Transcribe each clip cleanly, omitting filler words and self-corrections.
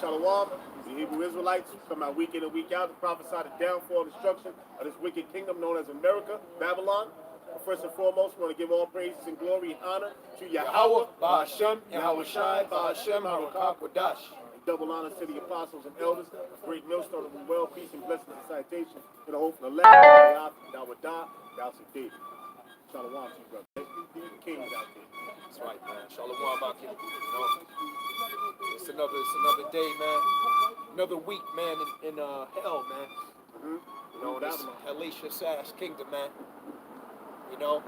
Shalom, the Hebrew Israelites come out week in and week out to prophesy the downfall and destruction of this wicked kingdom known as America, Babylon. But first and foremost, we want to give all praises and glory and honor to Yahweh, Ba'ashem, Yahweh Shai, Ba'ashem, Harakah, Kodash. And double honor to the apostles and elders, a great millstone of well, peace, and blessing and citation to the hope of the land, Dawadah, Dawadah, Shalom to you, brother. These kings out there. That's right, man. Shalom, Bakim. It's another day, man. Another week, man, in hell, man. You know, this hellacious ass kingdom, man. You know,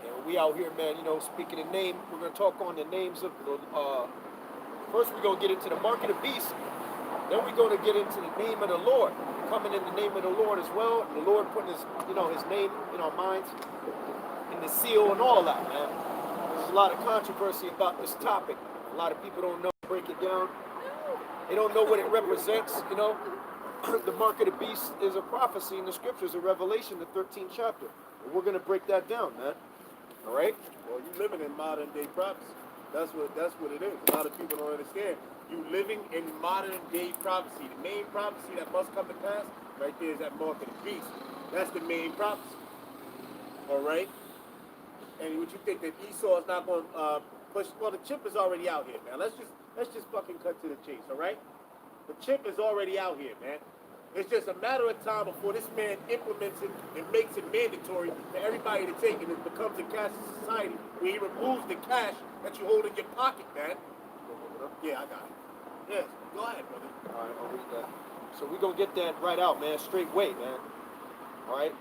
and we out here, man. You know, speaking the name, we're gonna talk on the names of the. First, we're gonna get into the mark of the beast. Then we're gonna get into the name of the Lord. We're coming in the name of the Lord as well. And the Lord putting his, his name in our minds, and the seal and all that, man. There's a lot of controversy about this topic. A lot of people don't know, break it down. They don't know what it represents, you know. The mark of the beast is a prophecy in the scriptures, a Revelation, the 13th chapter. And we're going to break that down, man. All right? Well, you living in modern day prophecy. That's what it is. A lot of people don't understand. You living in modern day prophecy. The main prophecy that must come to pass, right there, is that mark of the beast. That's the main prophecy. All right? And would you think that Esau is not going to push? Well, the chip is already out here, man. Let's just fucking cut to the chase, all right? The chip is already out here, man. It's just a matter of time before this man implements it and makes it mandatory for everybody to take it. It becomes a cashless society where he removes the cash that you hold in your pocket, man. Yeah, I got it. Yes, go ahead, brother. All right, I'll read that. So we're going to get that right out, man, straight way, man. All right?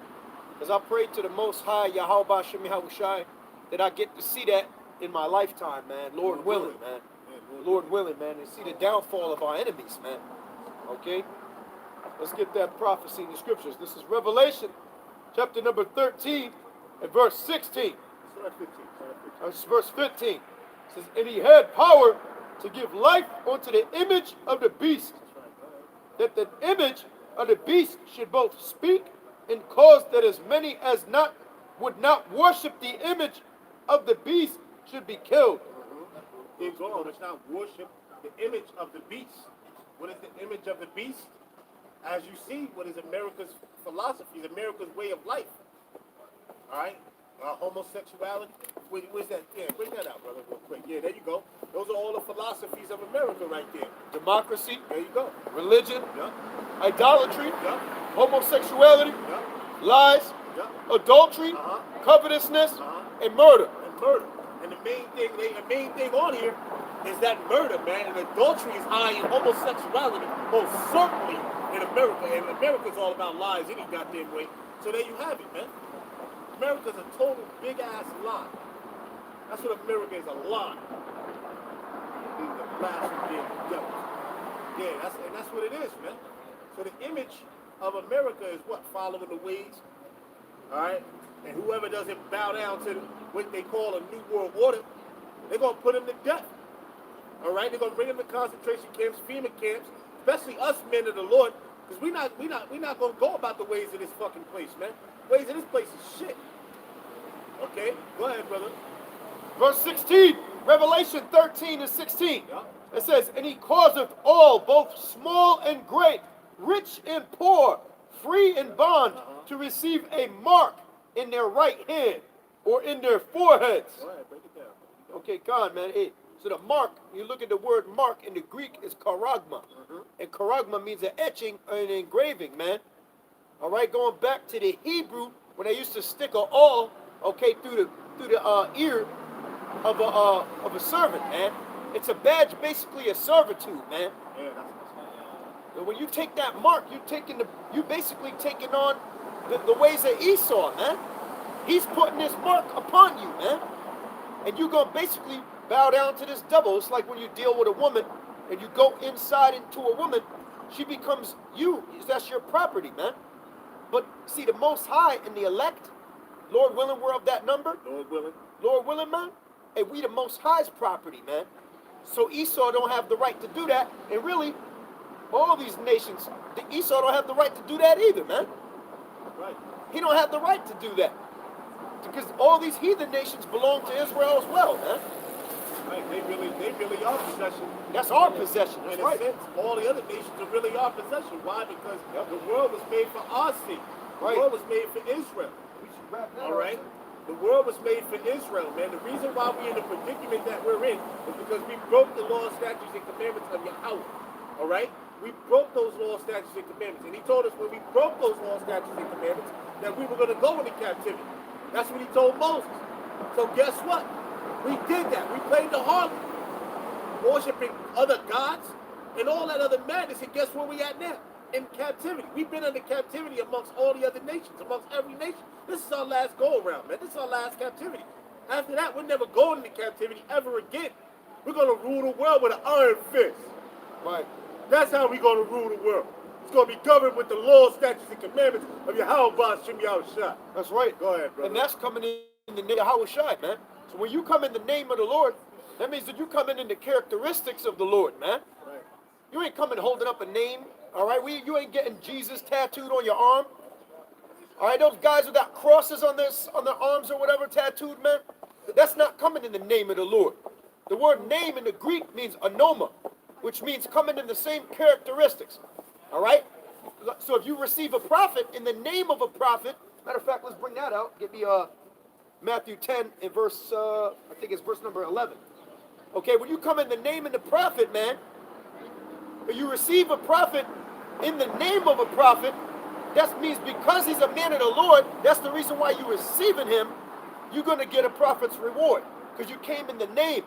As I pray to the Most High, Yahweh Ba'ashem Yahweh Shai, that I get to see that in my lifetime, man. Lord willing, man. Lord willing, man. And see the downfall of our enemies, man. Okay? Let's get that prophecy in the scriptures. This is Revelation, chapter number 13, and verse 16. That's verse 15. It says, and he had power to give life unto the image of the beast, that the image of the beast should both speak and cause that as many as would not worship the image of the beast should be killed. Keep going. It's not worship the image of the beast. What is the image of the beast? As you see, what is America's philosophy, America's way of life. All right? Homosexuality. Where's that? Yeah, bring that out, brother, real quick. Yeah, there you go. Those are all the philosophies of America right there. Democracy. There you go. Religion. Yeah. Idolatry. Yeah. Homosexuality. Yeah. Lies. Yeah. Adultery. Covetousness. And murder. And the main thing on here is that murder, man. And adultery is high in homosexuality, most certainly in America. And America's all about lies any goddamn way. So there you have it, man. America's a total big ass lie. That's what America is, a lie. The blasphemy of the devil. Yeah, that's what it is, man. So the image of America is what? Following the ways. All right? And whoever doesn't bow down to what they call a new world order, they're going to put him to death. All right? They're going to bring him to concentration camps, FEMA camps, especially us men of the Lord, because we're not going to go about the ways of this fucking place, man. The ways of this place is shit. Okay? Go ahead, brother. Verse 16, Revelation 13 and 16. Yeah. It says, and he causeth all, both small and great, rich and poor, free and bond, to receive a mark in their right hand or in their foreheads. Go ahead, break it down. Okay, God, man. Hey, so the mark, you look at the word mark in the Greek is charagma. And charagma means an etching or an engraving, man. All right, going back to the Hebrew, when they used to stick a awl, okay, through the ear of a servant, man. It's a badge, basically a servitude, man. Yeah, And when you take that mark, you basically taking on the ways of Esau, man. He's putting this mark upon you, man. And you're going to basically bow down to this devil. It's like when you deal with a woman and you go inside into a woman, she becomes you. That's your property, man. But see, the Most High and the elect, Lord willing, we're of that number. Lord willing, man. And we the Most High's property, man. So Esau don't have the right to do that. And really, all these nations, Esau don't have the right to do that either, man. right. He don't have the right to do that. Because all these heathen nations belong to Israel as well, man. Right. They really are possession. That's our possession. That's In right. a sense, all the other nations are really our possession. Why? Because the world was made for our sake. The Right. world was made for Israel. We should wrap that All right. The world was made for Israel, man. The reason why we're in the predicament that we're in is because we broke the law, statutes, and commandments of Yahweh. All right? We broke those law, statutes, and commandments. And he told us when we broke those law, statutes, and commandments that we were going to go into captivity. That's what he told Moses. So guess what? We did that. We played the harlot, worshiping other gods and all that other madness. And guess where we at now? In captivity. We've been under captivity amongst all the other nations, amongst every nation. This is our last go around, man. This is our last captivity. After that, we're never going into captivity ever again. We're going to rule the world with an iron fist. Right. That's how we're going to rule the world. It's going to be governed with the law, statutes, and commandments of Yahweh Shem Yahushua. That's right. Go ahead, brother. And that's coming in the name of Yahushua, man. So when you come in the name of the Lord, that means that you come in the characteristics of the Lord, man. Right. You ain't coming holding up a name, all right? You ain't getting Jesus tattooed on your arm. All right, those guys who got crosses on their arms or whatever tattooed, man, that's not coming in the name of the Lord. The word name in the Greek means anoma, which means coming in the same characteristics. All right? So if you receive a prophet in the name of a prophet, matter of fact, let's bring that out. Get me Matthew 10 and verse, I think it's verse number 11. Okay, when you come in the name of the prophet, man, or you receive a prophet in the name of a prophet, that means because he's a man of the Lord, that's the reason why you're receiving him, you're going to get a prophet's reward. Because you came in the name,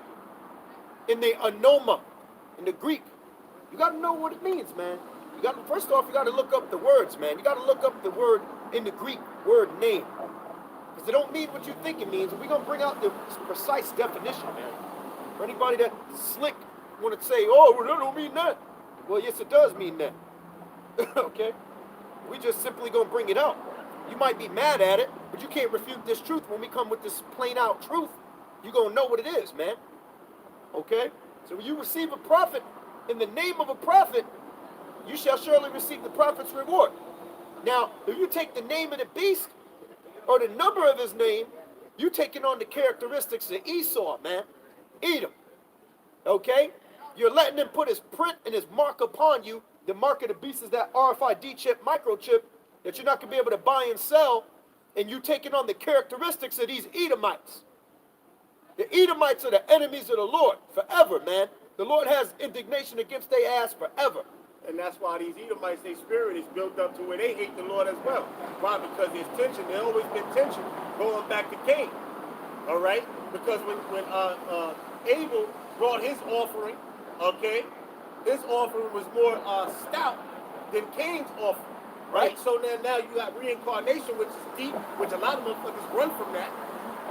in the anoma, in the Greek. You got to know what it means, man. First off, you got to look up the words, man. You got to look up the word in the Greek, word name. Because it don't mean what you think it means. We're going to bring out the precise definition, man. For anybody that slick want to say, oh, well, that don't mean that. Well, yes, it does mean that. Okay? We just simply going to bring it out. You might be mad at it, but you can't refute this truth. When we come with this plain out truth, you're going to know what it is, man. Okay? So when you receive a prophet in the name of a prophet, you shall surely receive the prophet's reward. Now, if you take the name of the beast or the number of his name, you're taking on the characteristics of Esau, man. Edom. Okay? You're letting him put his print and his mark upon you. The mark of the beast is that RFID chip, microchip, that you're not going to be able to buy and sell, and you're taking on the characteristics of these Edomites. The Edomites are the enemies of the Lord forever, man. The Lord has indignation against their ass forever. And that's why these Edomites, their spirit is built up to where they hate the Lord as well. Why? Because there's tension. There's always been tension going back to Cain. All right? Because when Abel brought his offering, okay, his offering was more stout than Cain's offering. Right? So now you got reincarnation, which is deep, which a lot of motherfuckers run from that.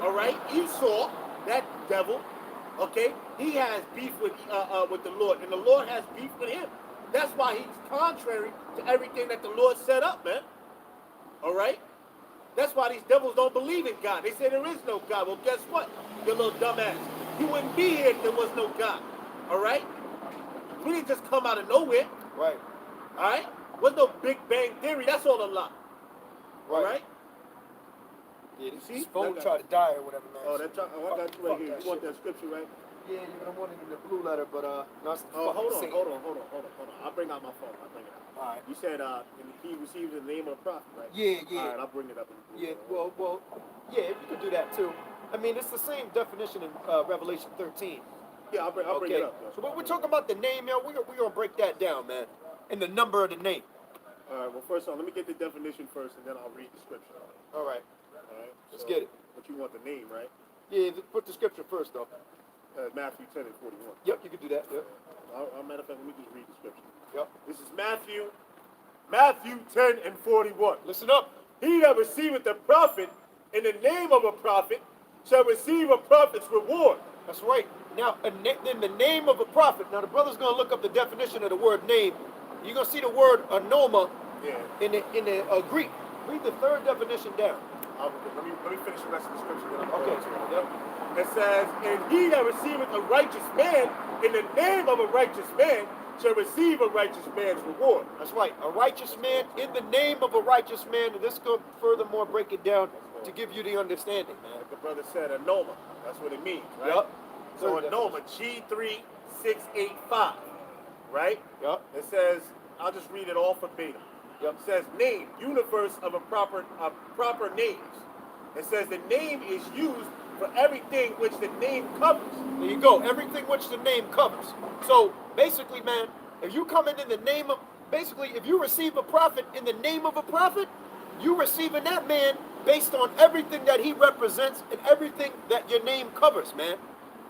All right? Esau, that devil, okay, he has beef with the Lord, and the Lord has beef with him. That's why he's contrary to everything that the Lord set up, man. All right? That's why these devils don't believe in God. They say there is no God. Well, guess what, you little dumbass? You wouldn't be here if there was no God. All right? We didn't just come out of nowhere. Right. All right? Was no Big Bang Theory. That's all a lie. Right. All right? Yeah, See? this phone tried to die or whatever, man. Oh, I got you right here. You want that scripture, right? Yeah, I wanted in the blue letter, but no, it's the hold fucking on. I'll bring out my phone. I'll bring it out. All right. You said he received the name of the prophet, right? Yeah. All right, I'll bring it up. Yeah, well, yeah, you could do that too. I mean, it's the same definition in Revelation 13. Yeah, I'll bring it up. So when we're talking about the name, yo, we're gonna break that down, man, and the number of the name. All right. Well, first off, let me get the definition first, and then I'll read the scripture. All right. All right. Let's get it. But you want the name, right? Yeah, put the scripture first, though. Matthew 10 and 41. Yep, you can do that. Yep. Matter of fact, let me just read the scripture. Yep. This is Matthew 10 and 41. Listen up. He that receiveth a prophet in the name of a prophet shall receive a prophet's reward. That's right. Now, in the name of a prophet. Now, the brother's going to look up the definition of the word name. You're going to see the word anoma in the Greek. Read the third definition down. Let me finish the rest of the scripture. Then Okay. Yep. It says, and he that receiveth a righteous man in the name of a righteous man shall receive a righteous man's reward. That's right. A righteous man in the name of a righteous man. And this going to furthermore break it down to give you the understanding, man. Like the brother said, anoma. That's what it means, right? Yep. So third Anoma, G3685, right? Yep. It says, I'll just read it all verbatim. Yep. It says name, universe of proper names. It says the name is used for everything which the name covers. There you go. Everything which the name covers. So basically, man, if you come in the name of, basically, if you receive a prophet in the name of a prophet, you receiving that man based on everything that he represents and everything that your name covers, man.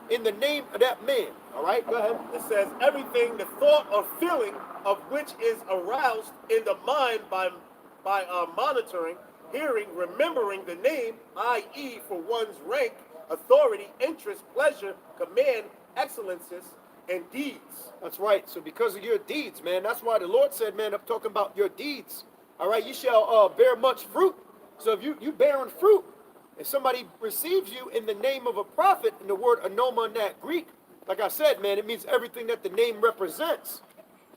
In the name of that man. All right, go ahead. It says everything, the thought or feeling of which is aroused in the mind by monitoring, hearing, remembering the name, i.e. for one's rank, authority, interest, pleasure, command, excellences, and deeds. That's right. So because of your deeds, man, that's why the Lord said, man, I'm talking about your deeds. All right, you shall bear much fruit. So if you bearing fruit, if somebody receives you in the name of a prophet, and the word anoma in that Greek, like I said, man, it means everything that the name represents.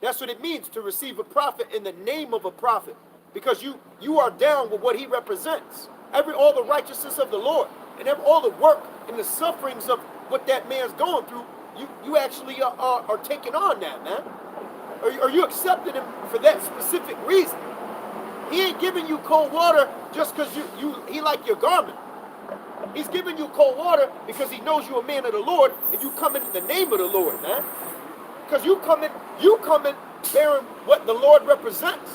That's what it means to receive a prophet in the name of a prophet. Because you are down with what he represents. All the righteousness of the Lord, and all the work and the sufferings of what that man's going through, you actually are taking on that, man. Are you accepting him for that specific reason? He ain't giving you cold water just because he like your garment. He's giving you cold water because he knows you're a man of the Lord and you come in the name of the Lord, man. Because you come in bearing what the Lord represents.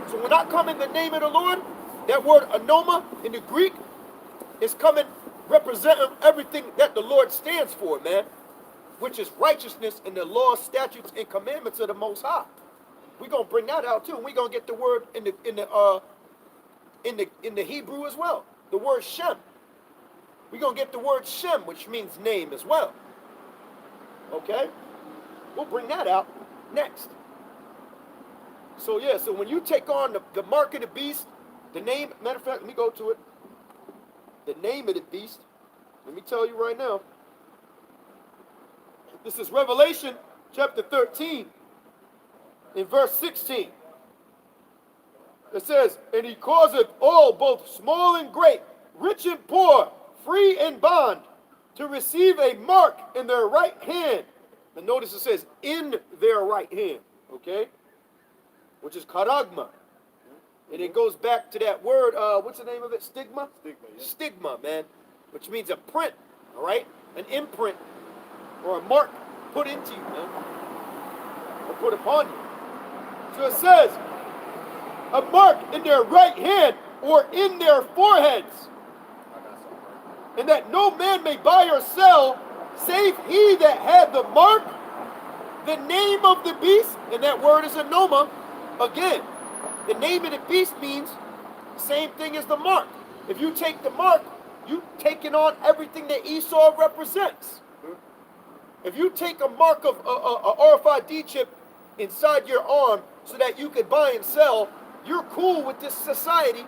So when I come in the name of the Lord, that word anoma in the Greek is coming representing everything that the Lord stands for, man, which is righteousness and the law, statutes, and commandments of the Most High. We're gonna bring that out too. We're gonna get the word in the Hebrew as well. The word Shem. We're gonna get the word Shem, which means name as well. Okay? We'll bring that out next. So yeah, so when you take on the mark of the beast, the name, matter of fact, let me go to it. The name of the beast, let me tell you right now. This is Revelation chapter 13 in verse 16. It says, and he causeth all, both small and great, rich and poor, free and bond, to receive a mark in their right hand. And notice it says, in their right hand, okay? Which is charagma. And it goes back to that word, what's the name of it? Stigma? Stigma, yeah. Stigma, man. Which means a print, all right? An imprint or a mark put into you, man. Or put upon you. So it says, a mark in their right hand or in their foreheads. And that no man may buy or sell, save he that had the mark, the name of the beast, and that word is anoma. Again, the name of the beast means the same thing as the mark. If you take the mark, you taking on everything that Esau represents. If you take a mark of a RFID chip inside your arm so that you can buy and sell, you're cool with this society,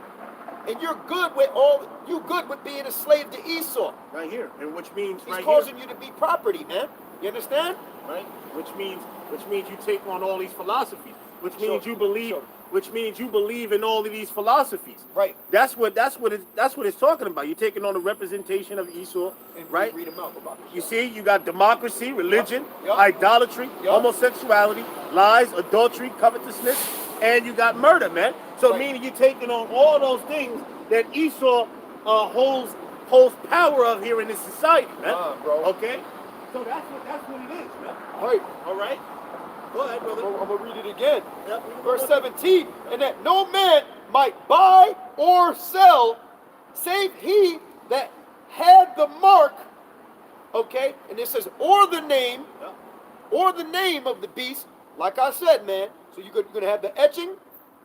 and you're good with being a slave to Esau. Right here, and which means He's right causing here, you to be property, man. You understand? right? Which means you take on all these philosophies. Which means you believe. Sure. Which means you believe in all of these philosophies. Right. That's what it's talking about. You're taking on the representation of Esau, And right? read them out about You see, you got democracy, religion, Yep. idolatry, Yep. homosexuality, lies, adultery, covetousness, and you got murder, man. So Right. meaning you're taking on all those things that Esau holds power of here in this society, man. Bro. Okay? So that's what it is, man. Right. All right? Go ahead, brother. I'm going to read it again. Yep. Verse 17. And that no man might buy or sell, save he that had the mark. Okay? And it says, or the name, Yep. or the name of the beast. Like I said, man. So you're going to have the etching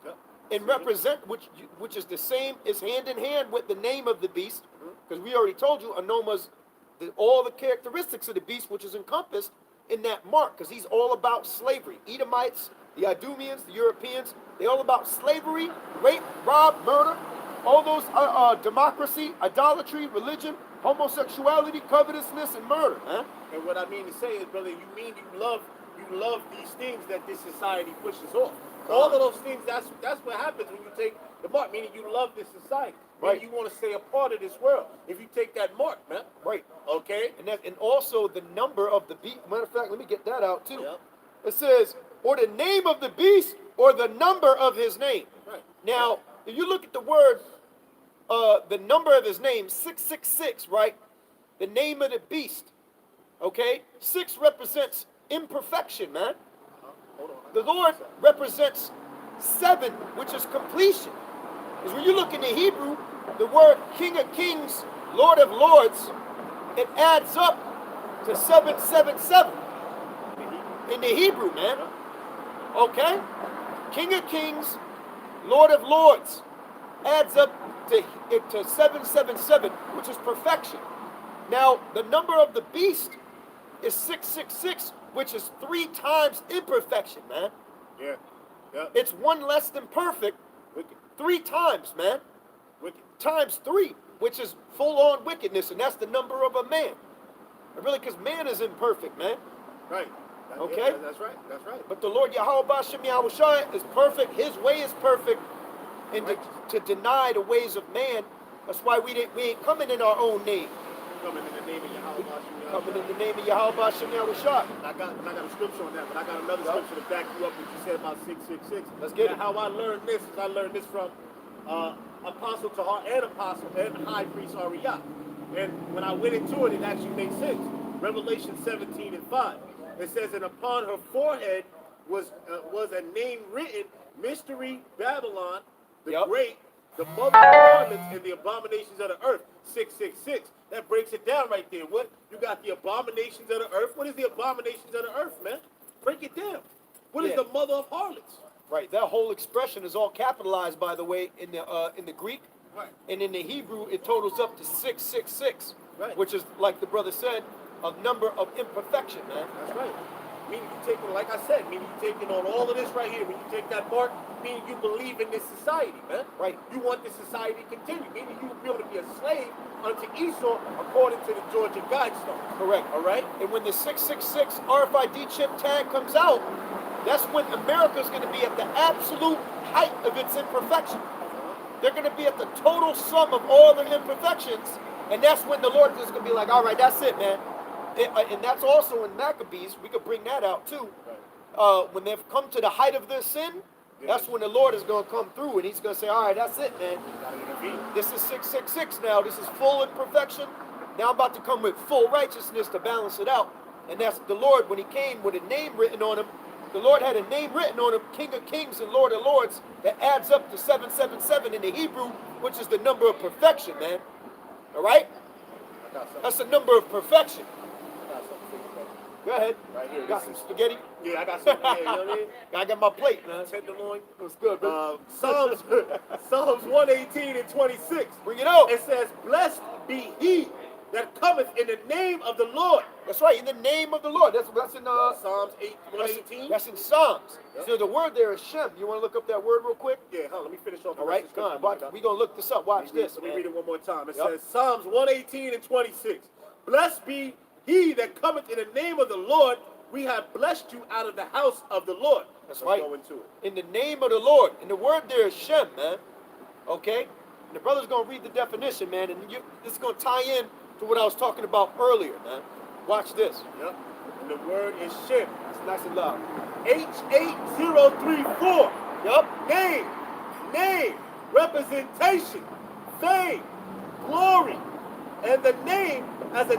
Yep. and represent, which is the same, is hand in hand with the name of the beast. Because we already told you, Anoma's all the characteristics of the beast, which is encompassed in that mark, because he's all about slavery. Edomites, the Idumeans, the Europeans, they all about slavery, rape, rob, murder, all those democracy, idolatry, religion, homosexuality, covetousness, and murder. Huh? And what I mean to say is, brother, you mean you love these things that this society pushes off. All of those things, that's what happens when you take the mark, meaning you love this society. Right. You want to stay a part of this world. If you take that mark, man. Right. Okay? And also the number of the beast. Matter of fact, let me get that out too. Yep. It says, or the name of the beast, or the number of his name. Right. Now, if you look at the word, the number of his name, 666, right? The name of the beast. Okay? 6 represents imperfection, man. Hold on. The Lord represents 7, which is completion. Because when you look in the Hebrew, the word King of Kings, Lord of Lords, it adds up to 777 in the Hebrew, man. Okay? King of Kings, Lord of Lords, adds up to 777, which is perfection. Now, the number of the beast is 666, which is 3 times imperfection, man. Yeah. Yeah. It's 1 less than perfect, Wicked. 3 times, man. Wicked. Times 3, which is full-on wickedness, and that's the number of a man. Really, because man is imperfect, man. Right. Okay? Yeah, that's right. That's right. But the Lord Yahweh Bashem Yahushua is perfect. His way is perfect. And to deny the ways of man, that's why we ain't coming in our own name. Coming in the name of Yahweh Bashem. Coming in the name of Yahweh Bashem Yahushua. I got a scripture on that, but I got another scripture to back you up what you said about 666. Let's get it. How I learned this is I learned this from Apostle Tahar and Apostle and High Priest Ariyah. And when I went into it, it actually makes sense. Revelation 17:5. It says, and upon her forehead was a name written, Mystery Babylon, the Great, the mother of harlots and the abominations of the earth. 666. That breaks it down right there. What you got? The abominations of the earth. What is the abominations of the earth, man? Break it down. What is the mother of harlots? Right. That whole expression is all capitalized, by the way, in the Greek. Right. And in the Hebrew, it totals up to 666, right. Which is, like the brother said, a number of imperfection, man. That's right. Meaning you taking, like I said, meaning you taking on all of this right here. When you take that mark, meaning you believe in this society, man. Right. You want this society to continue. Meaning you will be able to be a slave unto Esau according to the Georgia Guidestone. Correct. All right. And when the 666 RFID chip tag comes out, that's when America's going to be at the absolute height of its imperfection. They're going to be at the total sum of all their imperfections, and that's when the Lord is going to be like, all right, that's it, man. And that's also in Maccabees. We could bring that out too. When they've come to the height of their sin, that's when the Lord is going to come through, and he's going to say, all right, that's it, man. This is 666 now. This is full imperfection. Now I'm about to come with full righteousness to balance it out. And that's the Lord, when he came with a name written on him, the Lord had a name written on him, King of Kings and Lord of Lords, that adds up to 777 in the Hebrew, which is the number of perfection, man. All right? That's the number of perfection. Go ahead. Right here. Got some spaghetti? Yeah, I got some. Yeah, you know what I mean? I got my plate, man. Tenderloin. What's good, bro? Psalms 118 and 26. Bring it out. It says, blessed be he that cometh in the name of the Lord. That's right, in the name of the Lord. That's in Psalms 118. That's in Psalms. Yep. So the word there is Shem. You want to look up that word real quick? Yeah, let me finish off. All right, come on. We're going to look this up. Watch this. Let me read it one more time. It says, Psalms 118 and 26. Blessed be he that cometh in the name of the Lord. We have blessed you out of the house of the Lord. That's right. Go into it. In the name of the Lord. And the word there is Shem, man. Okay? And the brother's going to read the definition, man. And this is going to tie in to what I was talking about earlier, man. Watch this. Yep. And the word is Shem. It's nice and loud. H8034. Yup. Name, representation, fame, glory, and the name as a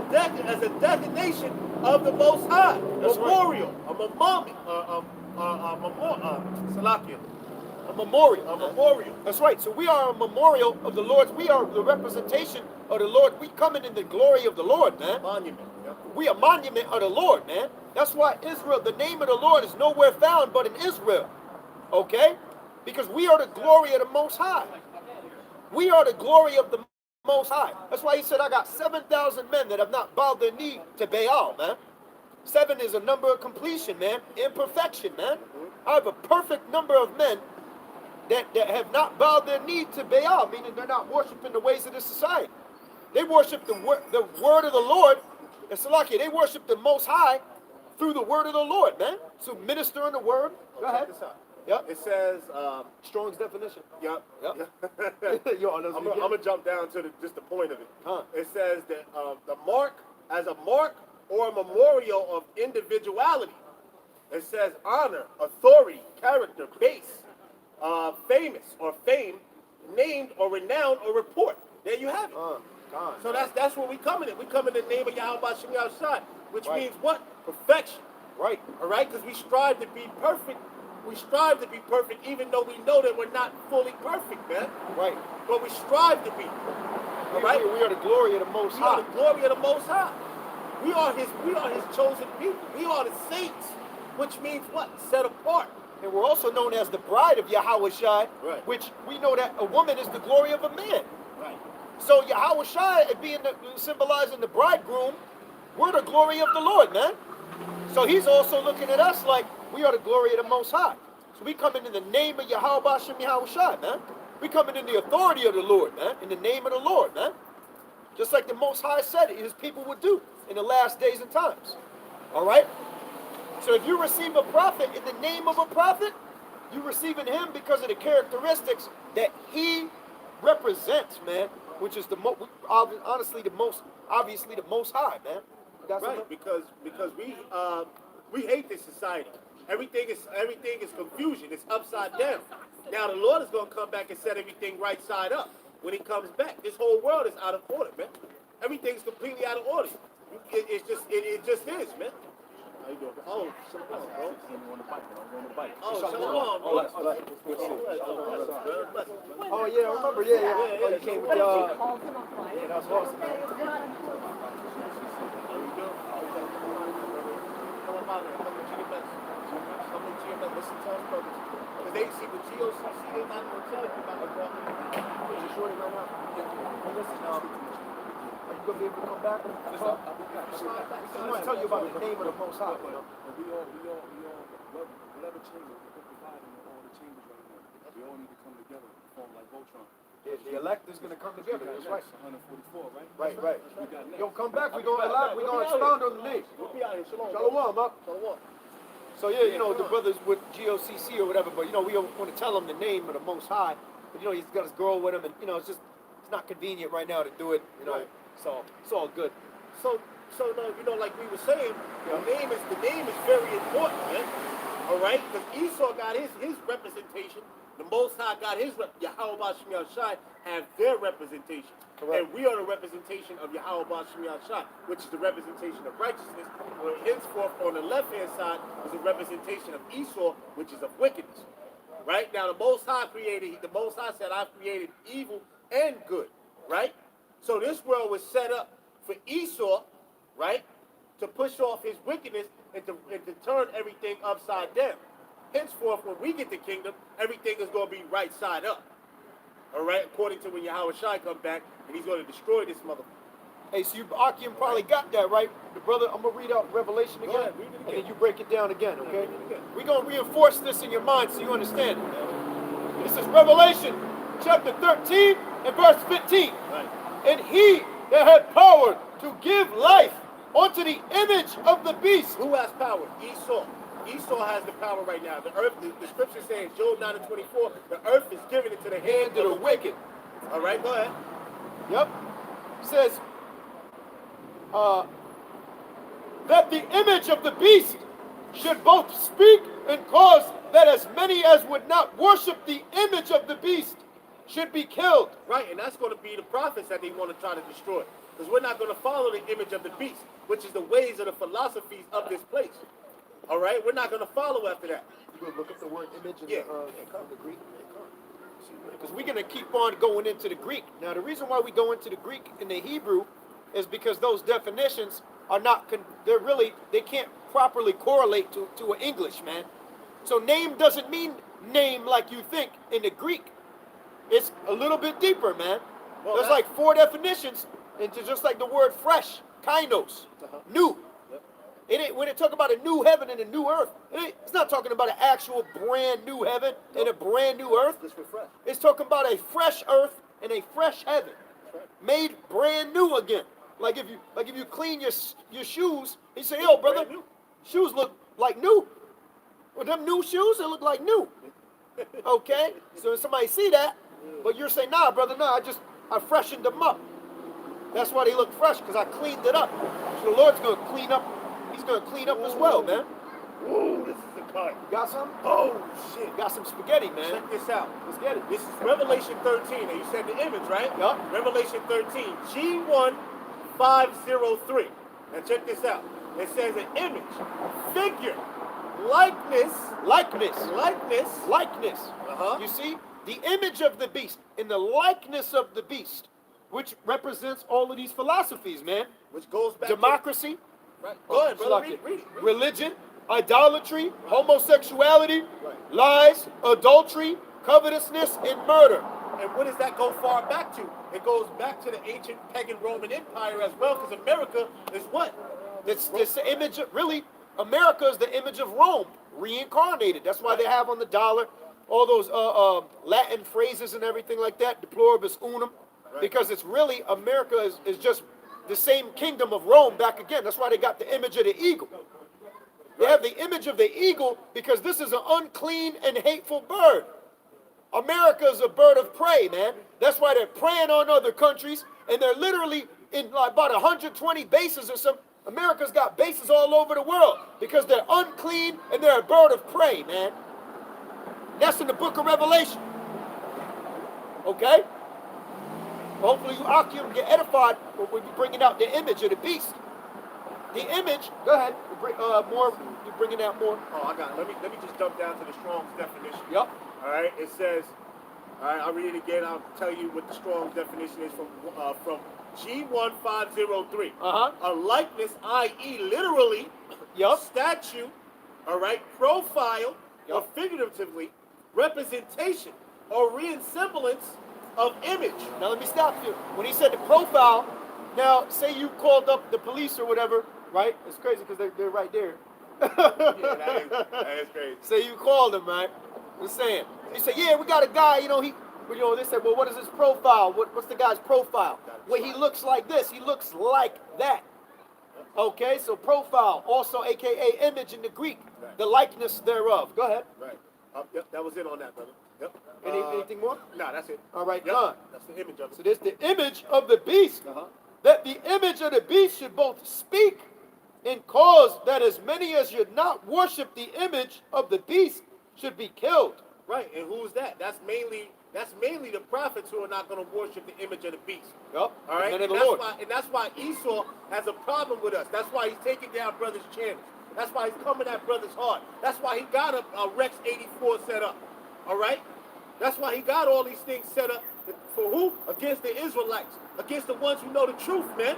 designation of the Most High. That's memorial, right. A memorial. That's right. So we are a memorial of the Lord's. We are the representation of the Lord. We coming in the glory of the Lord, man. Monument. Yep. We are monument of the Lord, man. That's why Israel, the name of the Lord is nowhere found but in Israel. Okay? Because we are the glory of the Most High. We are the glory of the Most High. That's why he said, I got 7,000 men that have not bowed their knee to Baal, man. 7 is a number of completion, man. Imperfection, man. I have a perfect number of men that have not bowed their knee to Baal, meaning they're not worshiping the ways of this society. They worship the word of the Lord. And Salakia, they worship the Most High through the word of the Lord, man. So minister in the word. Go ahead. Yep. It says, Strong's definition. yep. Yep. Yo, I'm gonna jump down to just the point of it. Huh. It says that the mark as a mark or a memorial of individuality. It says honor, authority, character, base, famous or fame, named or renowned or report. There you have it. God, So that's what we come in. We come in the name of Yahweh Shem Shai, which Right. means what? Perfection. right. All right, because we strive to be perfect. We strive to be perfect, even though we know that we're not fully perfect, man. Right. But we strive to be. All right. We are the glory of the Most We are High. the glory of the Most High. We are His chosen people. We are the saints, which means what? Set apart. And we're also known as the bride of Yahweh Shai, Right. which we know that a woman is the glory of a man. Right. So Yahweh Shai being symbolizing the bridegroom, we're the glory of the Lord, man. So he's also looking at us like we are the glory of the Most High. So we coming in the name of Yahweh Shem Yahweh Shai, man. We coming in the authority of the Lord, man. In the name of the Lord, man. Just like the Most High said it, his people would do in the last days and times. All right? So if you receive a prophet in the name of a prophet, you're receiving him because of the characteristics that he represents, man. Which is honestly obviously the Most High, man. You got Right. something? Because we hate this society. Everything is confusion. It's upside down. Now the Lord is going to come back and set everything right side up when He comes back. This whole world is out of order, man. Everything's completely out of order. It just is, man. How you doing? Oh, shalom, bro. Oh, shalom, bro. Oh yeah, I remember. Yeah. Oh, you came with yeah, that's awesome. How you doing? Come on out here. Come to GMS. Come to GMS. Listen to us, brothers. Because they see the GOCC, they're not going to tell you about the brother. You shorty right now? Hey, listen, are you gonna be able to come back? I just want to tell you about the name of the Most High. You know? We all, whatever chamber, we put divided in all the chambers right now. We all need to come together and form like Voltron. The elect is gonna come together. That's right. 144, right? Right. We got next. Yo, come back. We're gonna expound on the name. We'll be out here. Shalom. Shalom, up. Shalom. So yeah, you know the brothers with GOCC or whatever, but you know we don't want to tell them the name of the Most High. But you know he's got his girl with him, and you know it's not convenient right now to do it. You know, Right. so it's all good. So like we were saying, the name is very important, man. All right, because Esau got his representation. The Most High got his Yahweh Shem Shai have their representation. Correct. And we are the representation of Yahweh Shem Shai, which is the representation of righteousness. Where henceforth on the left-hand side is a representation of Esau, which is of wickedness. Right? Now the Most High said, I've created evil and good. Right? So this world was set up for Esau, right, to push off his wickedness and to turn everything upside down. Henceforth, when we get the kingdom, everything is going to be right side up. All right, according to when Yahweh Shai comes back, and he's going to destroy this motherfucker. Hey, so Akim probably got that right, the brother. I'm gonna read out Revelation again, ahead, read it again. and then you break it down again, okay? read it again. We're gonna reinforce this in your mind so you understand it. This is Revelation chapter 13 and verse 15. Right. And he that had power to give life unto the image of the beast. Who has power? Esau. Esau has the power right now. The earth, the scripture says, Job 9:24, the earth is given into the hand And to the wicked. All right, go ahead. Yep. Says that the image of the beast should both speak and cause that as many as would not worship the image of the beast should be killed. Right, and that's going to be the prophets that they want to try to destroy. Because we're not going to follow the image of the beast, which is the ways of the philosophies of this place. All right, we're not going to follow after that. You gonna look up the word image in Yeah. the Greek? Because we're going to keep on going into the Greek. Now, the reason why we go into the Greek and the Hebrew is because those definitions are not, they can't properly correlate to an English, man. So name doesn't mean name like you think in the Greek. It's a little bit deeper, man. Well, There's that's- like 4 definitions, and just like the word fresh, kainos, new. It ain't, when it talk about a new heaven and a new earth, it's not talking about an actual brand new heaven and a brand new earth. Just refresh. It's talking about a fresh earth and a fresh heaven, made brand new again. Like if you clean your shoes, you say, "Yo, brother, Brand new. shoes look like new." Well, them new shoes, they look like new. Okay? So if somebody see that, but you're saying, nah, brother, nah, I freshened them up. That's why they look fresh, because I cleaned it up. So the Lord's going to clean up. He's going to clean up as well, man. Ooh, this is the cut. Got some? Oh, shit. Got some spaghetti, man. Check this out. Let's get it. This is Revelation 13. And you said the image, right? Yup. Revelation 13. G1503. Now check this out. It says an image, figure, likeness. You see? The image of the beast in the likeness of the beast, which represents all of these philosophies, man. Which goes back democracy. Right. Go ahead, brother. Read it. Religion, idolatry, homosexuality, right. Lies, adultery, covetousness, and murder. And what does that go far back to? It goes back to the ancient pagan Roman Empire as well, because America is what? It's the image of, really, America is the image of Rome, reincarnated. That's why they have on the dollar all those Latin phrases and everything like that, deploribus unum, because it's really, America is just the same kingdom of Rome back again. That's why they got the image of the eagle. They have the image of the eagle because this is an unclean and hateful bird. America is a bird of prey, man. That's why they're preying on other countries, and they're literally in like about 120 bases or something. America's got bases all over the world because they're unclean and they're a bird of prey, man. That's in the book of Revelation. Okay? Hopefully you Akim get edified when we're bringing out the image of the beast. The image, go ahead, you're bringing out more. Oh, I got it. Let me just jump down to the Strong's definition. Yep. All right, it says, all right, I'll read it again. I'll tell you what the Strong's definition is from G1503. A likeness, i.e. literally, statue, all right, profile, or figuratively, representation, or resemblance of image. Now let me stop you. When he said the profile, now say you called up the police or whatever, right? It's crazy because they're right there. Yeah, that is crazy. Say you called them, right? I'm saying. He said, yeah, we got a guy, they said, well, what is his profile? What's the guy's profile? Well, he looks like this. He looks like that. Okay, so profile, also AKA image in the Greek, the likeness thereof. Go ahead. Right. Yep, that was it on that, brother. Yep. Anything more? No, that's it. All right, yep. done. That's the image of it. So there's the image of the beast. That the image of the beast should both speak and cause that as many as should not worship the image of the beast should be killed. Right, and who's that? That's mainly the prophets who are not going to worship the image of the beast. Yep. All right, And that's why Esau has a problem with us. That's why he's taking down brothers' channels. That's why he's coming at brothers hard. That's why he got a Rex 84 set up. All right, that's why he got all these things set up for who? Against the Israelites, against the ones who know the truth, man.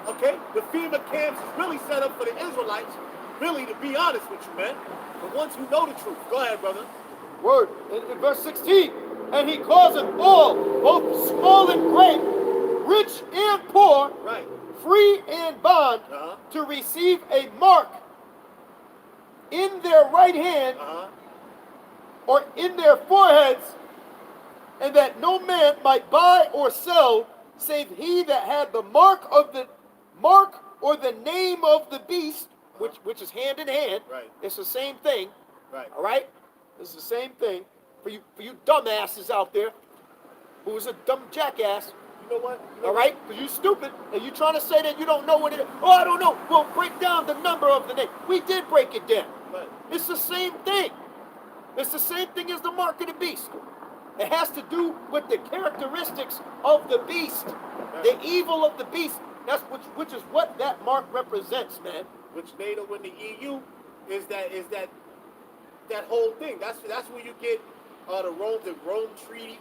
Okay, the FEMA camps is really set up for the Israelites. Really, to be honest with you, man, the ones who know the truth. Go ahead, brother. Word in verse 16, and he causeth all, both small and great, rich and poor, free and bond, to receive a mark in their right hand or in their foreheads, and that no man might buy or sell save he that had the mark or the name of the beast, which is hand in hand. Right. It's the same thing. Right. All right. It's the same thing for you dumbasses out there. Who's a dumb jackass? You know what? All right, because you stupid, and you trying to say that you don't know what it is. Oh, I don't know. Well, break down the number of the name. We did break it down. Right. It's the same thing. It's the same thing as the mark of the beast. It has to do with the characteristics of the beast, the evil of the beast. That's which is what that mark represents, man. Which NATO in the EU is that whole thing. That's where you get the Rome Treaty,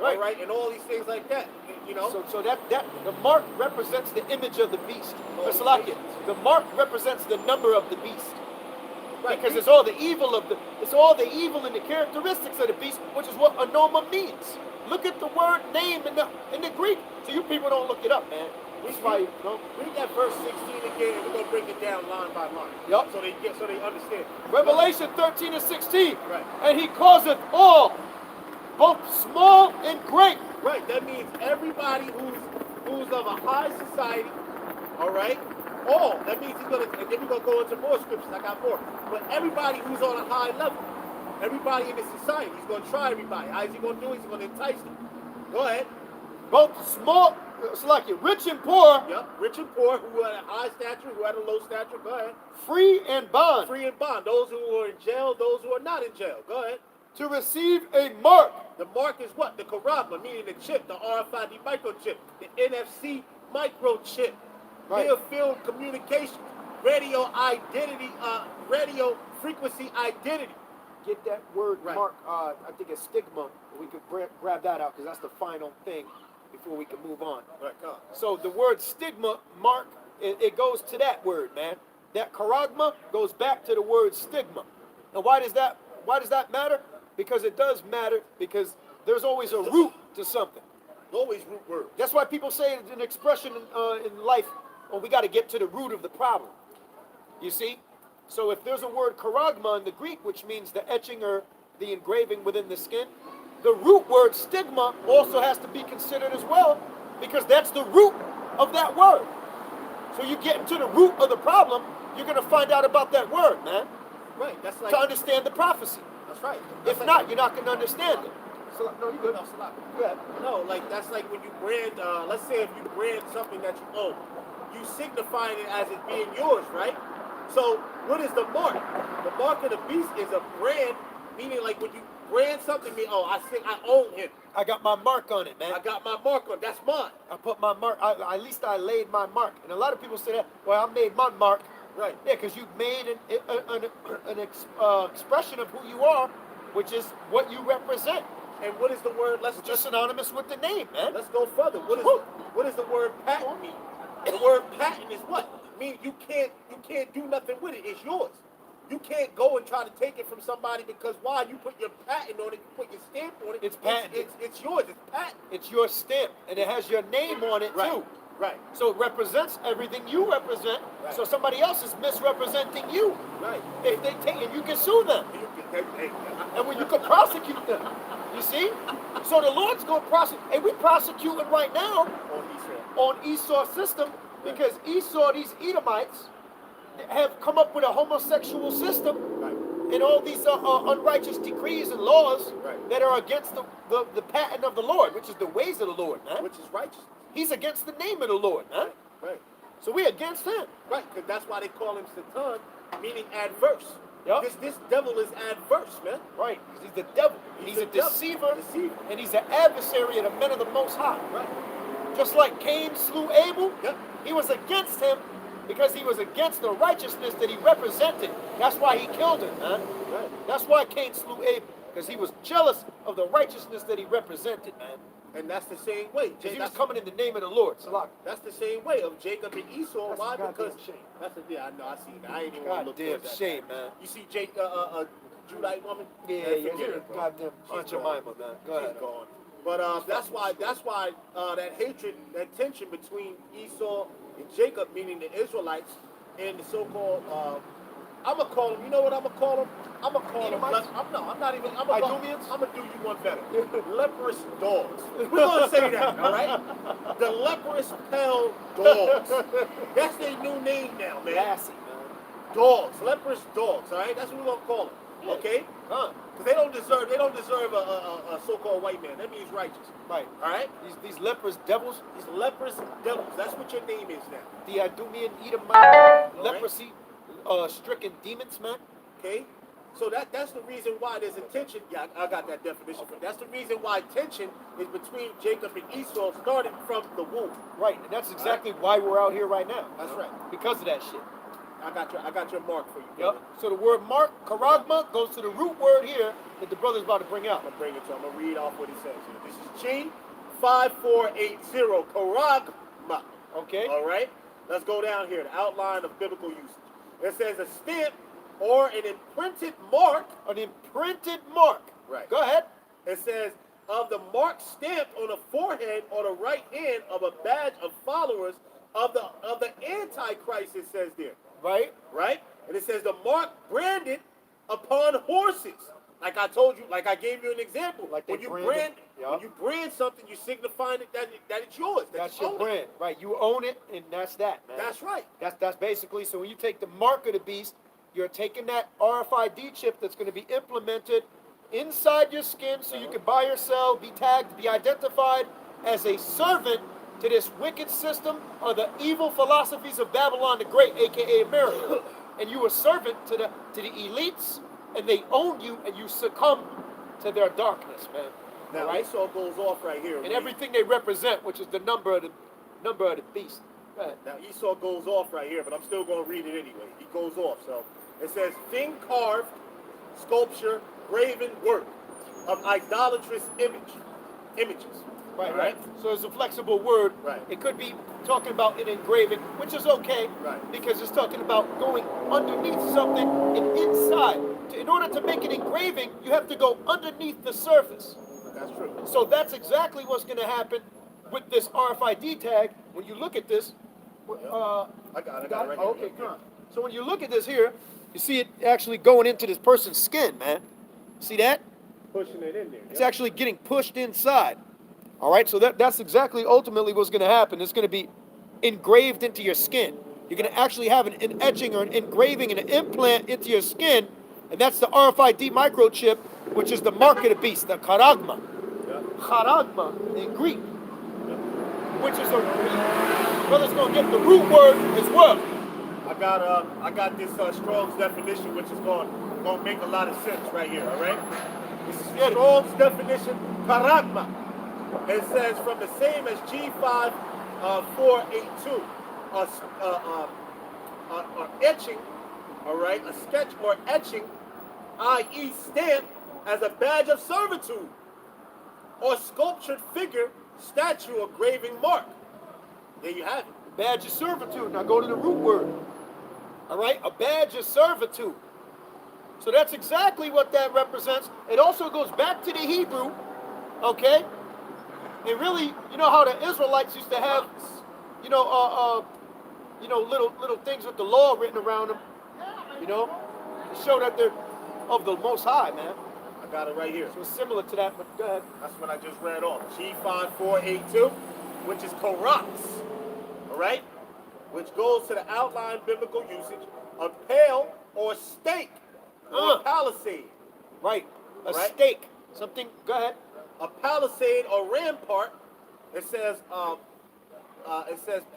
right? All right, and all these things like that. You know. So that the mark represents the image of the beast. The mark represents the number of the beast. Right, because it's all the evil in the characteristics of the beast, which is what anoma means. Look at the word name in the Greek. So you people don't look it up, man. That's why read that verse 16 again, and we're gonna break it down line by line. Yep. So they understand. Revelation 13 and 16. Right. And he causeth all, both small and great. Right. That means everybody who's of a high society, all right, All. That means he's gonna, and then we're gonna go into more scriptures. I got more. But everybody who's on a high level, everybody in the society, he's gonna try everybody. How is he gonna do it? He's gonna entice them. Go ahead. Both small, it's like it, rich and poor, Yep. Rich and poor, who had a high stature, who had a low stature. Go ahead. free and bond, Free and bond. Those who are in jail, those who are not in jail. Go ahead. to receive a mark. The mark is what? The Karagma, meaning the chip, the RFID microchip, the NFC microchip, Right. near field communication, radio identity, radio frequency identity. Get that word Right. mark, I think it's stigma. We could grab that out because that's the final thing before we can move on. Right, come on. So the word stigma, mark, it goes to that word, man. That charagma goes back to the word stigma. And why does that matter? Because it does matter, because there's always a root to something. Always root words. That's why people say it's an expression in life, well, we got to get to the root of the problem. You see? So if there's a word charagma in the Greek, which means the etching or the engraving within the skin, the root word stigma also has to be considered as well, because that's the root of that word. So you get into the root of the problem, you're going to find out about that word, man, Right, that's like, to understand the prophecy. that's right. If That's not, like, you're not going to understand it. So, no, you good. no, Salah. Go ahead. No, like that's like when you brand, let's say if you brand something that you own, you signifying it as it being yours, right? So what is the mark? The mark of the beast is a brand, meaning like when you brand something, mean, oh, I own him. I got my mark on it, man. I got my mark on. That's mine. I put my mark, at least I laid my mark. And a lot of people say that, well, I made my mark. Right. Yeah, because you made an expression of who you are, which is what you represent. And what is the word? It's just synonymous with the name, man. Let's go further. What is the word patent mean? The word patent is what? Mean you can't do nothing with it. It's yours. You can't go and try to take it from somebody because why? You put your patent on it, you put your stamp on it. It's patented. It's yours. It's patent. It's your stamp, and it has your name on it, Right. too. Right. So it represents everything you represent, Right. so somebody else is misrepresenting you. Right. If they take it, you can sue them. And when you can prosecute them, you see? So the Lord's going to prosecute. And we're prosecuting right now on Esau's system because Esau, these Edomites, have come up with a homosexual system Right. and all these unrighteous decrees and laws Right. that are against the patent of the Lord, which is the ways of the Lord, man. Which is righteous. He's against the name of the Lord, man. Right. So we're against him. Right. Because that's why they call him Satan, meaning adverse. Yup. This devil is adverse, man. Right, because he's the devil. He's a the devil. deceiver, Deceiver. and he's an adversary of the men of the Most High. Right. Just like Cain slew Abel, Yep. he was against him because he was against the righteousness that he represented. That's why he killed him, man. Right. That's why Cain slew Abel, because he was jealous of the righteousness that he represented, man. And that's the same way. Because he was coming in the name of the Lord. Salak. That's the same way of Jacob and Esau. That's Why? a goddamn Because shame. that's a I know. I see that. I ain't even want to look Goddamn towards that. shame, man. You see, Judite woman. Yeah, Man, yeah, forget yeah. it, bro. Goddamn She's Aunt gone. Jemima, man. Go ahead. She's gone. But that's why that hatred, that tension between Esau and Jacob, meaning the Israelites, and the so-called I'm gonna call them. You know what I'm gonna call them? I'm gonna call them. I'm not even. I'm gonna do you one better. Leprous dogs. We're gonna say that, all right? The leprous pale dogs. That's their new name now, man. Classy, man. Dogs, leprous dogs. All right, that's what we're gonna call them. Okay? Huh. Because they don't deserve a so-called white man. That means righteous. Right. All right? These leprous devils, These leprous devils. That's what your name is now. the Idumean Edomite leprosy stricken demons, man. Okay? So that's the reason why there's a tension. Yeah, I got that definition for it. That's the reason why tension is between Jacob and Esau starting from the womb. Right, and that's exactly why we're out here right now. That's right. Because of that shit. I got your mark for you. Yep. So the word mark, karagma, goes to the root word here that the brother's about to bring out. I'm gonna bring it to. I'm gonna read off what he says here. This is G5480 Karagma. Okay. All right. Let's go down here. The outline of biblical usage. It says a stamp or an imprinted mark. An imprinted mark. Right. Go ahead. It says of the mark stamped on the forehead or the right hand of a badge of followers of the Antichrist. It says there. Right. Right? And it says the mark branded upon horses. like I told you, like I gave you an example. Like they when you brand it. when you brand something, you signify that it's yours. That's you your own brand, it. right? You own it, and that's that, man. That's right. That's basically, so when you take the mark of the beast, you're taking that RFID chip that's going to be implemented inside your skin, so you can buy or sell, be tagged, be identified as a servant to this wicked system or the evil philosophies of Babylon the Great, aka America. And you a servant to the elites, and they own you, and you succumb to their darkness, man. Now, right? Esau goes off right here. And everything they represent, which is the number of the beast. Go ahead. Now, Esau goes off right here, but I'm still going to read it anyway. He goes off. So it says, thing carved, sculpture, graven work of idolatrous images. Right. So it's a flexible word. Right. It could be talking about an engraving, which is okay. Right. Because it's talking about going underneath something and inside. In order to make an engraving, you have to go underneath the surface. That's true. So that's exactly what's going to happen with this RFID tag. When you look at this, I got it right here. okay, come on. So when you look at this here, you see it actually going into this person's skin, man. See that? Pushing it in there. It's actually getting pushed inside. All right, so that's exactly ultimately what's going to happen. It's going to be engraved into your skin. You're going to actually have an etching or an engraving and an implant into your skin, and that's the RFID microchip, which is the mark of the beast, the charagma. Yeah. Charagma in Greek, which is brother's going to get the root word as well. I got this Strong's definition, which is going to make a lot of sense right here. All right. This is Strong's definition, charagma. It says from the same as G5 482, etching, all right, a sketch or etching, i.e. stamp as a badge of servitude, or sculptured figure, statue, or graving mark. There you have it. Badge of servitude. Now go to the root word. All right, a badge of servitude. So that's exactly what that represents. It also goes back to the Hebrew, okay? And really, you know how the Israelites used to have, little things with the law written around them, to show that they're of the Most High, man. I got it right here. So it's similar to that, but go ahead. That's what I just read off. G5482, which is koratz, all right? Which goes to the outline biblical usage of pale or stake or palisade. Right, a Right? stake. Something, go ahead. A palisade or rampart. It says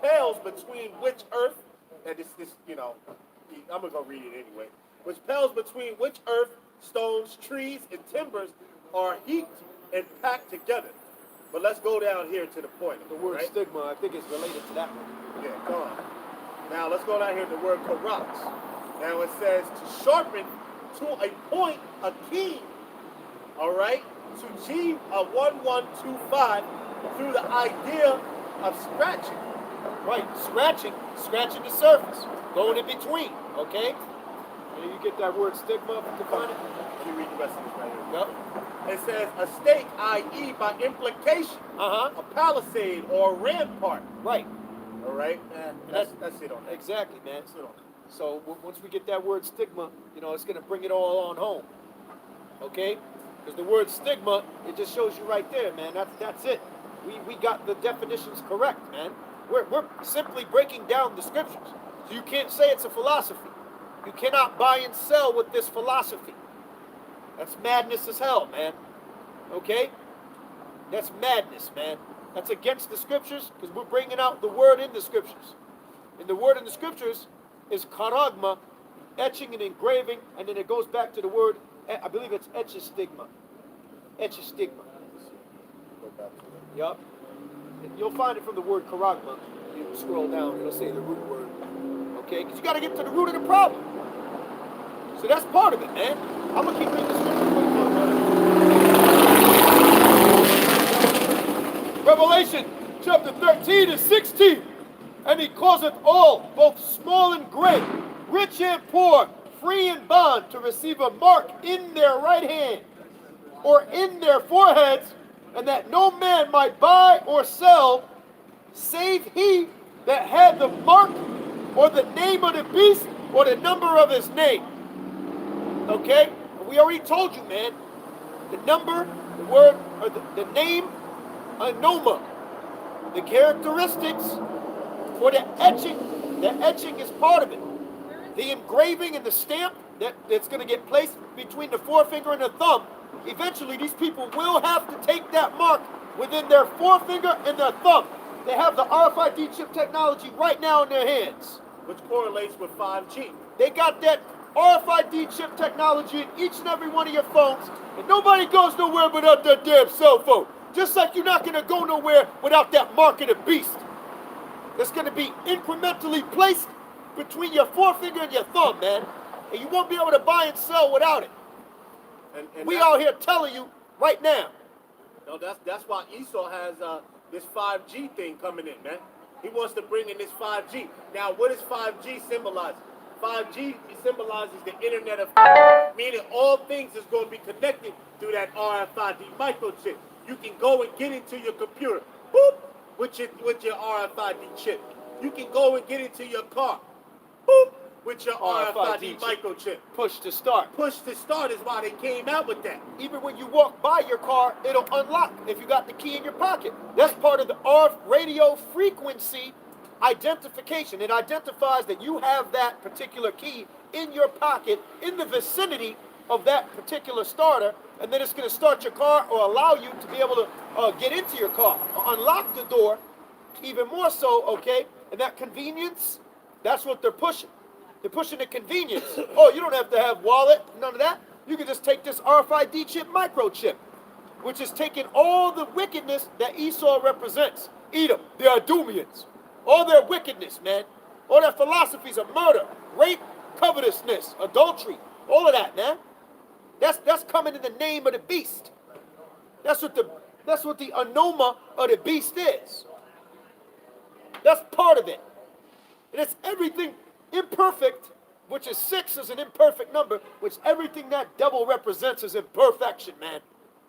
pales between which earth, and this I'm gonna go read it anyway. Which pales between which earth, stones, trees, and timbers are heaped and packed together. But let's go down here to the point. The word right? stigma, I think, is related to that one. Yeah, come on. Now let's go down here to the word corrupts. Now it says to sharpen to a point, a key. All right, to G1125 through the idea of scratching. Right, scratching the surface, going in between, okay? And you get that word stigma, define it? Let me read the rest of this right here. Yep. It says a stake, i.e. by implication, a palisade or a rampart. Right. All right, that's it on that. Exactly, man. That's it on that. So once we get that word stigma, it's going to bring it all on home, okay? Because the word stigma, it just shows you right there, man. That's it. We got the definitions correct, man. We're simply breaking down the scriptures. So you can't say it's a philosophy. You cannot buy and sell with this philosophy. That's madness as hell, man. Okay? That's madness, man. That's against the scriptures because we're bringing out the word in the scriptures. And the word in the scriptures is charagma, etching and engraving, and then it goes back to the word, I believe it's etchistigma. Etchistigma. Go back to it. Yup. You'll find it from the word charagma. You scroll down, it'll say the root word. Okay? Because you got to get to the root of the problem. So that's part of it, man. I'm going to keep reading the scripture for you, brother. Revelation chapter 13 and 16. And he causeth all, both small and great, rich and poor, free and bond, to receive a mark in their right hand or in their foreheads, and that no man might buy or sell, save he that had the mark or the name of the beast or the number of his name. Okay? We already told you, man. The number, the word, or the name, anoma. The characteristics for the etching is part of it. The engraving and the stamp that's going to get placed between the forefinger and the thumb, eventually these people will have to take that mark within their forefinger and their thumb. They have the RFID chip technology right now in their hands. Which correlates with 5G. They got that RFID chip technology in each and every one of your phones, and nobody goes nowhere without that damn cell phone. Just like you're not going to go nowhere without that mark of the beast. It's going to be incrementally placed between your forefinger and your thumb, man. And you won't be able to buy and sell without it. And we out here telling you right now. No, that's why Esau has this 5G thing coming in, man. He wants to bring in this 5G. Now, what does 5G symbolize? 5G symbolizes the Internet of Things, meaning all things is going to be connected through that RFID microchip. You can go and get into your computer, boop, with your RFID chip. You can go and get into your car, boop, with your RFID microchip. Push to start. Push to start is why they came out with that. Even when you walk by your car, it'll unlock if you got the key in your pocket. That's part of the RF radio frequency identification. It identifies that you have that particular key in your pocket in the vicinity of that particular starter, and then it's going to start your car or allow you to be able to get into your car, unlock the door, even more so, okay? And that convenience, that's what they're pushing. They're pushing the convenience. Oh, you don't have to have wallet, none of that. You can just take this RFID chip microchip, which is taking all the wickedness that Esau represents. Edom, the Idumeans, all their wickedness, man. All their philosophies of murder, rape, covetousness, adultery, all of that, man. That's coming in the name of the beast. That's what the anoma of the beast is. That's part of it. And it's everything imperfect, which is 6 is an imperfect number, which everything that devil represents is imperfection, man.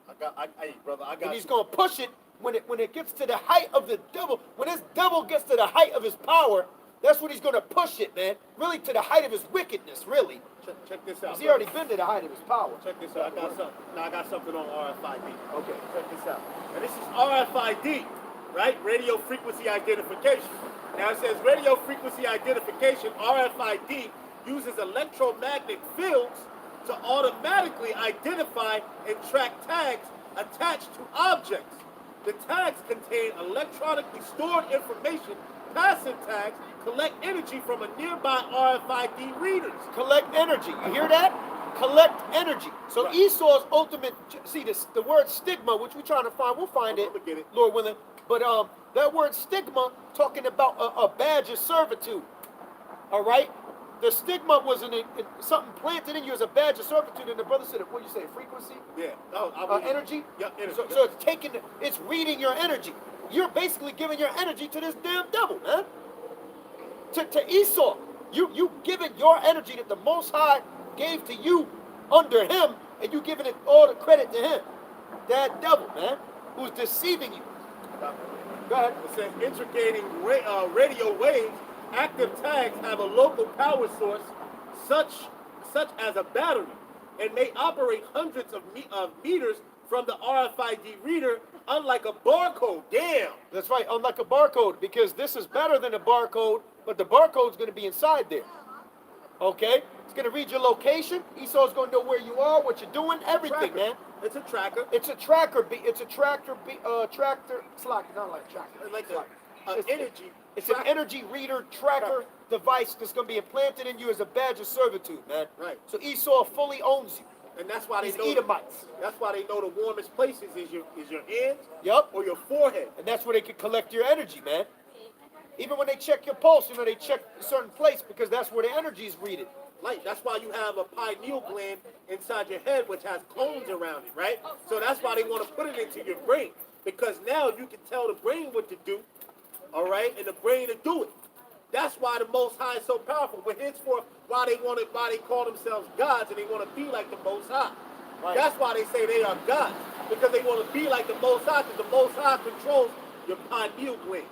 And he's going to push it when it gets to the height of the devil. When this devil gets to the height of his power, that's when he's going to push it, man. Really to the height of his wickedness, really. Check this out. Because he already been to the height of his power. Check this out. I got something on RFID. Okay. Check this out. And this is RFID, right? Radio frequency identification. Now it says radio frequency identification, RFID, uses electromagnetic fields to automatically identify and track tags attached to objects. The tags contain electronically stored information. Passive tags collect energy from a nearby RFID readers. Collect energy. You hear that? Collect energy. So right. Esau's ultimate, see this, the word stigma, which we're trying to find, we'll find it, Lord willing. But that word stigma, talking about a badge of servitude. All right? The stigma was something planted in you as a badge of servitude, and the brother said, what do you say, frequency? Yeah. Energy? Yeah, energy. So it's taking, it's reading your energy. You're basically giving your energy to this damn devil, man. To Esau. You giving your energy that the Most High gave to you under him, and you giving it all the credit to him. That devil, man, who's deceiving you. Go ahead. It says integrating radio waves. Active tags have a local power source, such as a battery, and may operate hundreds of meters from the RFID reader, unlike a barcode. Damn. That's right, unlike a barcode, because this is better than a barcode, but the barcode's going to be inside there. Okay? It's going to read your location. Esau's going to know where you are, what you're doing, everything, man. It's a tracker. It's a tracker. It's a tractor. Tractor. It's like not like tractor. It's like it's energy. It's an energy reader tracker device that's going to be implanted in you as a badge of servitude, man. Right. So Esau fully owns you. And that's why they know Edomites. That's why they know the warmest places is your hands. Yep. Or your forehead. And that's where they can collect your energy, man. Even when they check your pulse, they check a certain place because that's where the energy is readed. Right. That's why you have a pineal gland inside your head, which has cones around it, right? So that's why they want to put it into your brain, because now you can tell the brain what to do, all right, and the brain to do it. That's why the Most High is so powerful. But henceforth, why they call themselves gods and they want to be like the Most High. Right. That's why they say they are gods, because they want to be like the Most High, because the Most High controls your pineal gland.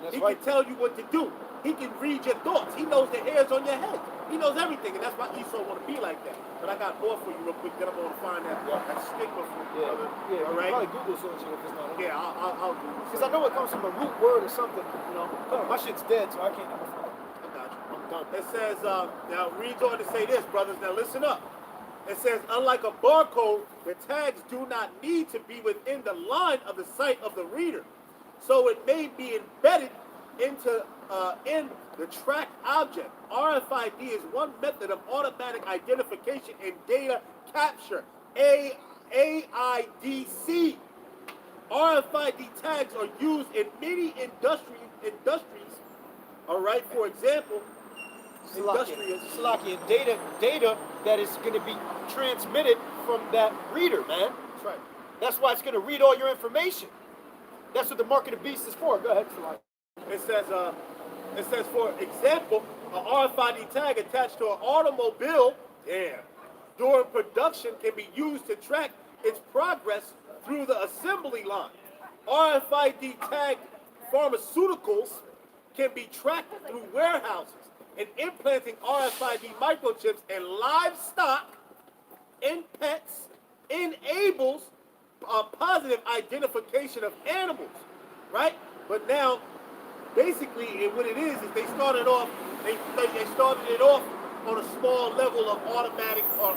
That's he right. can tell you what to do. He can read your thoughts. He knows the hairs on your head. He knows everything, and that's why Esau want to be like that. But I got more for you real quick. Then I'm going to find that stigma for you, brother. Yeah. All right. Probably Google search it if it's not. Yeah, I'll Google. Because I know it comes from a root word or something. You know, my shit's dead, so I can't ever find it. I got you. I'm done. It says, now reads on to say this, brothers. Now listen up. It says, unlike a barcode, the tags do not need to be within the line of the sight of the reader. So it may be embedded into in the tracked object. RFID is one method of automatic identification and data capture. AIDC. RFID tags are used in many industries. All right, for example, Salakia, data that is going to be transmitted from that reader, man. That's right. That's why it's going to read all your information. That's what the mark of the beast is for. Go ahead, Salakia. It says, for example, an RFID tag attached to an automobile, during production can be used to track its progress through the assembly line. RFID tag pharmaceuticals can be tracked through warehouses, and implanting RFID microchips in livestock and pets enables a positive identification of animals, right? But now, basically, what it is they started off. They started it off on a small level of automatic or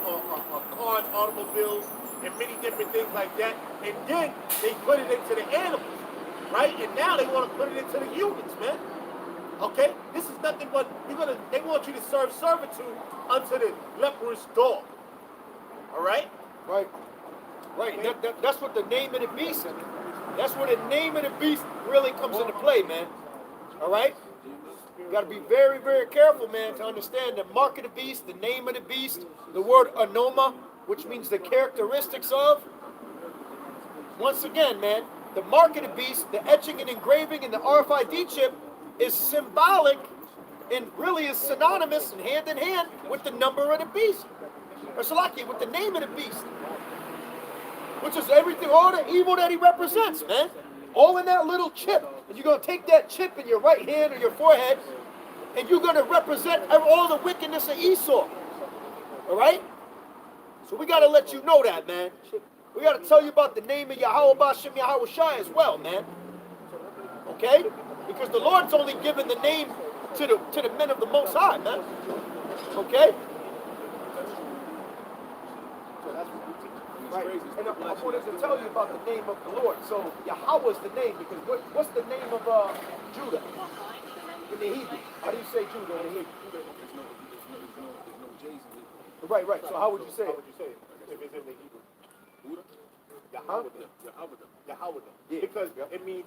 cars, automobiles, and many different things like that. And then they put it into the animals, right? And now they want to put it into the humans, man. Okay, this is nothing but they want you to serve servitude unto the leprous dog. All right. Right. That's what the name of the beast. That's where the name of the beast really comes into play, man. All right. You got to be very, very careful, man, to understand the mark of the beast, the name of the beast, the word anoma, which means the characteristics of. Once again, man, the mark of the beast, the etching and engraving, and the RFID chip is symbolic and really is synonymous and hand in hand with the number of the beast. Or Salaki, with the name of the beast. Which is everything, all the evil that he represents, man. All in that little chip. And you're going to take that chip in your right hand or your forehead, and you're going to represent all the wickedness of Esau. All right? So we got to let you know that, man. We got to tell you about the name of Yahweh Bashem Yahweh Shai as well, man. Okay? Because the Lord's only given the name to the men of the Most High, man. Okay? Right. And I wanted to tell you about the name of the Lord. So Yahweh is the name, because what's the name of Judah in the Hebrew? How do you say Judah in the Hebrew? Right. So how would you say it? How would you say it if it's in the Hebrew? Huh? Yahweh. Yeah. Because it means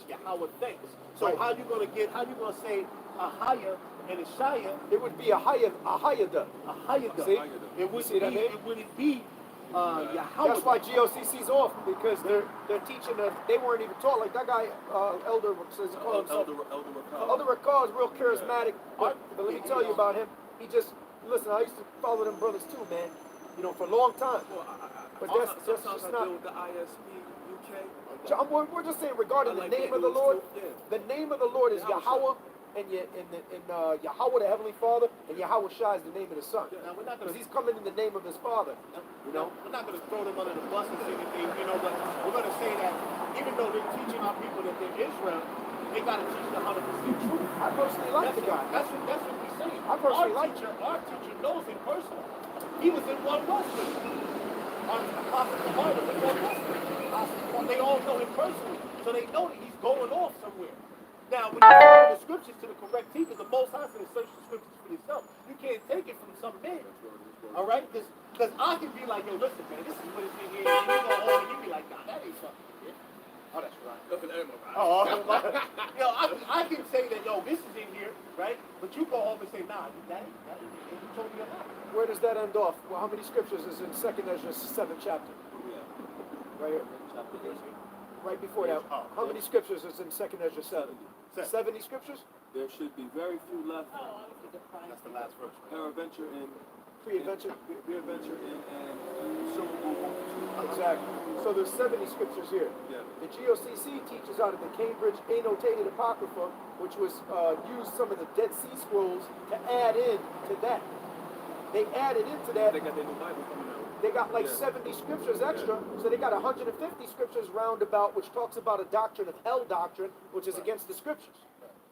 Yahweh thanks. So how you gonna say Ahaya and Ishaya? It would be Ahayada. Ahayada. See? It wouldn't be Yahweh. That's why GOCC's off, because they're teaching they weren't even taught like that guy. Elder says he called himself. Elder Rakal is real charismatic, but let me tell you about him. He just listen. I used to follow them brothers too, man. You know, for a long time. But that's just not. The ISP UK. We're just saying regarding the name of the Lord. The name of the Lord is Yahweh, and Yahweh the Heavenly Father, and Yahweh Shai is the name of the Son. Now we're not Because gonna he's coming in the name of his Father. You know, we're not gonna throw them under the bus and say anything, but we're gonna say that even though they're teaching our people that they're Israel, they gotta teach the 100% truth. I personally like the guy. That's what we're saying. I personally like our teacher knows him personally. He was in one Western. Our Apostle Muhammad was in one Western. They all know him personally, so they know that he's going off somewhere. Now, when you follow the scriptures to the correct people, the Most High said, search the scriptures for yourself. You can't take it from some man. All right? Because I can be like, yo, listen, man, this is what it's in here. And you go home and you be like, nah, that ain't something here. Oh, that's right. I can say that, yo, this is in here, right? But you go home and say, nah, that ain't you told me a lie. where does that end off? Well, how many scriptures is in 2nd Ezra 7th chapter? Right here. Right before that. How many scriptures is in 2nd Ezra 7? 70 scriptures? There should be very few left. That's the last verse. Peradventure in, Pre-adventure. and consumable multitude. Exactly. So there's 70 scriptures here. Yeah. The GOCC teaches out of the Cambridge Annotated Apocrypha, which was used some of the Dead Sea Scrolls to add in to that. They added into that. They got their new Bible coming out. They got like 70 scriptures extra, so they got 150 scriptures roundabout, which talks about a doctrine of hell doctrine, which is against the scriptures.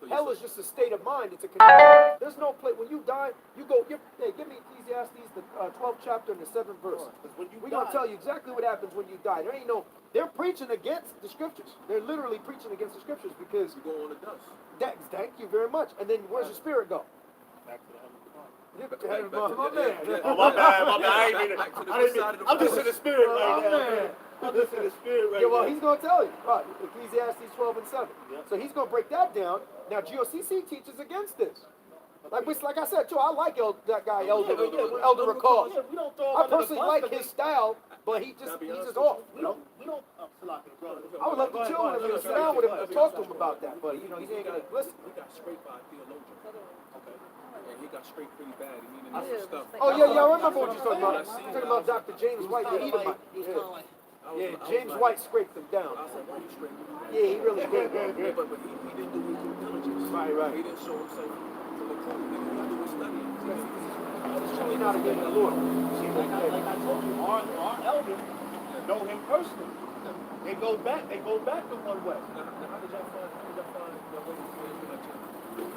Hell is just a state of mind. It's a condition. There's no place. When you die, you go. Hey, give me Ecclesiastes, the 12th chapter and the 7th verse. We're gonna tell you exactly what happens when you die. There ain't no. They're preaching against the scriptures. They're literally preaching against the scriptures because You go on the dust. thank you very much. And then where's your spirit go? Back to the heavenly Father. My man. Oh, my bad. I didn't mean I'm just in the spirit right now. Man. I'm just in the spirit right Yeah, well, now. he's going to tell you. Right, Ecclesiastes 12 and 7. Yeah. So he's going to break that down. Now, GOCC teaches against this. Like I said, too, I like that guy, Elder Recall. Yeah, we don't throw him I under the personally bus like 'cause his style, but he's just off. we don't, Salaki, brother. I would love to chill with him and sit down with him and talk to him about that, but, he ain't going to listen. He got scraped by a theologian. Okay. And he got scraped pretty bad. He needed some stuff. Oh, yeah, I remember what you're talking about. You're talking about Dr. James White, the Edomite. Yeah, James White scraped him down. I was like, why you scraping him? Yeah, he really did. But he didn't do his due diligence. Right. He didn't show himself to the truth. He didn't do his studying. He's truly not against the Lord. See, like I told you, our elders know him personally. They go back to one way. Now, how did y'all find the way to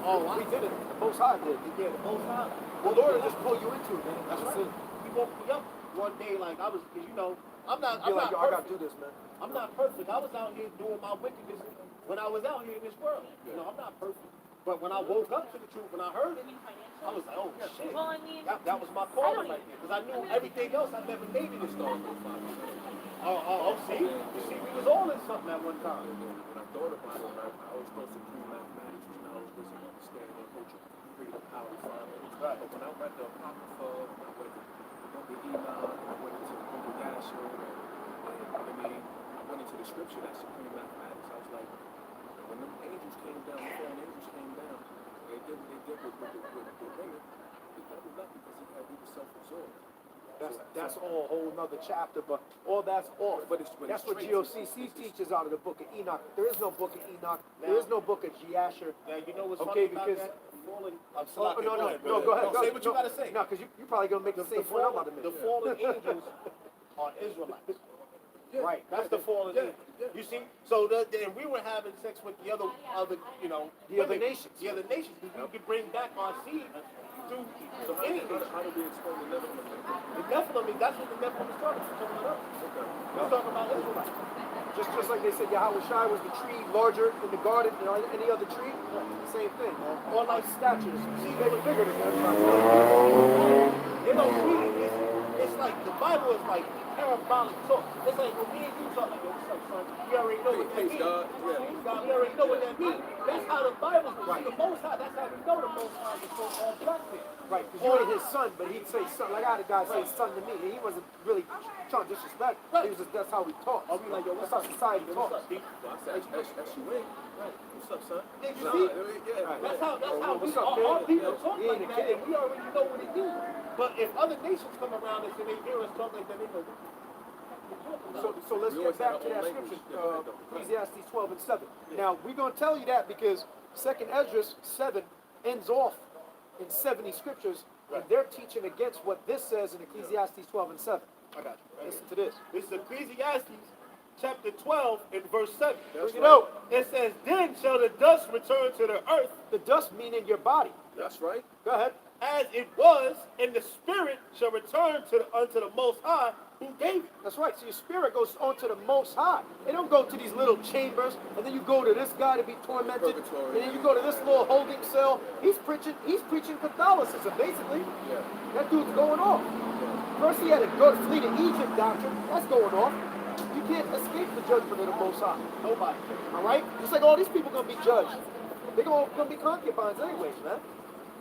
Oh, We did it. The Most High did. Yeah, the whole time. The Lord will just pull you into it, man. That's That's right. it. He woke me up one day like I was, cause I'm not You're like, yo, I gotta perfect. do this, man. I'm not perfect. I was out here doing my wickedness when I was out here in this world. I'm not perfect. But when I woke up to the truth, when I heard it, I was like, oh shit. Well, I mean, That was my calling right there. Because I knew everything else I never made it this story. See? You see, we was all in something at one time. When I thought about it, I was supposed to do mathematics, which now I was busy understanding and culture, creative power, refinement. Right. But when I read the Apocrypha, when I went to Book of Enoch, I went into the Book of Yasher, and I went into the scripture, that supreme mathematics. I was like, when them angels came down, the fallen angels came down, they did with women, he doubled up because he was self-absorbed. That's all a whole nother chapter, but all that's off. But That's it's what straight. GOCC teaches out of the book of Enoch. There is no book of Enoch. There is no book of Jasher. Now, you know what's Okay, funny about because- that? Fallen, I'm Oh, no, go ahead. go ahead. Say what you gotta say. No, because you're probably going to make the same point I'm about to make. The fallen angels are Israelites. Right, that's the fallen angels. You see, so then we were having sex with the other The other women, nations. The other nations, because we could bring back our seed through So any nation. how do we explain the Nephilim? The Nephilim, that's what the Nephilim is talking about. We're talking about Israelites. Just like they said, Yahweh Shai was the tree larger in the garden than any other tree. Same thing. Or like statues. See, they were bigger than that. They don't read it. It's like the Bible is like parabolic talk. It's like when me and you talk like, yo, what's up, son? We already know what that Peace, means. God. Yeah. God, we already know what that means. That's how the Bible is. Right. The Most High, that's how we know the Most High is so black man. Right, because you ain't his son, but he'd say son. Like I had a guy say son to me, and he wasn't really trying to disrespect. He was just, that's how we talk. I'll be like, yo, That's what's how up? society What's talks. up, Steve? Well, I said, that's you ain't. What's up, son? Yeah, you Nah, see? yeah. That's how What's we, up, man? our people talk He ain't like a that, kid. and we already know what it means. But if other nations come around us and they hear us talk like that, they go, what you talking about? So let's We get always back have to our that own language. scripture, Yeah, go ahead, Ecclesiastes 12 and 7. Now, we're going to tell you that because 2nd Esdras 7 ends off in 70 scriptures, and they're teaching against what this says in Ecclesiastes 12 and 7. I got you. Listen to this. This is Ecclesiastes chapter 12 and verse 7. Bring it out. It says, then shall the dust return to the earth The dust meaning your body. That's right. Go ahead. as it was, and the spirit shall return unto the Most High who gave it. That's right. So your spirit goes on to the Most High. They don't go to these little chambers, and then you go to this guy to be tormented, and then you go to this little holding cell. He's preaching Catholicism, basically. Yeah. That dude's going off. First he had to go flee to Egypt doctrine. That's going off. You can't escape the judgment of the Most High. Nobody. All right? Just like all these people going to be judged. They're going to be concubines anyways, man.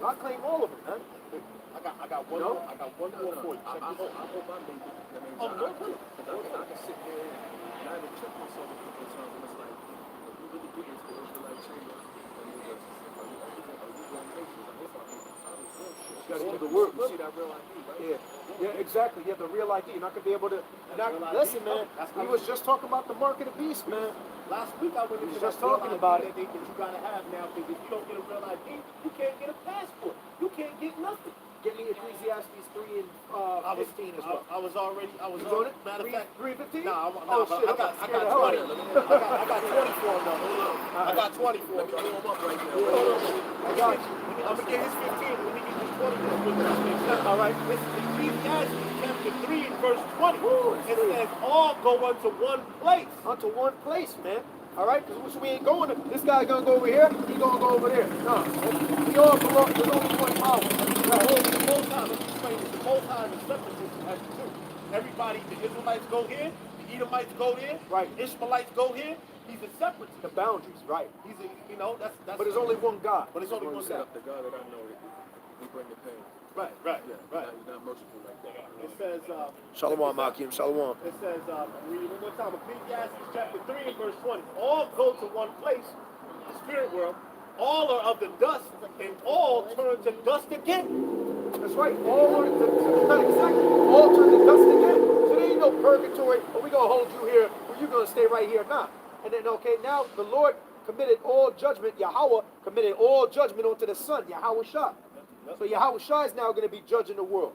I claim all of them, man. I got one more. I got one more for you. Check I this out. hope I made it. Oh, no, no. I can sit there and I haven't checked myself a couple of times, and it's like, if you really get into the Israelite chamber, and you just, are you going to make it? If I make it, Gotta do the work. You see that real ID, right? Yeah. Boom. Yeah, exactly. You have the real ID. You're not gonna be able to. Real ID. Listen, man. That's We what was just talking about the mark of the beast, man. last week I went We into was just that real talking ID about that you gotta have now, because if you don't get a real ID, you can't get a passport. You can't get nothing. Give me Ecclesiastes 3 and 15 as well. I was already. I was You on on it? Matter of fact, 3:15? nah, Oh but shit! I I'm got about to scare the hell out 20. of you. I got 20 for him though. Hold on. I got 20 for Let him. me warm up right now. Yeah, Hold on. I got you. I'm gonna get his 15. Let me get his 20 real quick. That's what it says. All right. This is Ecclesiastes chapter 3 and verse 20. Woo, It says, all go unto one place. Onto one place, man. All right, because we ain't going to. This guy's gonna go over here. He gonna go over there. No, we all belong. There's only one power. The Most High, let me explain this. The Most High and the separatists as the two. Everybody, the Israelites go here, the Edomites go there, Right. Ishmaelites go here. He's a separatist. The boundaries, right? He's a, that's. But there's only one God. But it's only One one set God. up the God that I know. He bring the pain. Right. Yeah, He's not merciful like that. It says. Shalom, Makim. Shalom. It says, read it one more time. Ecclesiastes chapter 3 and verse 20. All go to one place, the spirit world. All are of the dust, and all turn to dust again. That's right. All exactly. All turn to dust again. So there ain't no purgatory. Or we gonna hold you here, or you gonna stay right here. Nah. And then now the Lord committed all judgment. Yahweh committed all judgment onto the Son, Yahweh Shah. So Yahweh Shah is now going to be judging the world,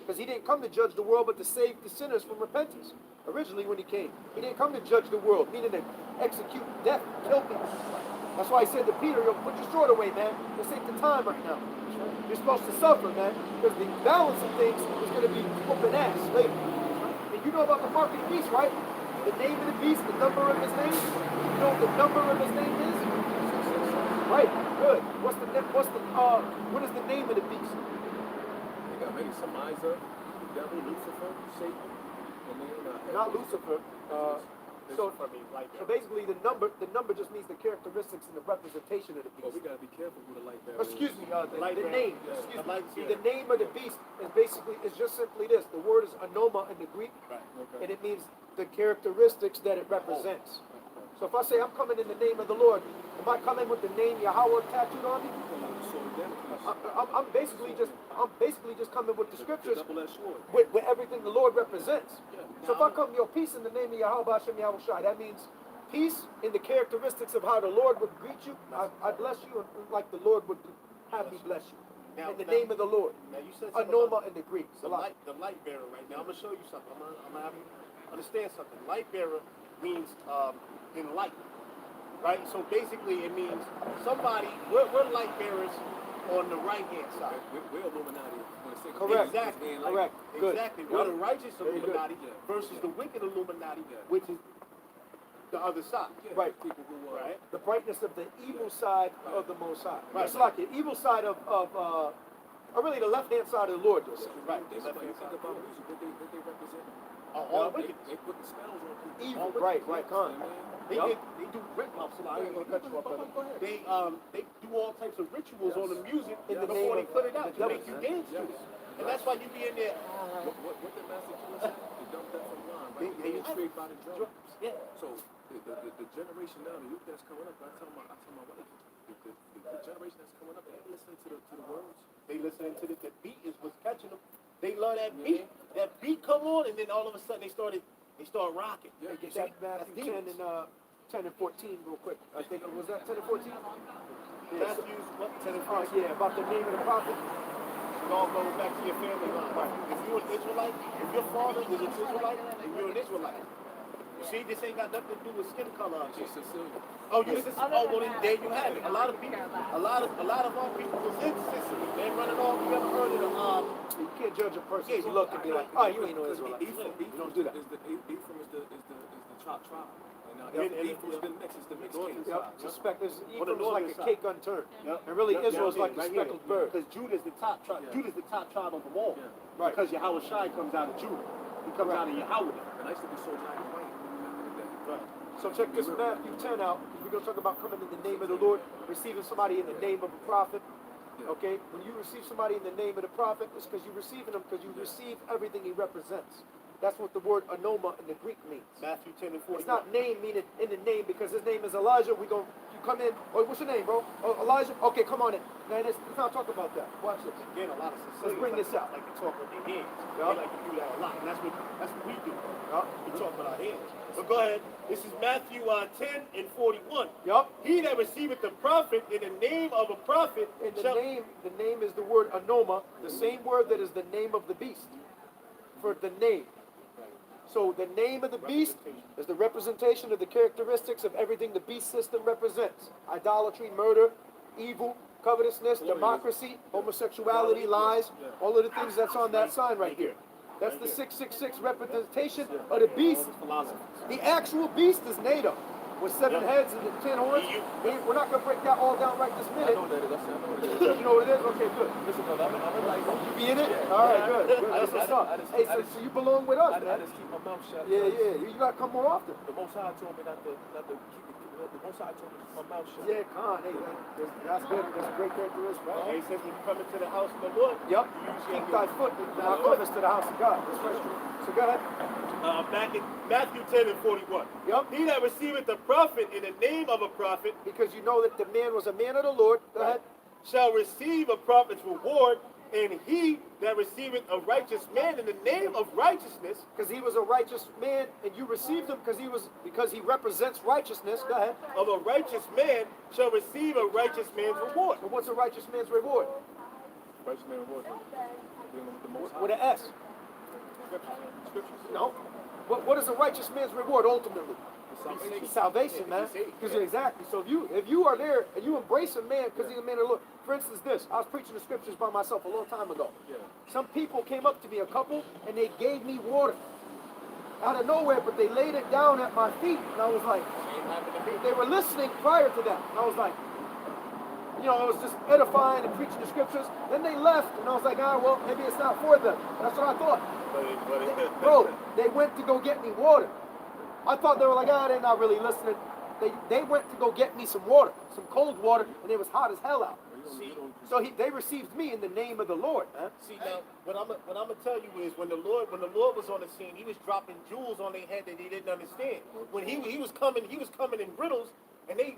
because he didn't come to judge the world, but to save the sinners from repentance. Originally, when he came, he didn't come to judge the world, meaning to execute death, kill people. That's why he said to Peter, "Yo, put your sword away, man. This ain't the time right now. You're supposed to suffer, man, because the balance of things is going to be whooping ass later." And you know about the mark of the beast, right? The name of the beast, the number of his name. You know what the number of his name is? Right. Good. What is the name of the beast? They got many. Samiza, the devil, Lucifer, Satan, and then Not Lucifer. So basically, the number just means the characteristics and the representation of the Well, we beast. gotta be careful who the light bearer Excuse me, the bearer. name. Yeah. Excuse The me. light See, bearer. the name of the beast is just simply this. The word is anoma in the Greek, Right. Okay. and it means the characteristics that it represents. So if I say I'm coming in the name of the Lord, am I coming with the name Yahweh tattooed on me? I'm basically just coming with the scriptures, Double-edged sword. with everything the Lord represents. Yeah. So if I come, your peace in the name of Yahweh Hashem Yahweh Shai, that means peace in the characteristics of how the Lord would greet you. I bless you like the Lord would have me bless you. Now- In the now- name of the Lord. Now you said something Anoma about in the Greek. the light bearer right now. I'm gonna show you something. I'm gonna have you understand something. Light bearer means in light, right? So basically, it means somebody. We're light bearers on the right hand side. We're Illuminati. For the sake of Correct. Exactly. being like- Correct. Good. Exactly. Yep. We're the righteous Very good. Illuminati Yeah. versus the wicked Illuminati, Yeah. which is the other side. Yeah, Right. People who Right. The brightness of the evil side of the Most High. Right. It's like the evil side of or really the left-hand side of the Lord, you'll say. Right. They Left hand think side. about what they represent. All They, wicked. they put the spells on people. Evil. Right. Con. They Yup. they do rituals. I ain't gonna cut you off, brother. Go ahead. They do all types of rituals on the music In the before name they of put it out the to make devil, you dance to it. And that's why you be in there. What did Master Q say? The dumb deaf and blind, right? They- They straight by the drums. Yeah. So the generation now, the youth that's coming up, I tell my wife, the generation that's coming up, they ain't listening to the words. They listening to the beat is what's catching them. They love that beat. That beat come on, and then all of a sudden they start rocking. Yeah, Get See? that That's Matthew 10 demons. and 10 and 14 real quick. I think was that 10 and 14? Matthew's what? 10 and 14. Yeah, about the name of the prophet. It all goes back to your family line. Right. If you're an Israelite, if your father is an Israelite, then you're an Israelite. You see, this ain't got nothing to do with skin color. Up here. She's Sicilian. Oh, you Sicily? Oh, well, then there you have it. A lot of people, a lot of our people was in Sicily. They're running off. You ever heard of the You can't judge a person's Yeah, look and be like, oh, you ain't no Because Israelite. Ephraim You don't do that. Ephraim is the chop tribe. And now And Ephraim's the mix, is the mixed North case. and Yep. South. Suspect is On the Ephraim is like northern a side. cake unturned. Yep. And really Yep, Israel is yeah, like the right here. speckled bird. Because Judah's the top tribe. Yeah. Judah's the top tribe of them all. Yeah. Right. Because Yahweh Shai comes out of Judah. He comes out of Yahweh. And I used to be so black and white back in the day. Right. So check this Matthew 10 out, because we're going to talk about coming in the name of the Lord, receiving somebody in the name of a prophet. Okay? When you receive somebody in the name of the prophet, it's because you're receiving him because you receive everything he represents. That's what the word anoma in the Greek means. Matthew 10 and 41. It's not name meaning in the name because his name is Elijah. You come in. Oh, what's your name, bro? Oh, Elijah. Okay, come on in. Man, let's not talk about that. Watch this. Again, a lot of Let's bring this out. like to talk with their hands. Yeah. They like to do that a lot, and that's what we do. Yeah. We talk with our hands. But go ahead. This is Matthew 10 and 41. Yup. He that receiveth the prophet in the name of a prophet And shall... the name is the word anoma, the same word that is the name of the beast. For the name. So the name of the beast is the representation of the characteristics of everything the beast system represents. Idolatry, murder, evil, covetousness, democracy, homosexuality, lies, all of the things that's on that sign right here. That's the 666 representation of the beast. The actual beast is NATO with 7 heads and 10 horns. We're not going to break that all down right this I minute. know what that is. I know what it is. You know what it is? Okay, good. Listen, brother, I'm in like, You be in it? All right, good. That's what's up. Hey, so you belong with us, I man. just keep my mouth shut. Yeah. You got to come more often. The Most High told me not to keep it. The Most High told me to keep my mouth shut. Yeah, Khan. Hey, that's good. That's a great characteristic. Right. He says when you come into the house of the Lord, Yep. you Keep usually thy foot in thy comest to the house of God. That's right. So go ahead. back in Matthew 10 and 41. Yep. He that receiveth the prophet in the name of a prophet Because you know that the man was a man of the Lord. Go ahead. shall receive a prophet's reward, and he that receiveth a righteous man in the name of righteousness Because he was a righteous man, and you received him because he represents righteousness. Go ahead. of a righteous man shall receive a righteous man's reward. But what's a righteous man's reward? Righteous man reward. Dealing with the Most High. With an S. Scriptures. No. What is a righteous man's reward ultimately? Salvation. Salvation, man. Because exactly. So if you are there and you embrace a man because he's a man of the Lord. For instance, this. I was preaching the scriptures by myself a long time ago. Yeah. Some people came up to me, a couple, and they gave me water. Out of nowhere, but they laid it down at my feet. And I was like, they were listening prior to that. And I was like, I was just edifying and preaching the scriptures. Then they left, and I was like, well, maybe it's not for them. That's what I thought. Bro, they went to go get me water. I thought they were like, they're not really listening. They went to go get me some water, some cold water, and it was hot as hell out. So they received me in the name of the Lord. Huh? See now, what I'm gonna tell you is when the Lord was on the scene, he was dropping jewels on their head that they didn't understand. When he was coming in riddles, and they,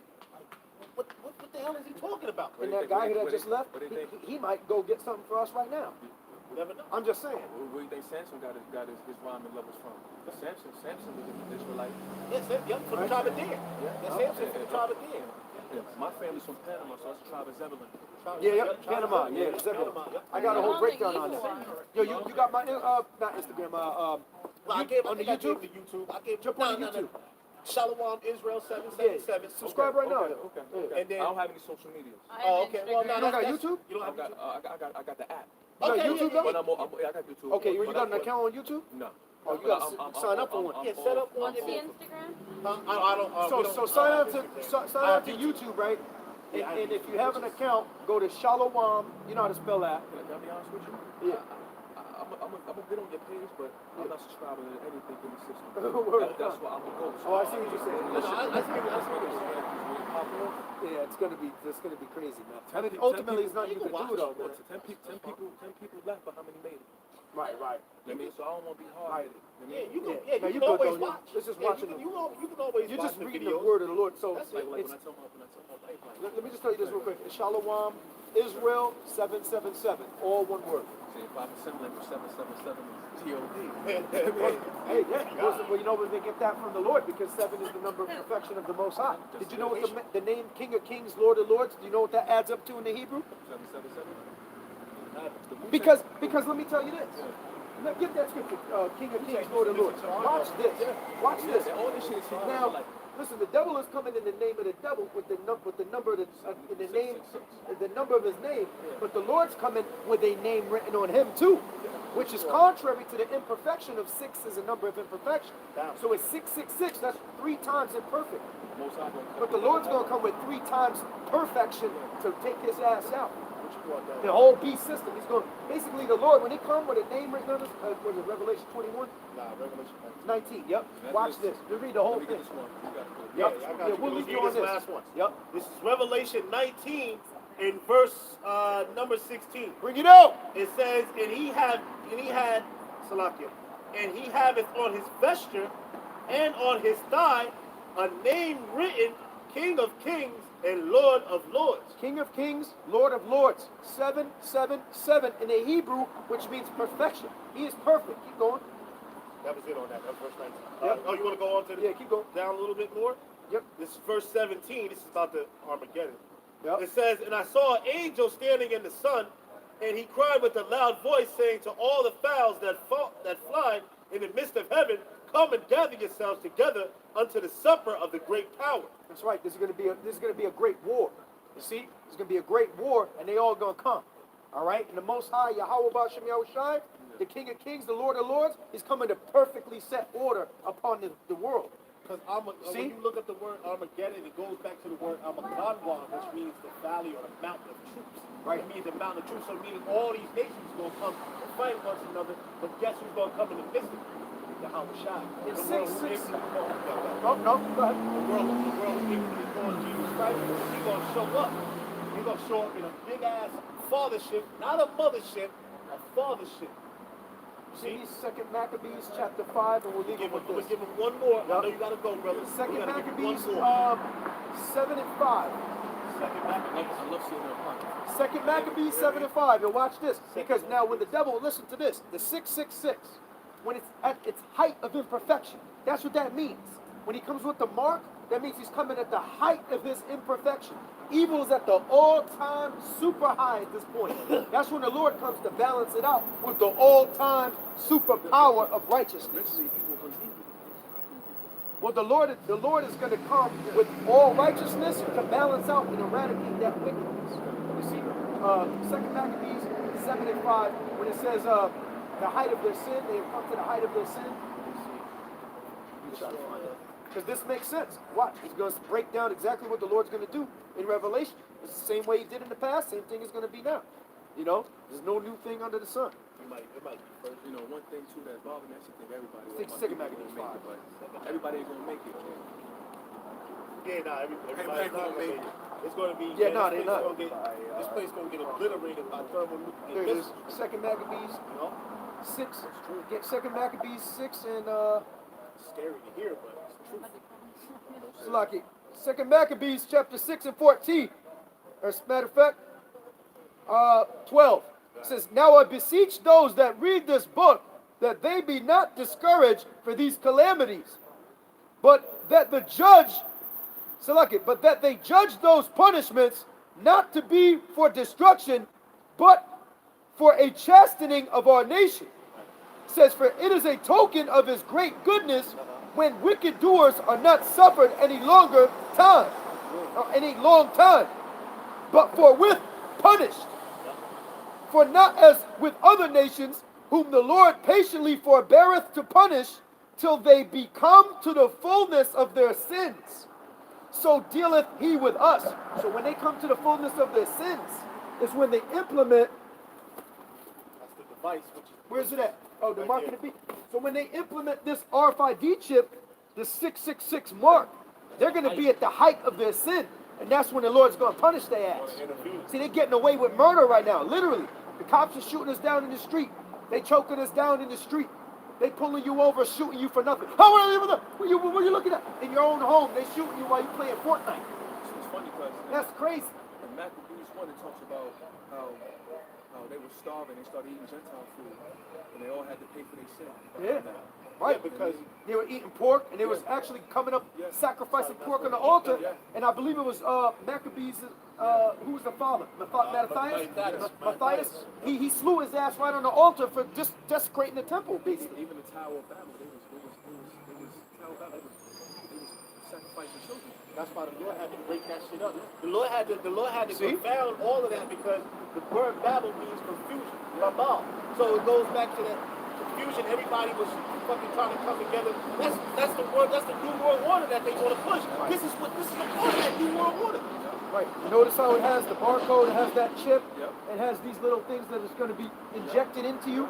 what the hell is he talking about? And that guy that just left, he might go get something for us right now. You never know. I'm just saying. Where do you think Samson got his rhyming levels from? Samson was an Israelite. Yes, from the tribe of Dan. That's Samson from the tribe of Dan. Yeah, my family's from Panama, so it's the tribe of Zebulun. Panama. Yeah, Zebulun. I got a whole breakdown on that. Yo, you got my not Instagram. I gave on the YouTube. I gave Jump on the YouTube. Shalom Israel 777. Subscribe right now. Okay. And then I don't have any social media. Oh, okay. Well, no, You don't got YouTube? You don't have YouTube. I got the app. You got Okay, YouTube yeah, though? But I got YouTube. Okay, you got an account on YouTube? No. Oh, you got to sign up for one. Yeah, set up one. What's the Instagram? I don't. we don't- So sign up to YouTube, right? And if you have an account, go to Shalom. You know how to spell that? Can I be honest with you? Yeah. I'm a bit on your page, but I'm not subscribing to anything in the system. Word. That's why I'm a go. Oh, I see what you're saying. I see. Yeah, it's gonna be crazy, man. I mean, ultimately, it's nothing you can do though, man. 10 people left, but how many made it? Right. I mean, so I don't want to be hard. Yeah, you can. Yeah, Yeah, you you good, can always though. watch. It's just Yeah, watching you them. can always You're watch just the reading the videos. word of the Lord. So Like when I it's, tell my pipeline. let me just tell you this real quick. It's Shalom Israel 777, all one word. See, if I'm assembling for 777 TOD. Hey, yeah. Well, you know where they get that from the Lord because 7 is the number of perfection of the Most High. Did you know what the name King of Kings, Lord of Lords? Do you know what that adds up to in the Hebrew? 777. Because let me tell you this. Now, get that scripture, King of Kings, Lord of Lords. Watch this. Watch this. All this shit is Now, listen, the devil is coming in the name of the devil with the number of in the name, the number of his name. But the Lord's coming with a name written on him too, which is contrary to the imperfection of 6 is a number of imperfection. So it's 666. That's 3 times imperfect. But the Lord's going to come with 3 times perfection to take his ass out. The whole beast system. He's going basically the Lord when he come with a name written on us. Was it Revelation 21? Nah, Revelation 19. Yep. Watch this. You read the whole thing. Yeah, I got you. We'll leave you Read on this this. last one. Yep. This is Revelation 19 in verse number 16. Bring it out. It says, and he had Salakia. and he haveth on his vesture and on his thigh a name written, King of Kings and Lord of Lords. King of Kings, Lord of Lords. 777 in the Hebrew, which means perfection. He is perfect. Keep going. That was it on that. That was verse 19. Yep. Oh, you want to go on to the, Yeah, keep going. down a little bit more? Yep. This is verse 17. This is about the Armageddon. Yep. It says, and I saw an angel standing in the sun, and he cried with a loud voice, saying to all the fowls that fly in the midst of heaven, come and gather yourselves together unto the supper of the great power. That's right. This is going to be a great war. You see, there's going to be a great war, and they all going to come. All right. And the Most High Yahweh Bashem Yahushai, the King of Kings, the Lord of Lords, is coming to perfectly set order upon the world. Because when you look at the word Armageddon, it goes back to the word Armageddon, which means the valley or the mountain of troops. Right. It means the mountain of troops. So meaning all these nations are going to come and fight one another. But guess who's going to come in the midst of it? Yahweh Shai. It's The world six, who six. gives you- No, go ahead. The world who gives you the Lord Jesus Christ. He's going to show up. He's going to show up in a big ass fathership, not a mothership, a fathership. See, Second Maccabees chapter 5, and we'll leave it with We'll this. give him one more. I Yep. know you got to go, brother. Second We gotta give him Maccabees one more. 7 and 5. Second Maccabees. I love seeing their pockets. Second Maccabees 7 and 5. And watch this. Because now when the devil, listen to this, the 666, when it's at its height of imperfection, that's what that means. When he comes with the mark, that means he's coming at the height of his imperfection. Evil is at the all-time super high at this point. That's when the Lord comes to balance it out with the all-time superpower of righteousness. Eventually, evil will evil. Well, the Lord is going to come with all righteousness to balance out and eradicate that wickedness. You see, 2 Maccabees 7 and 5, when it says the height of their sin, they have come to the height of their sin. Because this makes sense. Watch. He's going to break down exactly what the Lord's going to do in Revelation. It's the same way he did in the past, same thing is going to be now. You know, there's no new thing under the sun. It might be first. You know, one thing too that's bothering me, I think everybody Second gonna Maccabees make 5. it, but everybody ain't gonna make it. Yeah, nah, everybody's Everybody not gonna gonna make make it. It's going to be. Yeah, no, this they're place not. gonna get- This place going to get obliterated by thermonuclear There it is. missiles. Second Maccabees You know, 6. Get Second Maccabees 6 and it's scary to hear, but it's the truth. Salaki. Second Maccabees chapter 6 and 14. As a matter of fact, 12. It says, now I beseech those that read this book that they be not discouraged for these calamities, but that the judge, Salaki, but that they judge those punishments not to be for destruction, but for a chastening of our nation. It says, for it is a token of his great goodness when wicked doers are not suffered any longer time, or any long time, but forthwith punished. For not as with other nations, whom the Lord patiently forbeareth to punish, till they be come to the fullness of their sins, so dealeth he with us. So when they come to the fullness of their sins, is when they implement. That's the device, which is. Where's it at? Oh, the Right mark there. of the beast. So when they implement this RFID chip, the 666 mark, they're going to be at the height of their sin. And that's when the Lord's going to punish their ass. See, they're getting away with murder right now, literally. The cops are shooting us down in the street. They choking us down in the street. They pulling you over, shooting you for nothing. Oh, what are you looking at? In your own home, they shooting you while you playing Fortnite. It's funny because That's crazy. in Maccabees 1 it talks about how they were starving, they started eating Gentile food, and they all had to pay for their sin. Yeah. Right, because they were eating pork, and they was actually coming up sacrificing pork on the altar. And I believe it was Maccabees. Who was the father? Matthias. He slew his ass right on the altar for just desecrating the temple, basically. Even the Tower of Babel, they was Tower of Babel, they was sacrificing children. That's why the Lord had to break that shit up. The Lord had to See? confound all of that because the word Babel means confusion. Babal. So it goes back to that confusion. Everybody was fucking trying to come together. That's the word. That's the new world order that they want to push. This is a part of that new world order. Right. Notice how it has the barcode, it has that chip, Yep. it has these little things that is going to be injected into you.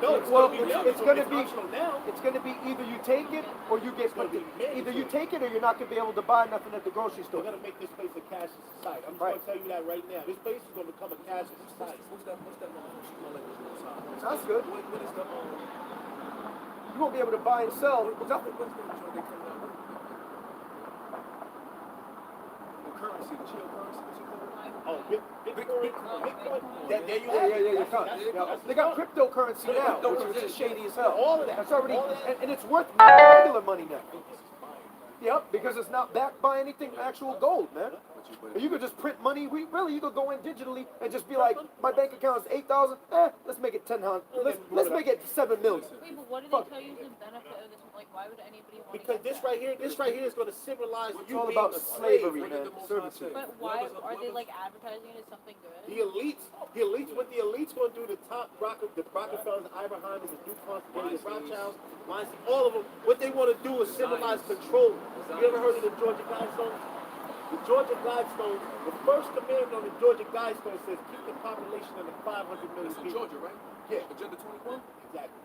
No, it's Well, gonna be it's going to be optional now. it's going to be either you take it or you get put. Either you take it or you're not going to be able to buy nothing at the grocery We're store. gonna make this place a cashless society. I'm just Right. gonna tell you that right now. This place is gonna become a cashless society. What's that That's good. What is the You won't be able to buy and sell nothing. what's the joint they come out with? The currency, the chill currency, what you call it? Oh, Bitcoin. There you Yeah, go. you can't. Yeah. They got cryptocurrency now, which is shady as hell. All of that. That's already, All of that. and it's worth more than regular money now. Yep, because it's not backed by anything actual gold, man. And you could just print money. You could go in digitally and just be like, my bank account is 8,000. Let's make it 10,000. Let's make it 7 million. Wait, but what do they tell you is the benefit of this? Like, why would anybody want Because to get this right here is going to symbolize It's you all being about a slave. slavery, man. Servitude. But why are they like advertising it as something good? What the elites going to do, the Rockefellers, the Ibrahim's, the DuPonts, the Rothschilds, all of them, what they want to do is symbolize control. You ever heard of the Georgia Guidestones? The Georgia Guidestones, the first command on the Georgia Guidestones says keep the population under 500 million It's in people. Georgia, right? Yeah. Agenda 21? Exactly.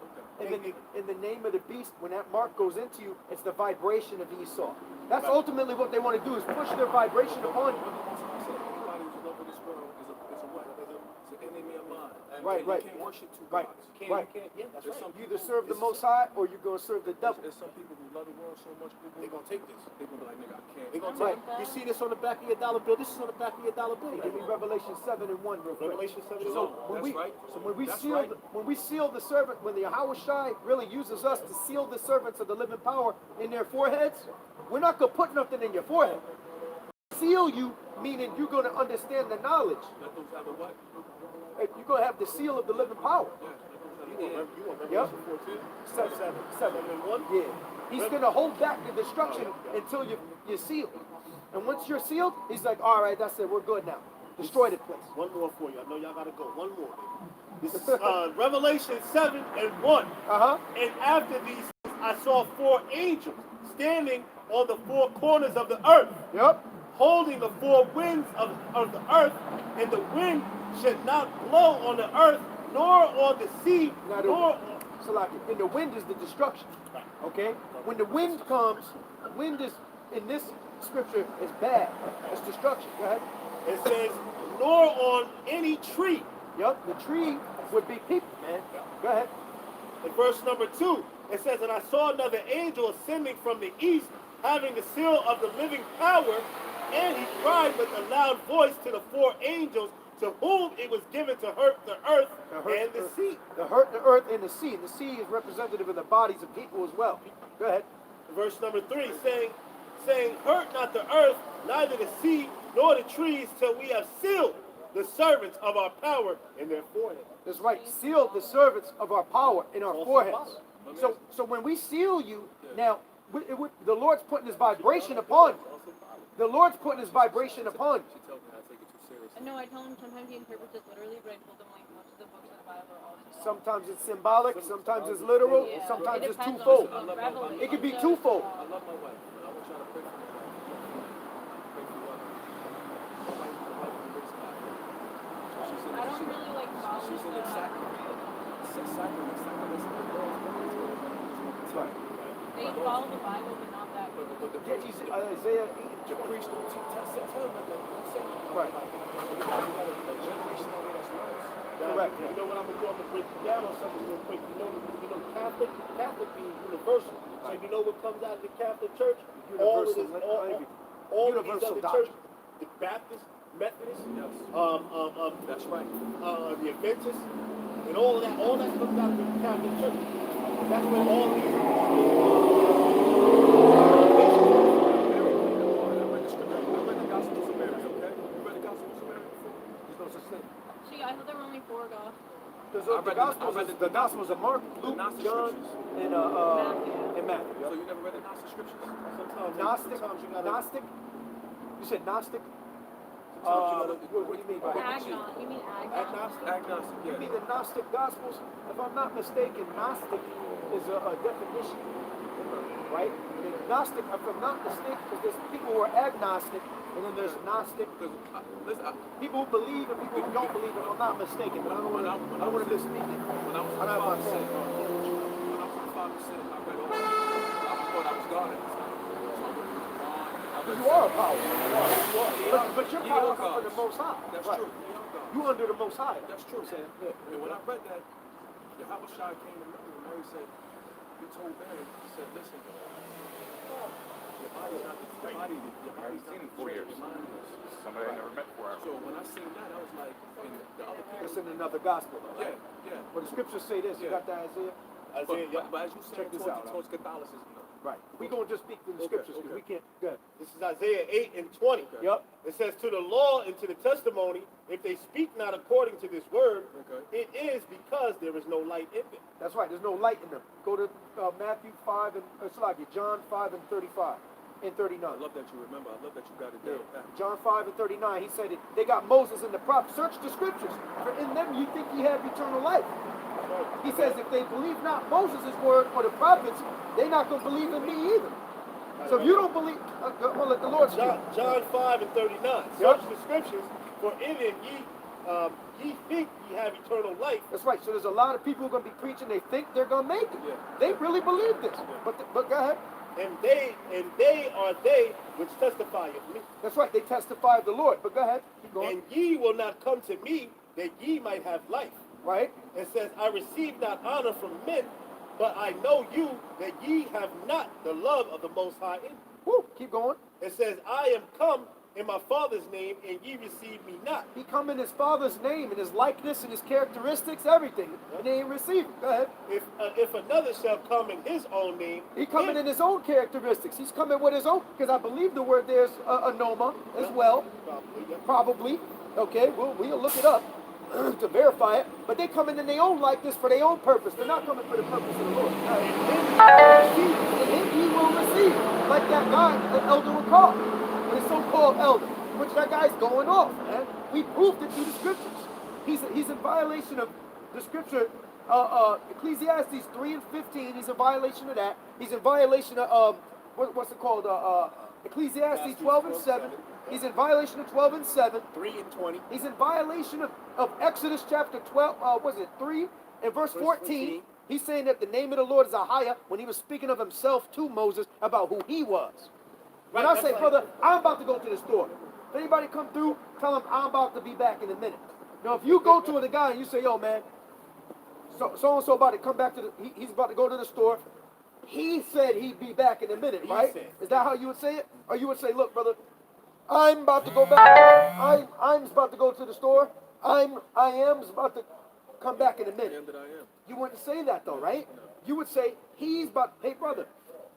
In the name of the beast, when that mark goes into you, it's the vibration of Esau. That's ultimately what they want to do, is push their vibration upon you. Anybody who's over this world is a what? Is an enemy of mine. Right, You right. can't worship two Right. gods. Right. Yeah, that's There's right. some You either serve the Most High or you're going to serve the devil. There's some people who love the world so much, They're going to take this. they're going to be like, nigga, I can't. They're going to Right. take You see this on the back of your dollar bill? This is on the back of your dollar bill. Give me Revelation 7 and 1 real quick. Revelation 7 is So on. when we, That's right. so when we That's seal, right. when we seal the servant, when the Yahweh Shai really uses us to seal the servants of the living power in their foreheads, we're not gonna put nothing in your forehead. Seal you, meaning you're gonna understand the knowledge. Let those have a what? You're gonna have the seal of the living power. You want Yep. Revelation 14? 7 and 1? Yeah. He's gonna hold back the destruction until you're sealed. And once you're sealed, he's like, all right, that's it, we're good now. Destroy the place. One more for you. I know y'all got to go. One more. This is Revelation 7 and 1. Uh-huh. And after these, I saw 4 angels standing on the 4 corners of the earth, Yep. holding the 4 winds of the earth, and the wind should not blow on the earth, nor on the sea, Now nor so like, and the wind is the destruction. Okay? When the wind comes, wind is, in this scripture, is bad. It's destruction. Go ahead. it says, nor on any tree. Yep, the tree would be people, man. Go ahead. In verse number 2, it says, and I saw another angel ascending from the east, having the seal of the living power, and he cried with a loud voice to the 4 angels, to whom it was given to hurt the earth and the sea. The hurt, the earth, and the sea. The sea is representative of the bodies of people as well. Go ahead. Verse number 3, saying, hurt not the earth, neither the sea, nor the trees, till we have sealed the servants of our power in their foreheads. That's right. Seal the servants of our power in our foreheads. So when we seal you, now, the Lord's putting his vibration upon you. The Lord's putting his vibration upon you. She tells me I take it too seriously. No, I tell him sometimes he interprets it literally, but I told him like most of the books in the Bible are also. Sometimes it's symbolic, sometimes it's literal, Yeah. sometimes It it's depends on twofold. the revelation. It could be twofold. I love my wife. And I want y'all to pray for me. Pray for my wife is raised Catholic. So she's in I don't really like follow she's in the sacraments of the girls. Right. They follow the Bible, but not that. But the Yeah, priest, Isaiah, the priest don't tell them that. right. You got a generation over that's lost. Correct. You know what I'm going to do? I'm going to break you down on something real quick. You know, Catholic means universal. So you know what comes out of the Catholic Church? Universal, all of these universal other doctrine. churches, the Baptist, Methodist, Yes. That's right. the Adventists, and all that comes out of the Catholic Church. That's where all these. I read the scripture. I read the Gospels of Mary, okay? You read the Gospels of Mary before? There's no such thing. See, I thought there were only 4 gods. The Gospels of Mark, Luke, Gnostic John, scriptures. and Matthew. So you never read the Gnostic scriptures? Sometimes you gotta. Gnostic? You said Gnostic? Sometimes What do you mean by that? Agnon. You mean agnon? Agnostic. Agnostic, You mean yeah. the Gnostic Gospels? If I'm not mistaken, Gnostic is a definition, right? right? And agnostic, if I'm not mistaken, because there's people who are agnostic, and then there's Gnostic. People who believe and people who don't believe, if I'm not mistaken. But I don't want to misspeak it. When I was I don't know if I'm saying. when I was in the father's sin, I read all that. I thought I was God at the time. But you are a power. But your power comes from the Most High. That's right. true. They are God. You under the Most High. That's true. Yeah. And when I read that, Yahweh Shai came to Mary, and Mary said, he told Mary, he said, listen, your body's not your body's seen not 4 years. your mind is. Somebody I never met before. So when I seen that, I was like, and the other people. It's in another gospel. Yeah, yeah. But the scriptures say this. You got that, Isaiah? But as you said, Check this out. towards Catholicism, though. Right. We're going to just speak from the scriptures because we can't. Good. This is Isaiah 8 and 20. Yep. It says, to the law and to the testimony, if they speak not according to this word, Okay. it is because there is no light in them. That's right. There's no light in them. Go to Matthew 5 and John 5 and 35 and 39. I love that you remember. I love that you got it down. John 5 and 39, he said it. They got Moses and the prophets. Search the scriptures, for in them you think ye have eternal life. He says if they believe not Moses' word or the prophets, they're not going to believe in me either. So if you don't believe, well, let the Lord speak. John 5 and 39. Search the scriptures, for in it ye think ye have eternal life. That's right. So there's a lot of people who are going to be preaching. They think they're going to make it. Yeah. They really believe this. But go ahead. And they are they which testify of me. That's right. They testify of the Lord. But go ahead. Keep going. And ye will not come to me that ye might have life. Right. It says, I receive not honor from men, but I know you that ye have not the love of the Most High in you. Woo. Keep going. It says, I am come in my Father's name, and ye receive me not. He come in his Father's name and his likeness and his characteristics, everything. And they ain't receive it. Go ahead. If another shall come in his own name, He coming in his own characteristics. He's coming with his own, because I believe the word there's anoma as well. Probably. Okay, we'll look it up to verify it. But they coming in their own likeness for their own purpose. They're not coming for the purpose of the Lord. And him he will receive. Like that guy, the elder would call. The so-called elder, which that guy's going off, man. We proved it through the scriptures. He's in violation of the scripture, Ecclesiastes 3 and 15. He's in violation of that. He's in violation of what's it called? Ecclesiastes 12 and 7. He's in violation of 12 and 7. 3 and 20. He's in violation of Exodus chapter 12. Was it 3 and verse 14? He's saying that the name of the Lord is Ahia when he was speaking of himself to Moses about who he was. When I say, brother, I'm about to go to the store. If anybody come through, tell him I'm about to be back in a minute. Now, if you go to the guy and you say, yo, man, so-and-so about to come back to he's about to go to the store. He said he'd be back in a minute, right? Is that how you would say it? Or you would say, look, brother, I'm about to go back. I'm about to go to the store. I am about to come back in a minute. You wouldn't say that, though, right? You would say, hey, brother,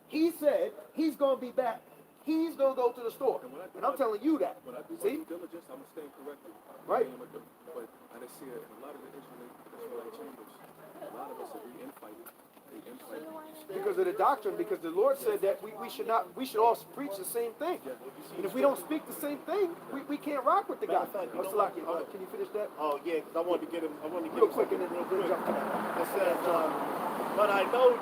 he said he's going to be back. He's going to go to the store. And I'm telling you that. When I do See? my due diligence, I'm staying corrected. Right. But I just see it in a lot of the Israelite chambers. A lot of us are infighting. They infighting. Because of the doctrine, because the Lord said that we should all preach the same thing. And if we don't speak the same thing, we can't rock with the guy. Can you finish that? Oh, yeah, because I wanted to get him. Real quick, and then real we'll quick. jump to that. It says, but I know.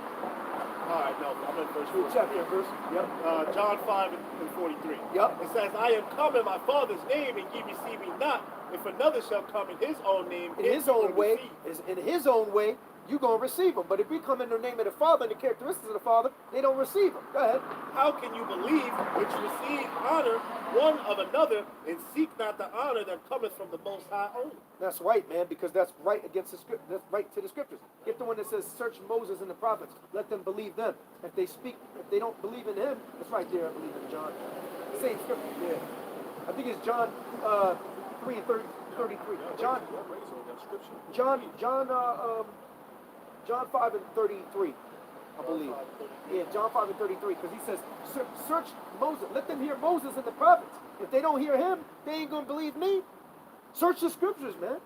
All right, no, I'm in verse 4. Chapter and verse. Yep. John 5 and 43. Yep. It says, I am come in my Father's name, and ye receive me not. If another shall come in his own name, In his own way, you're going to receive him. But if we come in the name of the Father and the characteristics of the Father, they don't receive him. Go ahead. How can you believe which receive honor one of another, and seek not the honor that cometh from the Most High only? That's right, man, because that's right against the script. That's right to the scriptures. Get the one that says, search Moses and the prophets. Let them believe them. If they don't believe in him, that's right there, I believe in John. Same scripture. Yeah. I think it's John 3 and 33. John 5 and 33, I believe. Yeah, John 5 and 33, because he says, search Moses. Let them hear Moses and the prophets. If they don't hear him, they ain't going to believe me. Search the scriptures, man.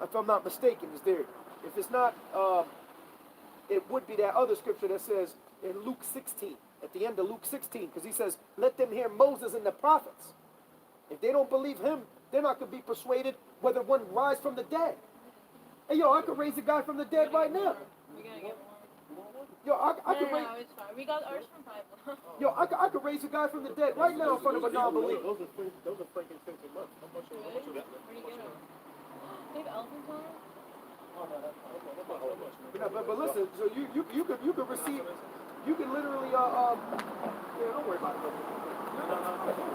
If I'm not mistaken, is there. If it's not, it would be that other scripture that says in Luke 16, at the end of Luke 16, because he says, let them hear Moses and the prophets. If they don't believe him, they're not going to be persuaded whether one rise from the dead. Hey, yo, I could raise a guy from the dead right now. We're gonna get one. Yo, I could raise. No, it's fine. We got ours from Bible. Yo, I could raise a guy from the dead right now in front of a non-believer. Those are frankincense and myrrh. Really? Where do you get them? They have elephants on it? But listen, so you could receive, you can literally yeah, don't worry about it.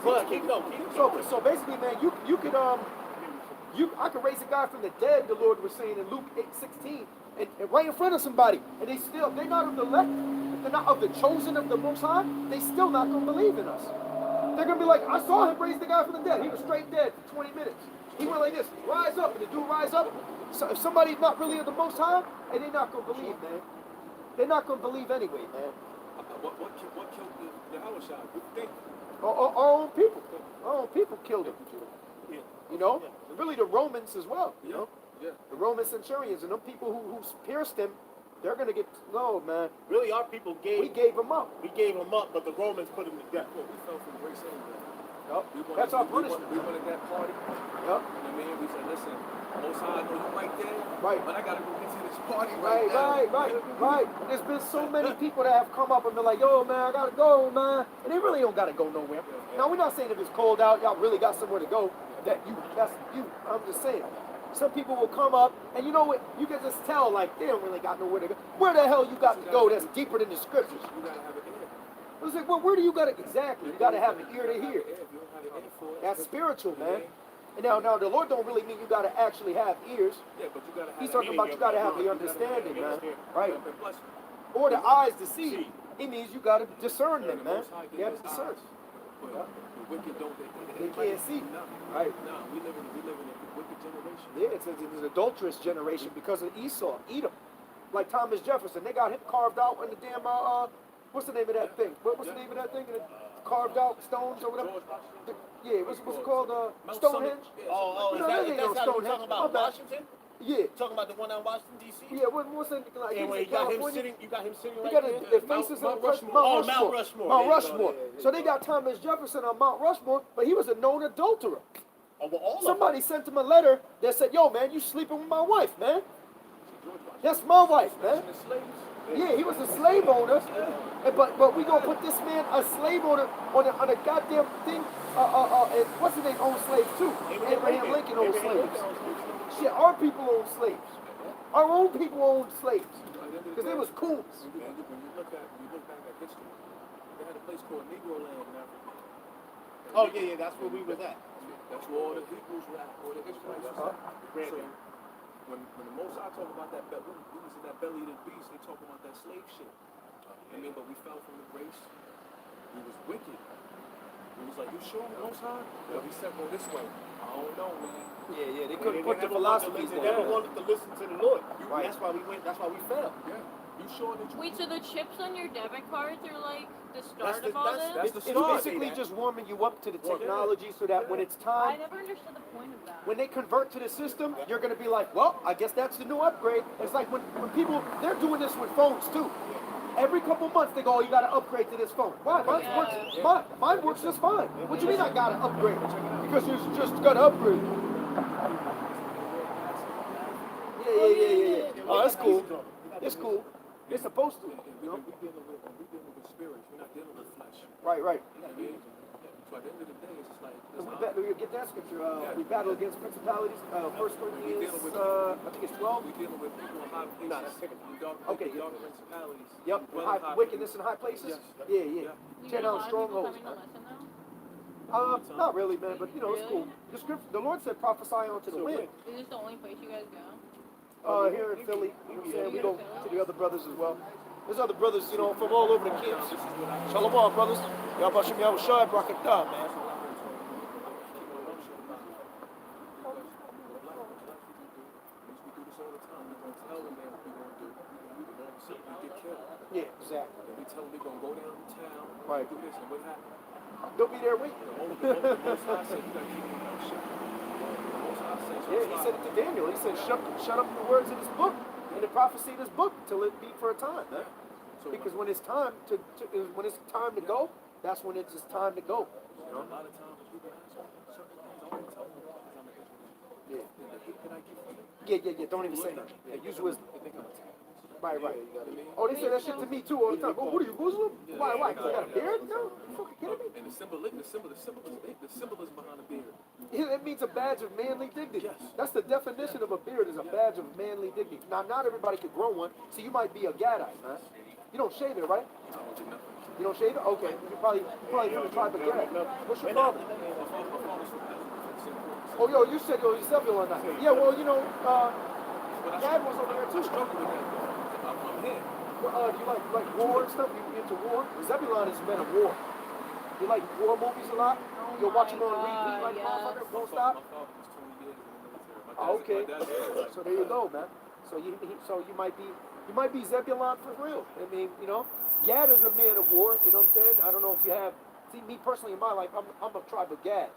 But keep going. So basically, man, you could I could raise a guy from the dead. The Lord was saying in Luke 8:16, and right in front of somebody, and they're not of the elect, they're not of the chosen of the Most High. They still not gonna believe in us. They're gonna be like, I saw him raise the guy from the dead. He was straight dead for 20 minutes. He went like this, rise up, and the dude rise up. So if somebody's not really of the Most High, and they're not gonna believe, man. They're not gonna believe anyway, man. What killed the Yahweh? You think? Our own people. Our own people killed him. You know? Really the Romans as well, you know? Yeah. The Roman centurions and them people who pierced him, they're gonna get, no, man. Really, our people We gave him up. We gave him up, but the Romans put him to death. Well, we fell from grace anyway. Yep. That's our punishment. We wanted that party. Yep. You know what I mean? We said, listen, Most High, I know you right there. Right. But I gotta go get to this party Right. now. There's been so many people that have come up and been like, yo, man, I gotta go, man. And they really don't gotta go nowhere. Now, we're not saying if it's cold out, y'all really got somewhere to go, that's you. I'm just saying. Some people will come up, and you know what? You can just tell, like, they don't really got nowhere to go. Where the hell you got to go that's deeper than the scriptures? You gotta have an ear. I was like, well, where do you got to, exactly, you got to have an ear to hear. If you don't have an ear for it, That's spiritual, man. And now the Lord don't really mean you got to actually have ears. yeah, but you gotta have He's talking about you got to have the understanding, man. Right? And plus, Or the eyes to see. He means you got to discern them, man. You have to discern. but the wicked don't. They can't see. Right. No, we live in a wicked generation. Yeah, it's an adulterous generation because of Esau, Edom. Like Thomas Jefferson, they got him carved out in the damn, what's the name of that thing? What's the name of that thing? Carved out stones or whatever? Yeah, what's it called? Stonehenge? Oh, is No, that ain't no how you're Stonehenge. talking about My bad. Washington? Yeah. Talking about the one out in Washington, D.C.? Yeah, what's that like? And where in you got him California? sitting, you got him sitting You right got there? their faces Mount on Rushmore. Oh, Mount Rushmore. Mount There you go. Rushmore. Yeah. So they got Thomas Jefferson on Mount Rushmore, but he was a known adulterer. Oh, well, all of Somebody sent him a letter that said, yo, man, you sleeping with my wife, man. That's my wife, man. Yeah, he was a slave owner. But we gonna put this man, a slave owner, on a goddamn thing. And what's his name? Owned slaves too. Abraham Lincoln owned slaves. Shit, our people owned slaves. Our own people owned slaves. Because they was coons. When you look back at history, they had a place called Negro Land in Africa. Oh, yeah, that's where we was at. That's where all the Hebrews were at, all the Israelites was at. Breakin. So, when the Most High talk about that, we was in that belly of the beast, they talk about that slave shit. I mean, but we fell from the grace. We was wicked. We was like, you sure, Most High? But we said, go this way. I don't know, man. Yeah, they They couldn't put the never philosophies They never down. wanted to listen to the Lord. Right. That's why we went. That's why we fell. Yeah. You sure that you... Wait, so the chips on your debit cards are like the start of all that's this? the It's start. basically just warming you up to the technology so that when it's I time, never understood the point of that. when they convert to the system, you're going to be like, well, I guess that's the new upgrade. It's like when people, they're doing this with phones too. Every couple months they go, oh, you got to upgrade to this phone. Why? Mine works just fine. What do you mean I got to upgrade? Because you just got to upgrade. Yeah. Oh, that's cool. It's cool. It's supposed to. You know? We dealing with spirits. We're not dealing with flesh. Right. You know what I mean? So at the end of the day, it's just like... We get that scripture. We battle against principalities. 1 Corinthians, I think it's 12. We're dealing with people in high places. Okay. Dark principalities. Yep. Wickedness in high places. Yeah. You Tear get a down lot of people strongholds. coming to listen now? Not really, man. But you know, it's cool. The scripture, the Lord said, "Prophesy onto the wind." Is this the only place you guys go? Here in Philly, you know what I'm saying? We go to the other brothers as well. There's other brothers, you know, from all over the camps. Shalom, brothers. Y'all about to be out with Shai Brakatah, man. Yeah, exactly. We tell them we're going to go downtown, Right. do this, and what happened? Don't be there waiting. The Most High said you got to keep your mouth shut. The Most High said, Yeah, he said it to Daniel. He said, shut up the words in this book and the prophecy in this book till it be for a time, man. So Because when it's time to go, that's when it's just time to go. You know? a lot of times people ask me certain things, I won't tell them because I'm an Israelite. Yeah. And the hate that I get from them, Yeah. Don't even say nothing. Yeah, use wisdom. they think I'm a terrorist. Right, right. You know what I mean? Oh, they say that shit to me too all the time. Oh, what are you, Muslim? Why? Why? Because I got a beard? No, you fucking kidding me? And the symbolism behind the beard. Yeah, it means a badge of manly dignity. Yes. That's the definition of a beard, is a badge of manly dignity. Now, not everybody can grow one, so you might be a Gadite, man. You don't shave it, right? I don't do nothing. You don't shave it? Okay. You probably from the tribe of Gad. What's your father? Oh, yo, you said yo, Zebulon. Yeah, well, you know, Gad was over there I too. struggle with that though. I'm here. Well, you like war and stuff? You into war? Zebulon is men of war. You like war movies a lot? You'll watch them on repeat like motherfucker, don't stop? My father was 20 years in the military. Oh, okay. My dad's So there you go, man. So you might be Zebulon for real. I mean, you know, Gad is a man of war. You know what I'm saying? I don't know if you have. See, me personally in my life, I'm a tribe of Gad.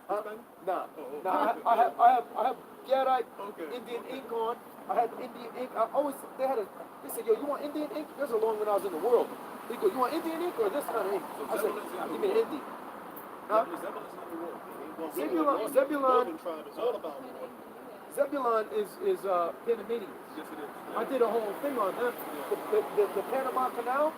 Huh? Nah. I have Gadite Indian ink on. I had Indian ink. They said, yo, you want Indian ink? This is long when I was in the world. They go, you want Indian ink or this kind of ink? I said, give me Indian. Huh? Zebulon tribe is all about war. Zebulon is Panamanians. Yes, it is. I did a whole thing on them. The Panama Canal,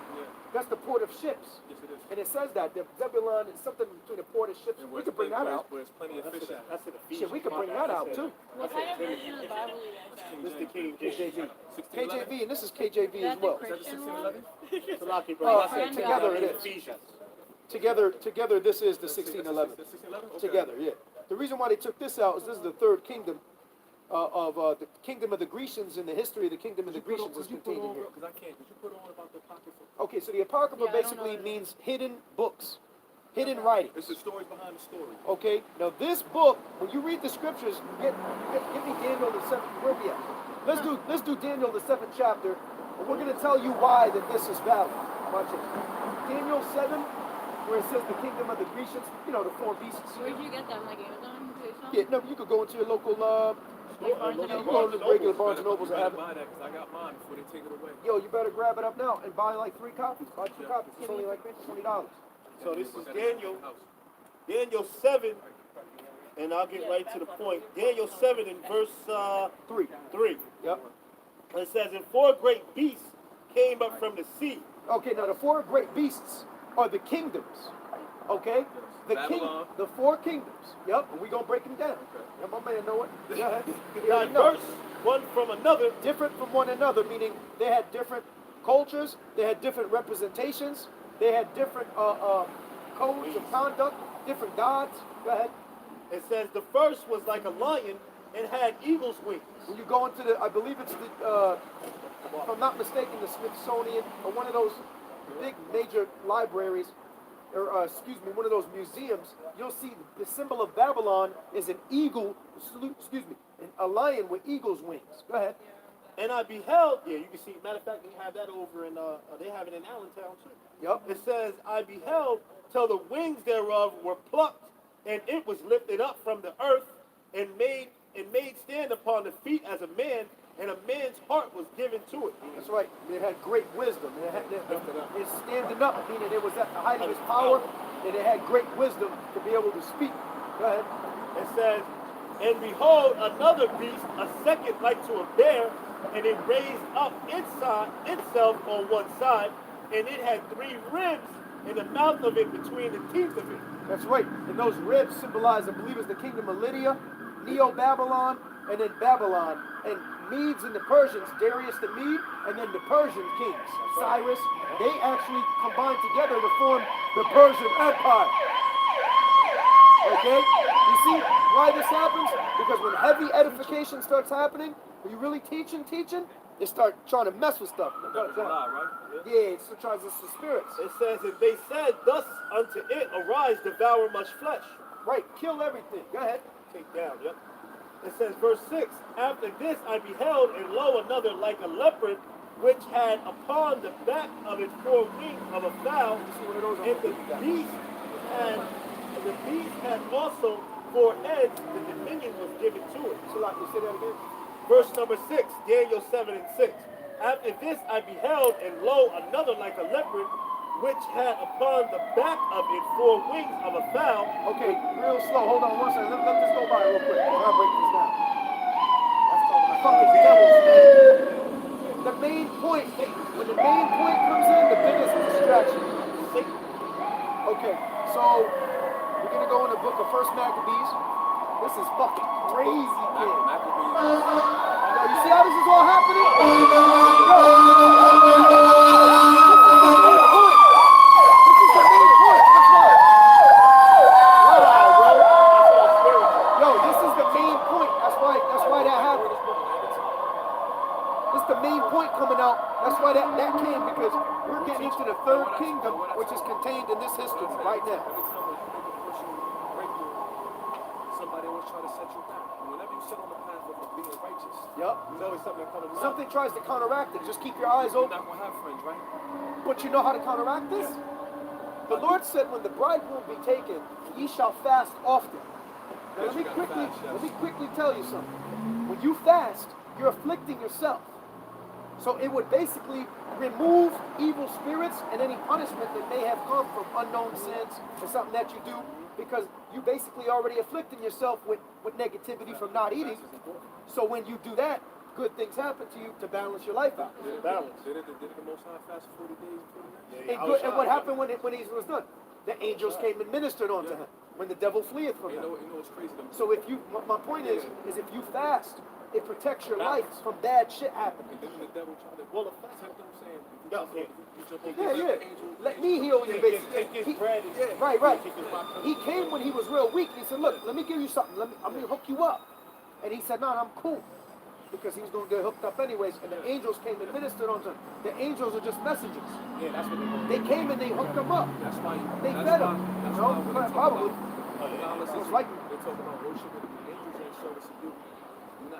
that's the port of ships. Yes, it is. And it says that Zebulon is something between the port of ships. We could bring that out. Where there's plenty of fish. That's the Shit, we could bring that out too. What kind of version of the Bible do you guys have? This is the King KJV. 1611. KJV, and this is KJV as That's the well. Christian one? Salaki, Oh, bro. I said together it is. Together this is the 1611. 1611? Okay. Together, yeah. The reason why they took this out is this is the third kingdom of the kingdom of the Grecians, in the history of the kingdom of the Grecians is contained in here. Because I can't. Did you put on about the Apocrypha? Okay, so the Apocrypha Yeah, I don't basically know. means hidden books, hidden writings. It's the stories behind the story. Okay, now this book, when you read the scriptures, give me Daniel the 7th. Where we at? Let's do Daniel the 7th chapter, and we're gonna tell you why that this is valid. Watch it. Daniel 7, where it says the kingdom of the Grecians. You know, the four beasts. Where'd you get them? Like Amazon? Yeah, no, you could go into your local. Like Barnes You and can Noble? go to the regular Barnes and Nobles and have it. Buy that because I got mine before they take it away. Yo, you better grab it up now and buy like 3 copies. Buy 2 copies. It's only like $20. So this is Daniel 7, and I'll get right to the point. Daniel 7 in verse 3. 3. Yep. It says, and 4 great beasts came up from the sea. Okay, now the 4 great beasts are the kingdoms. Okay? Babylon. The 4 kingdoms. Yep, and we're gonna break them down. Yeah, my man know it. Yeah, Diverse one from another. different from one another, meaning they had different cultures, they had different representations, they had different codes of conduct, different gods. Go ahead. It says the first was like a lion and had eagle's wings. When you go into the, I believe it's the, if I'm not mistaken, the Smithsonian or one of those big major libraries, or one of those museums, you'll see the symbol of Babylon is an eagle, a lion with eagle's wings. Go ahead. And I beheld, yeah, you can see, matter of fact, they have that over in, they have it in Allentown too. Yep. It says, I beheld till the wings thereof were plucked, and it was lifted up from the earth, and made stand upon the feet as a man, and a man's heart was given to it. That's right. It had great wisdom. It's standing up, meaning it was at the height of its power, and it had great wisdom to be able to speak. Go ahead. It says, and behold, another beast, a second like to a bear, and it raised up itself on one side, and it had 3 ribs in the mouth of it between the teeth of it. That's right. And those ribs symbolize, I believe, is the kingdom of Lydia, Neo-Babylon, and then Babylon. And Medes and the Persians, Darius the Mede, and then the Persian kings, Cyrus, they actually combined together to form the Persian Empire. Okay? You see why this happens? Because when heavy edification starts happening, when you really teaching, they start trying to mess with stuff. That was a lie, right? Yeah, it tries to the spirits. It says, and they said, thus unto it, arise, devour much flesh. Right, kill everything. Go ahead. Take down, yep. It says, verse 6, after this I beheld, and lo, another like a leopard, which had upon the back of its 4 wings of a fowl, and the beast had also 4 heads, the dominion was given to it. So like you say that again? Verse number 6, Daniel 7 and 6. After this I beheld, and lo, another like a leopard, which had upon the back of it 4 wings of a fowl. Okay, real slow. Hold on one second. Let this go by real quick. I'll break this down. That's talking about fucking devils, man. the main point. When the main point comes in, the biggest distraction. Okay, so we're gonna go in the book of First Maccabees. This is fucking crazy, kid. Now, you see how this is all happening? Yo, this is the main point. This is the main point. That's why. Wow, bro. Yo, this is the main point. That's why that happened. This is the main point coming out. That's why that came, because we're getting into the third kingdom, which is contained in this history right now. Somebody always try to set you back. And whenever you sit on the path of being righteous, Yep. There's always something coming. Something tries to counteract it. Just keep your eyes you're open. not going to have friends, right? But you know how to counteract this? The Lord said, when the bridegroom be taken, ye shall fast often. Now let me quickly tell you something. When you fast, you're afflicting yourself. So it would basically remove evil spirits and any punishment that may have come from unknown sins or something that you do, because you basically already afflicting yourself with negativity from not eating. So when you do that, good things happen to you to balance your life out. Balance. Did the Most High fast 40 days and 40 nights? And what happened when he was done? The angels came and ministered unto him when the devil fleeth from him. You know what's crazy? So if you, my point is if you fast, it protects your life from bad shit happening. And then when the devil tried to tempt them, saying, Let me heal you, basically. Right. He came when he was real weak. He said, look, let me give you something. I'm going to hook you up. And he said, no, I'm cool. Because he was going to get hooked up anyways. And the angels came and ministered unto him. The angels are just messengers. Yeah, that's what they're They came and they hooked him up. That's why They fed him. No, probably. It's like they talk about worshiping the angels and service to you. You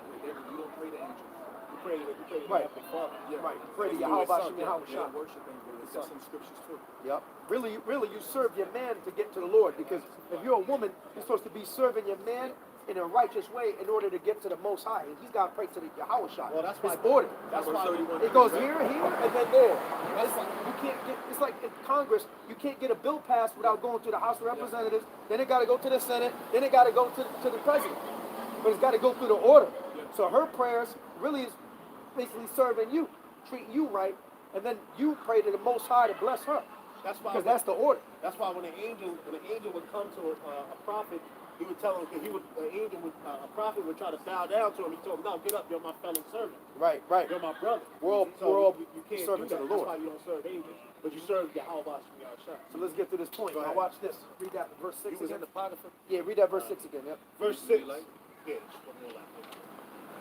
don't pray to angels. You pray to Right. the Father. Yeah. Right. Pray to Yahweh Hashem Yahweh Yeah, Shah. worship angels. That's in scriptures too. Yep. Really, you serve your man to get to the Lord. Because if you're a woman, you're supposed to be serving your man in a righteous way in order to get to the Most High. And he's got to pray to the Yahweh Shah. Well, that's why It's ordered. That's why It goes here, and then there. You can't get. It's like in Congress. You can't get a bill passed without going to the House of Representatives. Then it got to go to the Senate. Then it got to go to the President. But it's got to go through the order. So her prayers really is basically serving you, treating you right, and then you pray to the Most High to bless her. That's why. Because that's the order. That's why when an angel would come to a prophet, he would tell him, a prophet would try to bow down to him. He told him, no, get up, you're my fellow servant. Right. You're my brother. We're all you can't serving do to that. the Lord. That's why you don't serve angels, but you serve Yahweh Shah. So let's get to this point. Go Now ahead. watch this. Read that verse 6 He was again. in the Potiphar. Yeah, read that verse 6 again. Yep. Verse 6. Yeah, just one more left.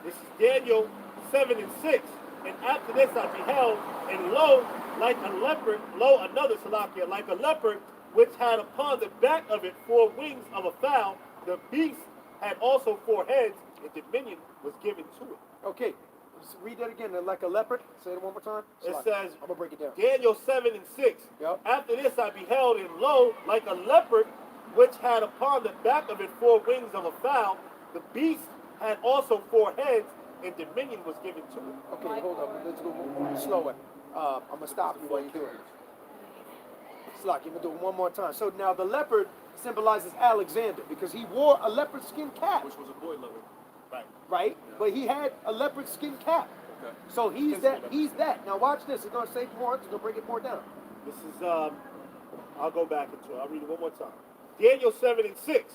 This is Daniel 7 and 6. And after this I beheld, and lo, like a leopard, another Salakia, like a leopard, which had upon the back of it 4 wings of a fowl. The beast had also 4 heads, and dominion was given to it. Okay. Let's read that again. Like a leopard. Say it one more time. It says, I'm gonna break it down. Daniel 7 and 6. Yep. After this I beheld, and lo, like a leopard, which had upon the back of it 4 wings of a fowl. The beast had also 4 heads, and dominion was given to it. Okay, hold on. Let's go slower. I'm gonna stop you while you do it. Slack, you're gonna do it one more time. So now the leopard symbolizes Alexander because he wore a leopard skin cap. Which was a boy leopard. Right. But he had a leopard skin cap. Okay. So he's that. Now watch this. It's gonna say more. It's gonna bring it more down. This is, I'll go back into it. I'll read it one more time. Daniel 7 and 6.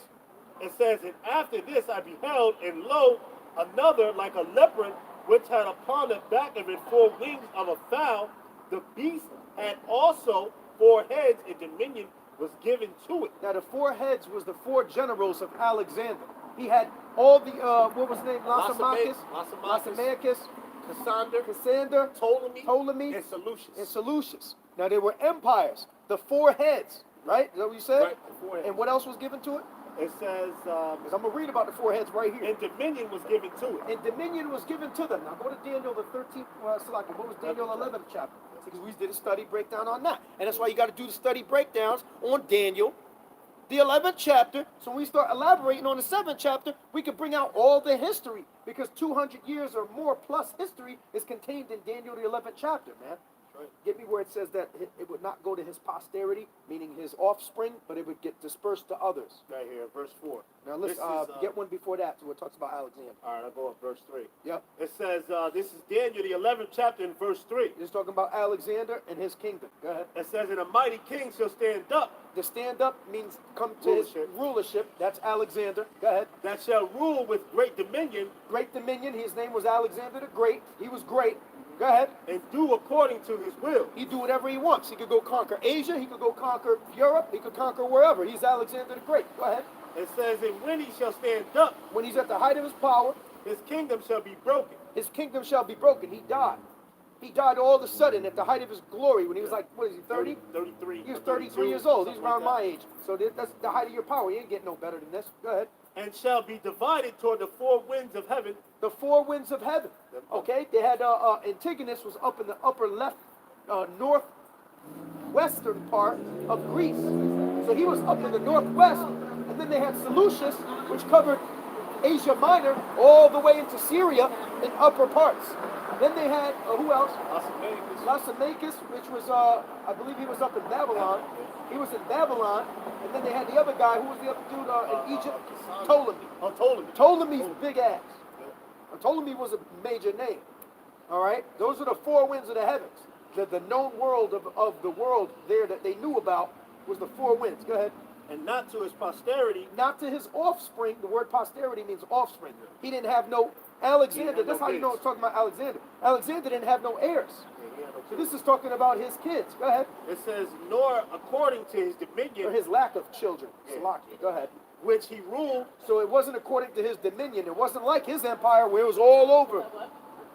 It says, and after this I beheld, and lo, another like a leopard, which had upon the back of it 4 wings of a fowl. The beast had also 4 heads, and dominion was given to it. Now the 4 heads was the 4 generals of Alexander. He had all the what was his name? Lysimachus, Cassander, Ptolemy, and Seleucus. And Seleucus. Now they were empires. The 4 heads, right? Is that what you said? Right, the 4 heads. And what else was given to it? It says, Because I'm going to read about the 4 heads right here. and dominion was given to it. And dominion was given to them. Now go to Daniel the 13th, Salaki. What was Daniel 11th chapter? Because we did a study breakdown on that. And that's why you got to do the study breakdowns on Daniel, the 11th chapter. So when we start elaborating on the 7th chapter, we can bring out all the history. Because 200 years or more plus history is contained in Daniel the 11th chapter, man. Get me where it says that it would not go to his posterity, meaning his offspring, but it would get dispersed to others. Right here, verse 4. Now let's get one before that, so it talks about Alexander. All right, I'll go up verse 3. Yep. It says, this is Daniel, the 11th chapter, in verse 3. It's talking about Alexander and his kingdom. Go ahead. It says, and a mighty king shall stand up, To stand up means come to his rulership. That's Alexander. Go ahead. that shall rule with great dominion, Great dominion. His name was Alexander the Great. He was great. Go ahead. and do according to his will. He do whatever he wants. He could go conquer Asia. He could go conquer Europe. He could conquer wherever. He's Alexander the Great. Go ahead. It says, and when he shall stand up, When he's at the height of his power, his kingdom shall be broken. his kingdom shall be broken. He died. He died all of a sudden at the height of his glory when he was like, what is he, 30? 33. He was 32, 33 years old. He's something around like my age. So that's the height of your power. You ain't getting no better than this. Go ahead. that. And shall be divided toward the four winds of heaven. The four winds of heaven. Okay, they had Antigonus was up in the upper left, northwestern part of Greece. So he was up in the northwest, and then they had Seleucus, which covered Asia Minor all the way into Syria in upper parts. Then they had who else? Lysimachus, which was I believe he was up in Babylon. He was in Babylon, and then they had the other guy. Who was the other dude in Egypt? Ptolemy. Oh, Ptolemy. Ptolemy's big ass. Ptolemy was a major name. All right? Those are the four winds of the heavens. The known world of the world there that they knew about was the four winds. Go ahead. And not to his posterity, Not to his offspring. The word posterity means offspring. He didn't have no Alexander. That's how you know it's talking about Alexander. Alexander didn't have no heirs. So this is talking about his kids. Go ahead. it says, nor according to his Or dominion, his lack of children. Salakia. Go ahead. which he ruled, So it wasn't according to his dominion. It wasn't like his empire where it was all over.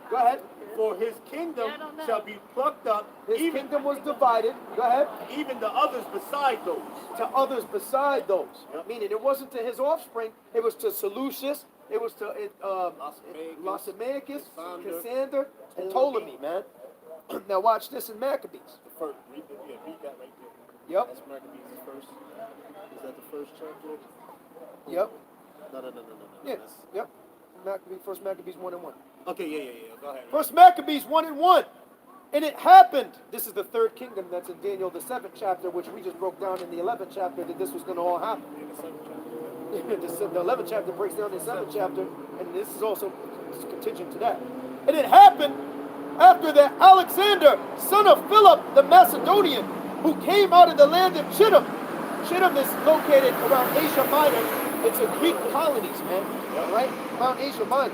Go ahead. for his kingdom I don't know. shall be plucked up, His even, kingdom was divided. Go ahead. even the others beside those. To others beside those. Yep. Meaning it wasn't to his offspring. It was to Seleucus. It was to Lysimachus, Cassander, and Ptolemy, man. Now watch this in Maccabees. The first, read that right there. Yep. That's Maccabees' first. Is that the first chapter? Yep. No. Yeah. Yep. First Maccabees 1:1. Okay, yeah. Go ahead. First Maccabees 1:1. And it happened. This is the third kingdom that's in Daniel, the 7th chapter, which we just broke down in the 11th chapter, that this was going to all happen. In the seventh chapter. The 11th chapter breaks down the 7th chapter, and this is also contingent to that. And it happened after that Alexander, son of Philip the Macedonian, who came out of the land of Chittim. Chittim is located around Asia Minor. It's a Greek colonies, man. All right? Around Asia Minor.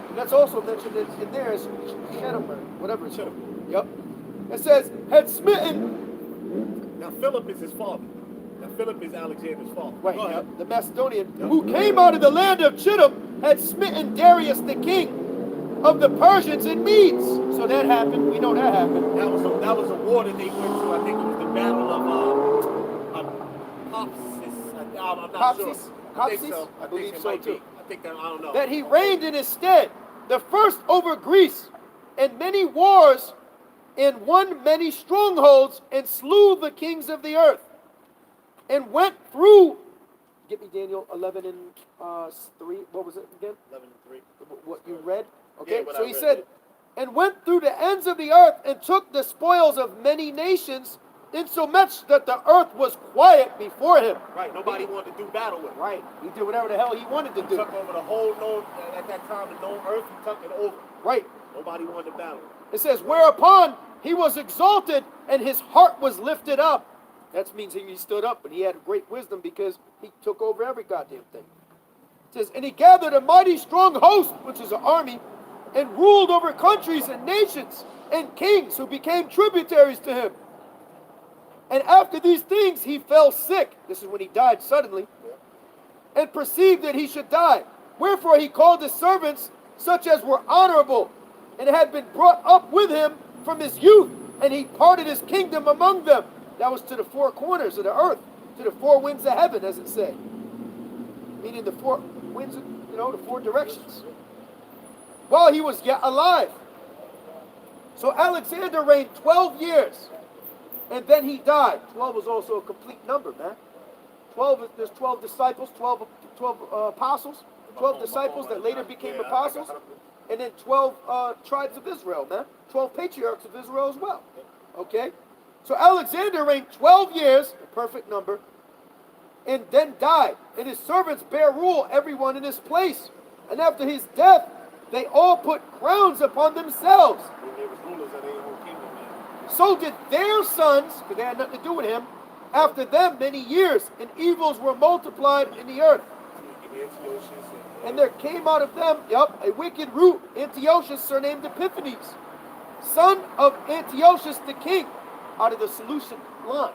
And that's also mentioned in there as Chittim or whatever it's called. Yep. It says, had smitten. Now Philip is his father. Now Philip is Alexander's father. Right, Go ahead. the Macedonian, who came out of the land of Chittim, had smitten Darius the king of the Persians and Medes. So that happened. We know that happened. That was a war that they went to. I think it was the battle of Popsis. I'm not sure. I think so. I believe so too. I think that, I don't know. That he reigned in his stead, the first over Greece, and many wars, and won many strongholds, and slew the kings of the earth, and went through. Get me Daniel 11 and 3. What was it again? 11 and 3. What you read? Okay, Yeah, what so I he read, said, and went through the ends of the earth and took the spoils of many nations, insomuch that the earth was quiet before him. Right, nobody wanted to do battle with him. Right, he did whatever the hell he wanted to He do. took over the whole known, at that time, the known earth, he took it over. Right. Nobody wanted to battle. It says, whereupon he was exalted and his heart was lifted up. That means he stood up, but he had great wisdom because he took over every goddamn thing. It says, and he gathered a mighty strong host, which is an army, and ruled over countries and nations and kings who became tributaries to him. And after these things he fell sick. This is when he died suddenly. And perceived that he should die. Wherefore he called his servants, such as were honorable, and had been brought up with him from his youth, and he parted his kingdom among them. That was to the four corners of the earth, to the four winds of heaven, as it say. Meaning the four winds, the four directions. While he was yet alive. So Alexander reigned 12 years, and then he died. 12 was also a complete number, man. There's 12 disciples, 12 apostles, 12 disciples that later became apostles. and then 12 tribes of Israel, man. 12 patriarchs of Israel as well. Okay? So Alexander reigned 12 years, a perfect number, and then died. And his servants bare rule, everyone in his place. And after his death, they all put crowns upon themselves. They was rulers of their own kingdom, man. So did their sons, because they had nothing to do with him, after them many years, and evils were multiplied in the earth. And there came out of them, a wicked root, Antiochus, surnamed Epiphanes, son of Antiochus the king, out of the Seleucid line.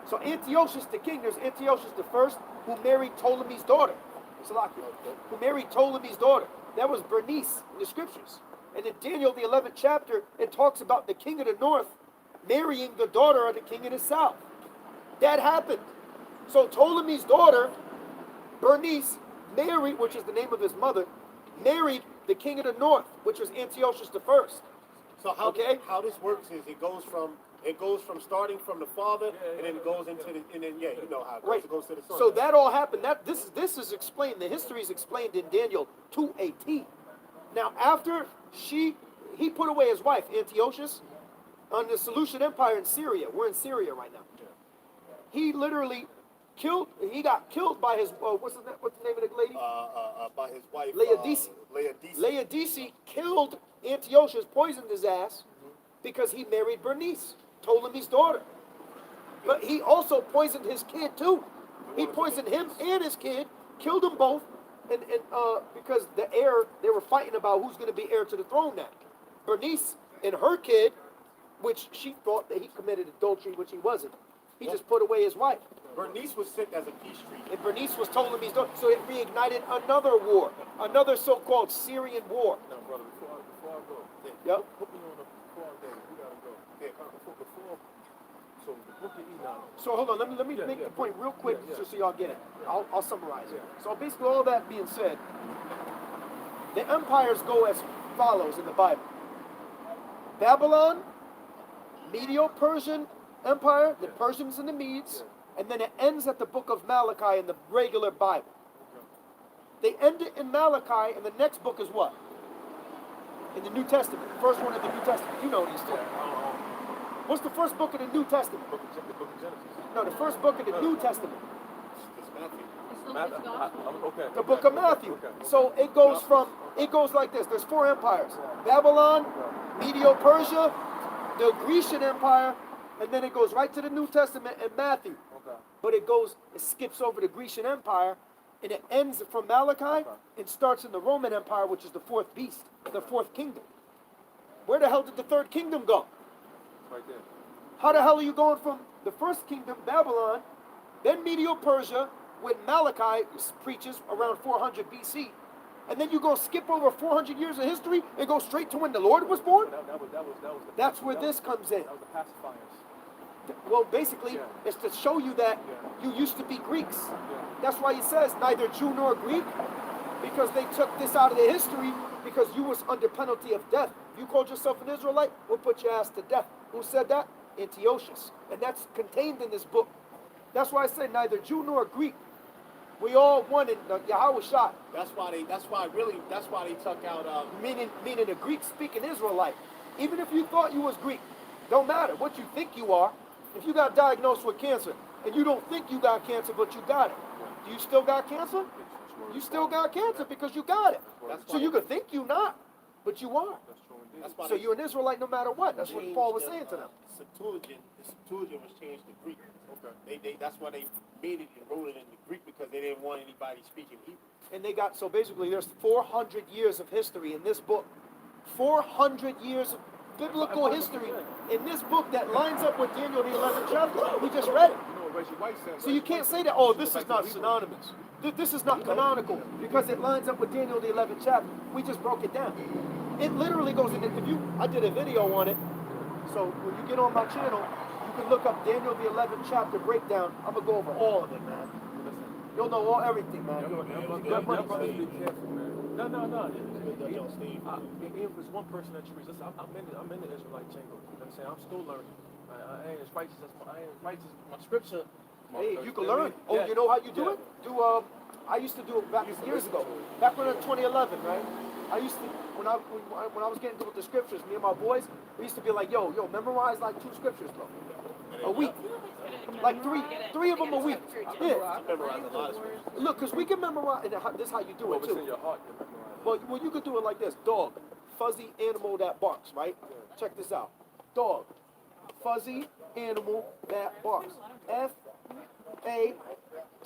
So Antiochus the king, there's Antiochus the first, who married Ptolemy's daughter. Who married Ptolemy's daughter. That was Bernice in the scriptures. And in Daniel, the 11th chapter, it talks about the king of the north marrying the daughter of the king of the south. That happened. So Ptolemy's daughter, Bernice, married, which is the name of his mother, married the king of the north, which was Antiochus the first. So how this works is it goes from starting from the father, and then it goes into the, and then you know how it goes. Right. It goes to the son. So that all happened. This is explained. The history is explained in Daniel 2:18. Now after he put away his wife Antiochus on the Seleucid Empire in Syria. We're in Syria right now. He literally got killed by his what's the name of the lady? By his wife Laodice. Laodice killed Antiochus, poisoned his ass because he married Bernice, Ptolemy's daughter. But he also poisoned his kid too. He poisoned him and his kid, killed them both, and because the heir, they were fighting about who's going to be heir to the throne now. Bernice and her kid, which she thought that he committed adultery, which he wasn't. He just put away his wife. Bernice was sent as a peace treaty. And Bernice was Ptolemy's daughter. So it reignited another war, another so-called Syrian war. Now, brother, before I go, Yep. put me on before I go. We gotta go. Before. So the book of Enoch. So hold on, let me make the point real quick just so y'all get it. I'll summarize it. So basically all that being said, the empires go as follows in the Bible. Babylon, Medo-Persian Empire, the Persians and the Medes, and then it ends at the book of Malachi in the regular Bible. They end it in Malachi, and the next book is what? In the New Testament. The first one in the New Testament. You know these two. What's the first book of the New Testament? The book of Genesis. No, the first book of the New Testament. It's Matthew. Okay. The book of Matthew. So it goes like this. There's 4 empires. Babylon, Medo-Persia, the Grecian Empire, and then it goes right to the New Testament in Matthew. Okay. But it skips over the Grecian Empire, and it ends from Malachi and starts in the Roman Empire, which is the 4th beast, the 4th kingdom. Where the hell did the 3rd kingdom go? Right there. How the hell are you going from the 1st kingdom, Babylon, then Medo-Persia, when Malachi preaches around 400 BC, and then you go skip over 400 years of history and go straight to when the Lord was born? That's where this comes in. That was the pacifiers. Well, basically, it's to show you that you used to be Greeks. That's why he says neither Jew nor Greek, because they took this out of the history because you was under penalty of death. If you called yourself an Israelite, we'll put your ass to death. Who said that? Antiochus. And that's contained in this book. That's why I say neither Jew nor Greek. We all one in Yahweh shot. That's why they took out Meaning a Greek-speaking Israelite. Even if you thought you was Greek, don't matter what you think you are. If you got diagnosed with cancer and you don't think you got cancer but you got it, do you still got cancer? You still got cancer because you got it. So you could think you not, but you are. So you're an Israelite no matter what. That's what Paul was saying to them. The Septuagint was changed to Greek. Okay. That's why they made it and wrote it in the Greek, because they didn't want anybody speaking Hebrew. And they got, so basically there's 400 years of history in this book. 400 years of biblical history in this book that lines up with Daniel the 11th chapter. We just read it. So you can't say that, oh, this is not synonymous. This is not canonical because it lines up with Daniel the 11th chapter. We just broke it down. It literally goes in. I did a video on it. So when you get on my channel, you can look up Daniel the 11th chapter breakdown. I'm gonna go over all of it, man. You'll know everything, man. Be careful, man. No. Even if it's one person that you reach, listen, I'm in the Israelite chamber. You know what I'm saying? I'm still learning. I ain't as righteous as my scripture. Hey, you can learn. Oh, you know how you do it? I used to do it back years ago. Back when in 2011, right? I used to, when I was getting good with the scriptures, me and my boys, we used to be like, yo, memorize like 2 scriptures, bro. A week. Like three of them a week. Yeah. I memorize a lot of scriptures. Look, because we can memorize, and this is how you do it What's in too. your heart, you memorize. Well, you could do it like this. Dog, fuzzy animal that barks, right? Check this out. Dog, fuzzy animal that barks.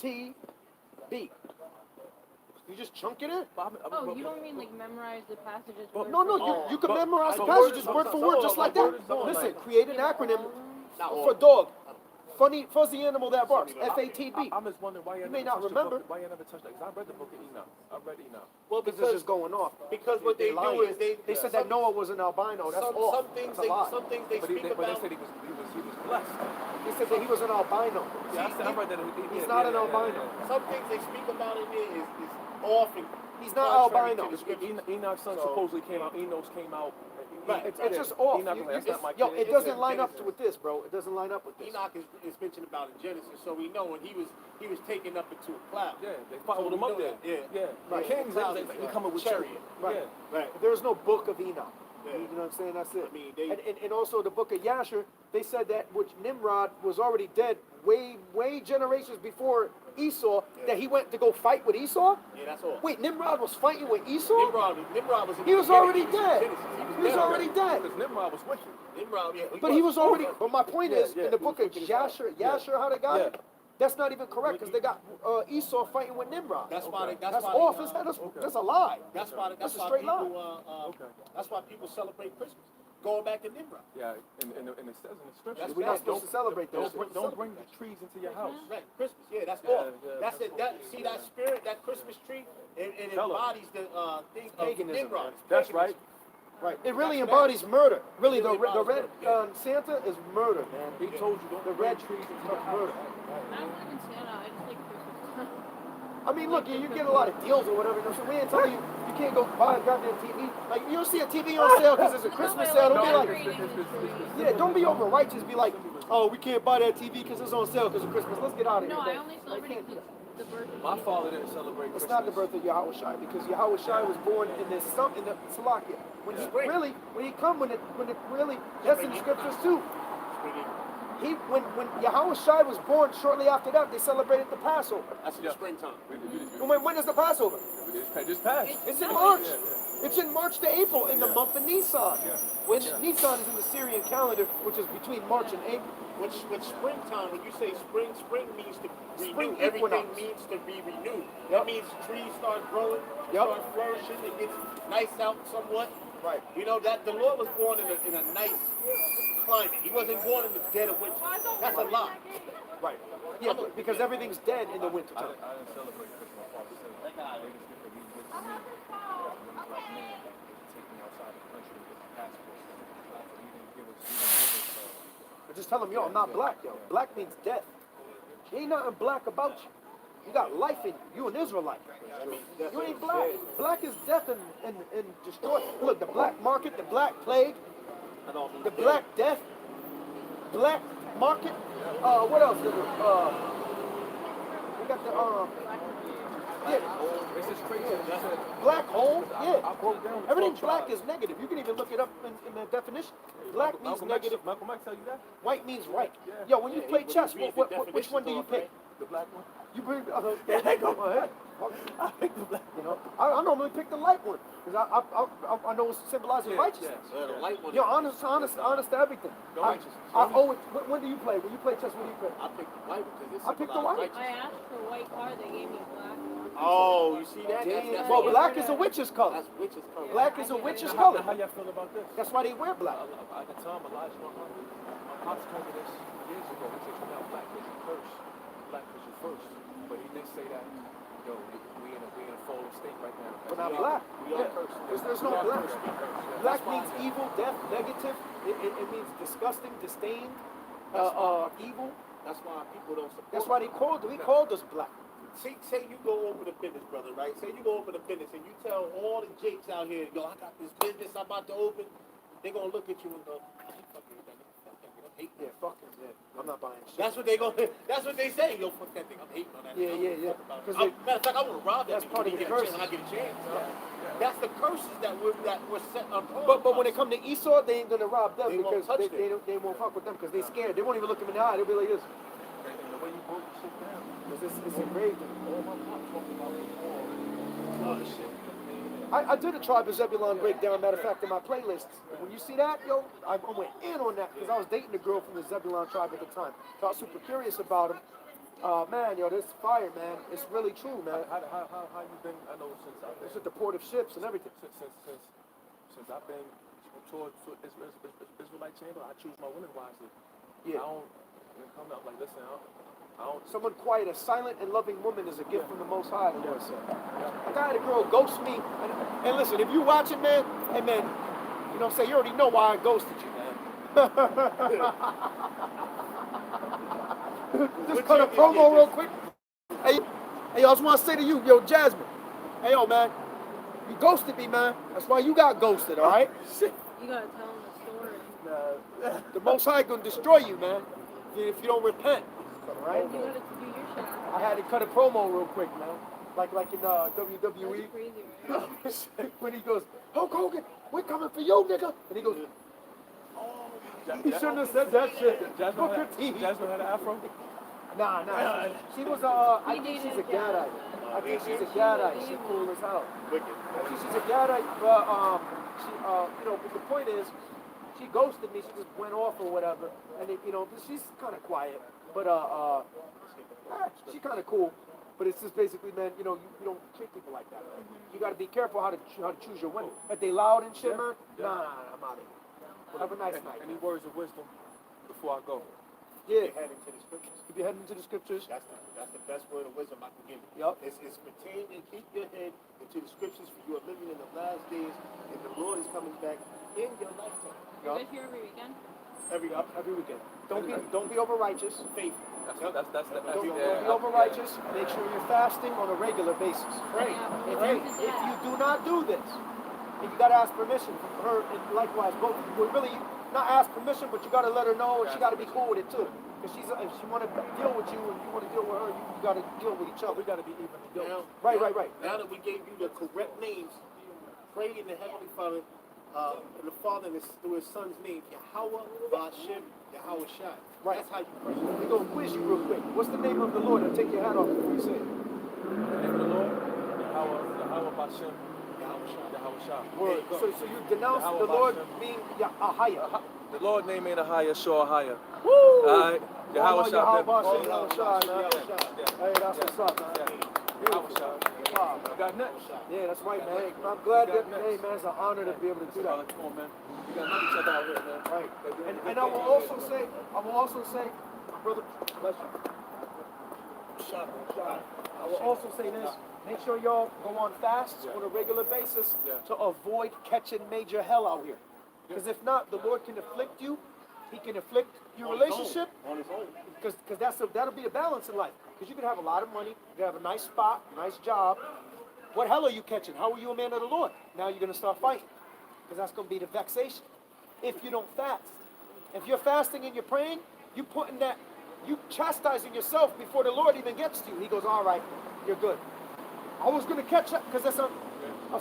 F-A-T-B. You just chunk it in. Oh, you don't mean like memorize the passages? word No, for no, word? you can but- memorize but passages word- word for some word of just them, like like, that. word is Listen, like- create an Yeah, acronym Not all for of them. dog. Fuzzy animal that barks. F-A-T-B. I'm just wondering why you may never not touched remember. The book, why you never touched that? Because I read the book of Enoch. I read Enoch. Well, This is because just going off. what they do lying. is they said that Noah was an albino. That's all. some things That's a lie. some things they But speak they about. said he was blessed. They said that he was an albino. Yeah, I read that. He's not an albino. Some things they speak about in there is off and He's not contrary albino. to the scriptures. Enoch's son So- supposedly came out. Enos came out. Right. It's just off. Enoch was like, that's not my Yo, kid. it doesn't line up with this, bro. It doesn't line up with this. Enoch is mentioned about in Genesis, so we know when he was taken up into a cloud. Yeah, they followed him up there. Yeah. Right. Kings, Cloud they is, coming with chariot. Right. Yeah. Right. There's no book of Enoch. Yeah. You know what I'm saying? That's it. I mean, they- and also the book of Yasher, they said that which Nimrod was already dead way generations before Esau, that he went to go fight with Esau? Yeah, that's all. Wait, Nimrod was fighting with Esau? Nimrod was in He the was beginning. already He was in dead. Genesis. He was already dead. Because Nimrod was wicked. Nimrod, yeah. But he was already. But my point is, Yeah, in the he book was of wicked as Yasher, hell. how they got Yeah. it, that's not even correct because they got Esau fighting with Nimrod. That's why. That's why off. they, That's a lie. That's why. That's a why straight people. lie. That's why people celebrate Christmas. Going back to Nimrod. Yeah, and it says in the scriptures. That's We're not right. supposed to celebrate Don't those. bring the trees into your house. Right, Christmas. Yeah, that's Yeah, all. yeah, That's it. See that spirit, that Christmas tree, it Tell 'em. embodies the thing of Paganism, Nimrod. man. That's right. Right. It really That's embodies murder. Really, the Really red embodies murder, Santa is murder, man. He told you don't The bring red trees into is your house. murder. I don't live in Santa. I just like Christmas. I mean, look, you get a lot of deals or whatever. You know, so we ain't telling you can't go buy a goddamn TV. Like, you don't see a TV on sale because it's a Christmas sale. Don't be like, yeah, don't be over righteous. Be like, oh, we can't buy that TV because it's on sale because of Christmas. Let's get out of here. No, I But only can't celebrate do that. the birth of My Jesus. father didn't celebrate It's Christmas. not the birth of Yahweh Shai because Yahweh Shai was born in the Salakia. When he really, when he come, when it really, that's in the scriptures too. When Yahweh Shai was born, shortly after that, they celebrated the Passover. That's in the springtime. When is the Passover? Just passed. It's in March. It's in March to April, in the month of Nisan. When Nisan is in the Syrian calendar, which is between March and April. Which springtime, when you say spring means to renew. Spring Everything equinox. means to be renewed. Yep. That means trees start growing, Yep. start flourishing, it gets nice out somewhat. Right. You know, that the Lord was born in a nice climate. He wasn't born in the dead of winter. That's a lie. Right. Yeah, because everything's dead in the winter I time. didn't celebrate Christmas. My father said the biggest gift that he was to me as a black man was to take me outside the country to get my passport. He didn't give us But just tell them, yo, I'm not black, yo. Black means death. There ain't nothing black about you. You got life in you. You an Israelite. You ain't black. Black is death and destroy. Look, the black market, the black plague, the black death, black market. What else? We got the It's just crazy. black hole. Yeah. I broke down the Everything 12 black tribes. is negative. You can even look it up in the definition. Black means Malcolm negative. Malcolm X tell you that? White means right. Yeah. Yo, when you play chess, read the which one do you pick? The black one? You bring go ahead. I picked the black You know, I normally pick the light one because I know it symbolizes righteousness. The light one. Yo, honest to everything. No I righteousness. always. When do you play? When you play chess, when do you play? I picked the white because it's I picked the white. I asked for a white card. They gave me a black one. Oh, you see that? That's Well, witches. black is a witch's color. That's witches color. Black is a witch's How color. y'all feel about this? That's why they wear black. At the time, Elijah Muhammad, my pops told me this years ago. He said, "You're not black because you first. Black because you first." But he did say that, yo, we in a fallen state right now. We're not black. We are cursed. There's no black. Black means evil, death, negative. It means disgusting, disdain, evil. That's why people don't support. That's why they called us black. Say you go over the business, brother, right? Say you go over the business and you tell all the jakes out here, yo, I got this business I'm about to open. They're gonna look at you and go, I ain't fucking with that nigga. Fuck that nigga. I hate Yeah, that. fuck him. Yeah. I'm not buying shit. That's what they go. That's what they say. Yo, fuck that thing. I'm hating on that. Yeah, thing. yeah, yeah. Matter of fact, I want to rob that. That's part of your curses. When I get a chance. That's the curses that were set upon. But when it come to Esau, they ain't gonna rob them They won't because touch they won't fuck with them because they scared. They won't even look them in the eye. They'll be like this. And the way you broke the shit down. Because it's engraved. All my pop talking about all the shit. I did a Tribe of Zebulon breakdown, matter of fact, in my playlists. When you see that, yo, I went in on that because I was dating a girl from the Zebulon tribe at the time. So I was super curious about him. Man, yo, this fire, man. It's really true, man. How you been? I know since I've been. It's at the port of ships and everything. Since I've been towards Israelite chamber, I choose my women wisely. Yeah. I don't come up like, listen, I don't. Someone quiet, a silent and loving woman is a gift from the Most High, the Lord said. Like I had a girl ghost me, and listen, if you watching, man, hey, man, you know what I'm saying, you already know why I ghosted you, man. Just cut a promo real quick. Hey, I just want to say to you, yo, Jasmine, hey, yo, man, you ghosted me, man. That's why you got ghosted, all right? You gotta tell them the story. The Most High gonna destroy you, man, if you don't repent. Right? You gotta do your shit. I had to cut a promo real quick, man. Like in WWE. That's crazy, right? When he goes, Hulk Hogan, we're coming for you, nigga. And he goes, he shouldn't have said that shit. Jasmine had an afro. Nah. She was I think she's a Gadite. I think she's a Gadite. She's cool as hell. I think she's a Gadite, but she you know, but the point is, she ghosted me. She just went off or whatever. And it, you know, she's kind of quiet, but she's kind of cool. But it's just basically, man, you know, you don't treat people like that, man. You got to be careful how to choose your women. If they loud and shit, man. Nah, I'm out of here. Have a nice night. Any words of wisdom before I go? Yeah. Head into the scriptures. If you're heading into the scriptures. That's the best word of wisdom I can give you. Yup. It's pertain and keep your head into the scriptures, for you are living in the last days, and the Lord is coming back in your lifetime. You guys here every weekend? Every weekend. Don't be over righteous. Faith. That's Don't be over righteous. Make sure you're fasting on a regular basis. Pray. If you do not do this, and you gotta ask permission from her, and likewise both. Well, really, not ask permission, but you gotta let her know, and she gotta be cool with it too. Because if she want to deal with you, and you want to deal with her, you gotta deal with each other. We gotta be even to go. Right. Now that we gave you the correct names, pray in the Heavenly Father, and the Father through His Son's name, Yahweh, Vashem, Yahweh Shai. Right. That's how you pray. We're gonna quiz you real quick. What's the name of the Lord? And take your hat off before you say it. The name of the Lord, Yahweh Bashem, Yahweh Shah. Word. So you denounce the Lord being Ahaya. The Lord name ain't Ahaya, sure Ahaya. Woo! Alright? Yahweh Shah. Yahweh Shah, man. Hey, that's what's up, man. Yahweh Shah. Wow. You got next. Yeah, that's right, man. Hey, I'm glad that, hey, man, it's an honor to be able to do that. Come on, man. You got each other out here, man. Right. And I will also say, brother, bless you. I will also say this. Make sure y'all go on fasts on a regular basis to avoid catching major hell out here. Because if not, the Lord can afflict you. He can afflict your relationship. On his own. Because that'll be the balance in life. Because you can have a lot of money, you can have a nice spot, nice job. What hell are you catching? How are you a man of the Lord? Now you're going to start fighting. Because that's going to be the vexation. If you don't fast. If you're fasting and you're praying, you chastising yourself before the Lord even gets to you. He goes, all right, you're good. I was going to catch up because that's a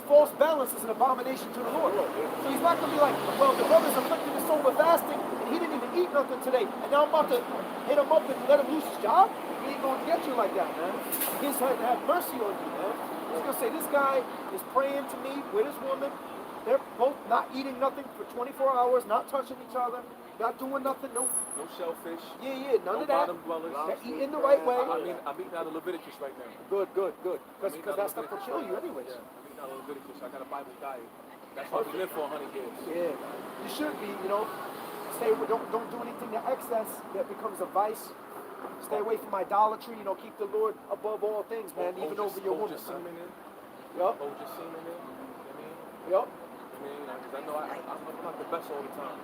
false balance is an abomination to the Lord. So he's not going to be like, well, the brother's afflicting his soul with fasting, and he didn't even eat nothing today, and now I'm about to hit him up and let him lose his job? He ain't going to get you like that, man. He's going to have mercy on you, man. He's going to say, this guy is praying to me with his woman. They're both not eating nothing for 24 hours, not touching each other, not doing nothing, no shellfish. Yeah, none of that. Bottom dwellers. They're eating the right way. I'm eating out of Leviticus right now. Good. Because that stuff will kill you anyways. Yeah, I'm eating out of Leviticus. I got a Bible diet. That's why we live for 100 years. Yeah, you should be. Don't do anything to excess that becomes a vice. Stay away from idolatry. Keep the Lord above all things, man. Even over your woman. Yup. Hold your semen in. Yup. Because I know I'm not the best all the time.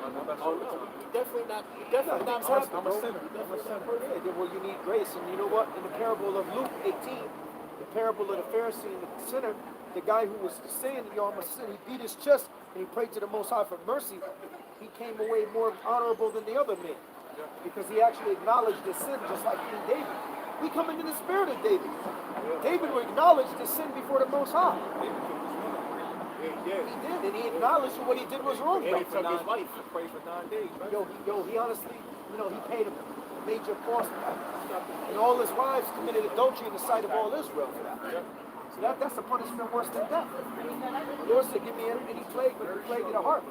I'm not the best all the time. Definitely not. I'm a sinner. Yeah, well, you need grace. And you know what? In the parable of Luke 18, the parable of the Pharisee and the sinner, the guy who was saying, I'm a sinner, he beat his chest and he prayed to the Most High for mercy. He came away more honorable than the other man. because he actually acknowledged his sin just like King David. We come into the spirit of David. David acknowledged his sin before the Most High. He did, and he acknowledged what he did was wrong. And he took his life. Prayed for 9 days, right? He honestly, he paid him a major cost for that. And all his wives committed adultery in the sight of all Israel for that. So that's a punishment worse than death. The Lord said, give me any plague but the plague of the heart.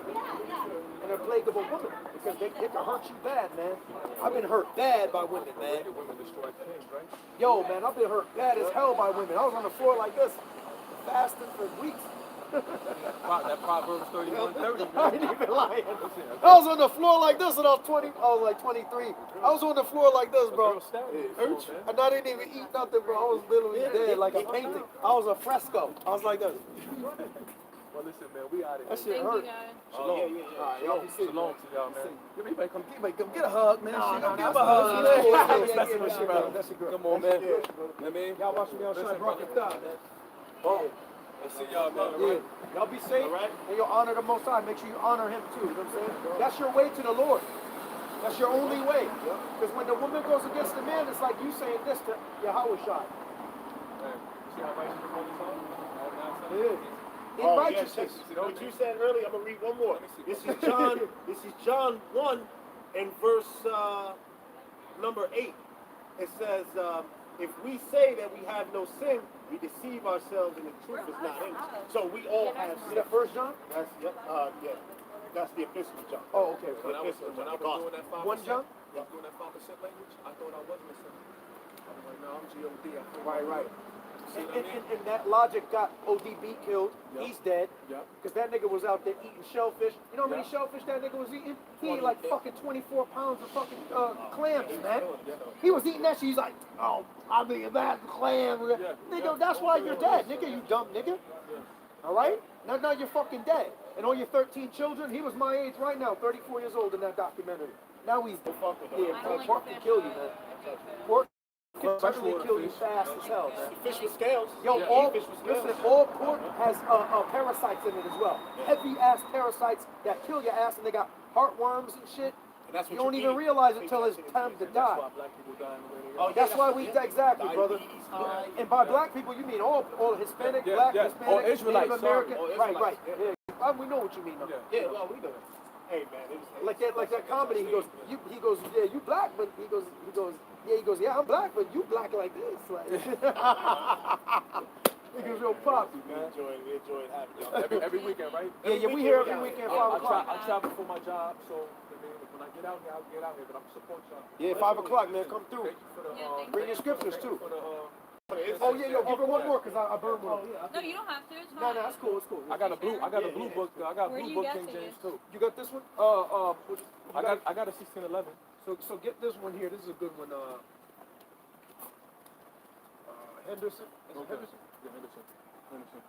And a plague of a woman. Because they can hurt you bad, man. I've been hurt bad by women, man. Women destroy kings, right? Yo, man, I've been hurt bad as hell by women. I was on the floor like this, fasting for weeks. That Proverbs 31:30. I ain't even lying. I was on the floor like this when I was like 23. I was on the floor like this, bro. And I didn't even eat nothing, bro. I was literally dead like a painting. I was a fresco. I was like this. Well, listen, man, we out of here. That shit Thank you, hurt. guys. Shalom. All right, y'all be safe. Shalom to y'all, man. Come get a hug, man. Nah, Give a hug. That's a girl. Come on, man. I mean, Y'all watch me on Shine Breakin, man. oh, let's see y'all, man. Yeah. Y'all be safe, and you'll honor the Most High. Make sure you honor Him too. You know what I'm saying? That's your way to the Lord. That's your only way. Because when the woman goes against the man, it's like you saying this to Yahweh Shai. See how righteous the Lord is? Yeah. In Oh, righteousness. yes, what you said earlier, I'm gonna read one more. This is John. This is John 1 and verse number 8. It says, "If we say that we have no sin, we deceive ourselves, and the truth is not in us." So we all have Is sin. that First John? That's That's the epistle of John. Oh, okay. When I was doing that 5%, One John? I was doing that 5% language, I thought I wasn't a sinner. I'm like, no, I'm G-O-D. Right. See what I mean? And that logic got ODB killed. Yep. He's dead. Yep. Because that nigga was out there eating shellfish. You know how many Yep. shellfish that nigga was eating? He ate like fucking 24 pounds of fucking clams, man. Yeah. He was eating that shit. He's like, oh, I mean, that's clam. Nigga, that's why you're dead, nigga, you dumb nigga. All right? Now you're fucking dead. And all your 13 children, he was my age right now, 34 years old in that documentary. Now he's Don't fuck with yeah, them. pork can kill you, man. Pork can certainly kill you fast as hell, man. Fish with scales. Yo, Yeah, all, fish with scales. listen, all pork has parasites in it as well. Heavy ass parasites that kill your ass, and they got heartworms and shit. And that's what You don't you even eat. realize it until it's time to die. That's why black people die in the way they Oh, are. yeah, That's why we exactly, brother. Diabetes high. And by black people, you mean all Hispanic, Yeah, black, yeah. Hispanic, All Israelites, Native American, sorry. All right, Israelites, right. Yeah. We know what you mean. Though. Yeah. Yeah, well, we know it. Hey, man. Like that comedy. He goes, yeah, you black, but yeah, I'm black, but you black like this. Like, niggas real poppy, We man. enjoy having y'all. Every weekend, right? Yeah, we here every weekend, 5 o'clock. I travel for my job, so when I get out here, I'll get out here, but I'm support y'all. Yeah, 5 o'clock, man. Come through. Thank you for the, Bring your scriptures too. for the, Oh yeah, yo, give her one more, cause I burned one. No, you don't have to. It's No, fine. it's cool, it's cool. I got a blue book. I got Where do blue you book get King to James it? too. You got this one? I got a 1611. So get this one here. This is a good one. Henderson. Is it Henderson? Yeah, Henderson.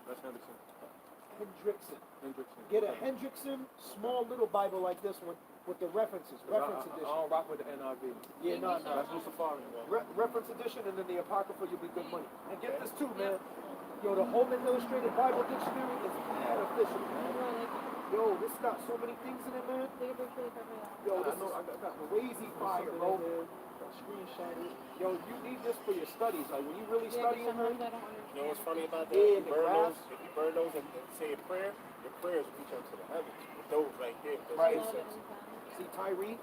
That's Henderson. Hendrickson. Get a Hendrickson small little Bible like this one with the references, reference I edition. don't rock with the NIV. Yeah, no. That's Luciferian. Reference edition, and then the Apocrypha, you'll be good money. And get this too, man. Yo, the Holman Illustrated Bible Dictionary is mad official, man. Yo, this got so many things in it, man. Yo, this I got crazy fire, bro. Screenshot it. Yo, you need this for your studies. Like when you really studying, man. You know what's funny about that? Yeah, If the you burn those, graphs. if you burn those and say a prayer, your prayers reach up to the heavens. With those right there. Those Right. incense. See Tyree,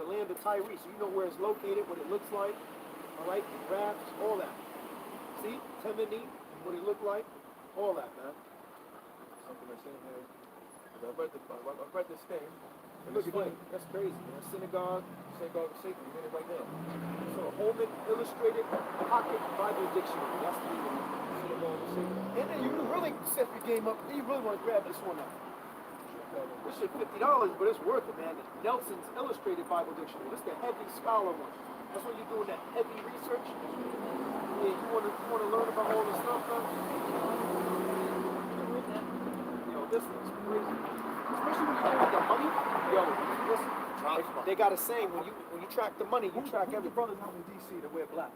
the land of Tyree. So you know where it's located, what it looks like. All right, the graphs, all that. See, Temeni, what it looked like, all that, man. Something that's in here. I read this thing. It looks like that's crazy, man. Synagogue of Satan, you get it right there. So Holman Illustrated Pocket Bible Dictionary. That's the Synagogue of Satan. And then you can really set your game up. Then you really want to grab this one out. This shit $50, but it's worth it, man. Nelson's Illustrated Bible Dictionary. This is the heavy scholar one. That's when you're doing that heavy research. Yeah, you want to learn about all this stuff, man. Yo, this looks crazy. Especially when you're doing the money. Yo, listen. They got a saying when you track the money, you track every brother out in DC to wear black.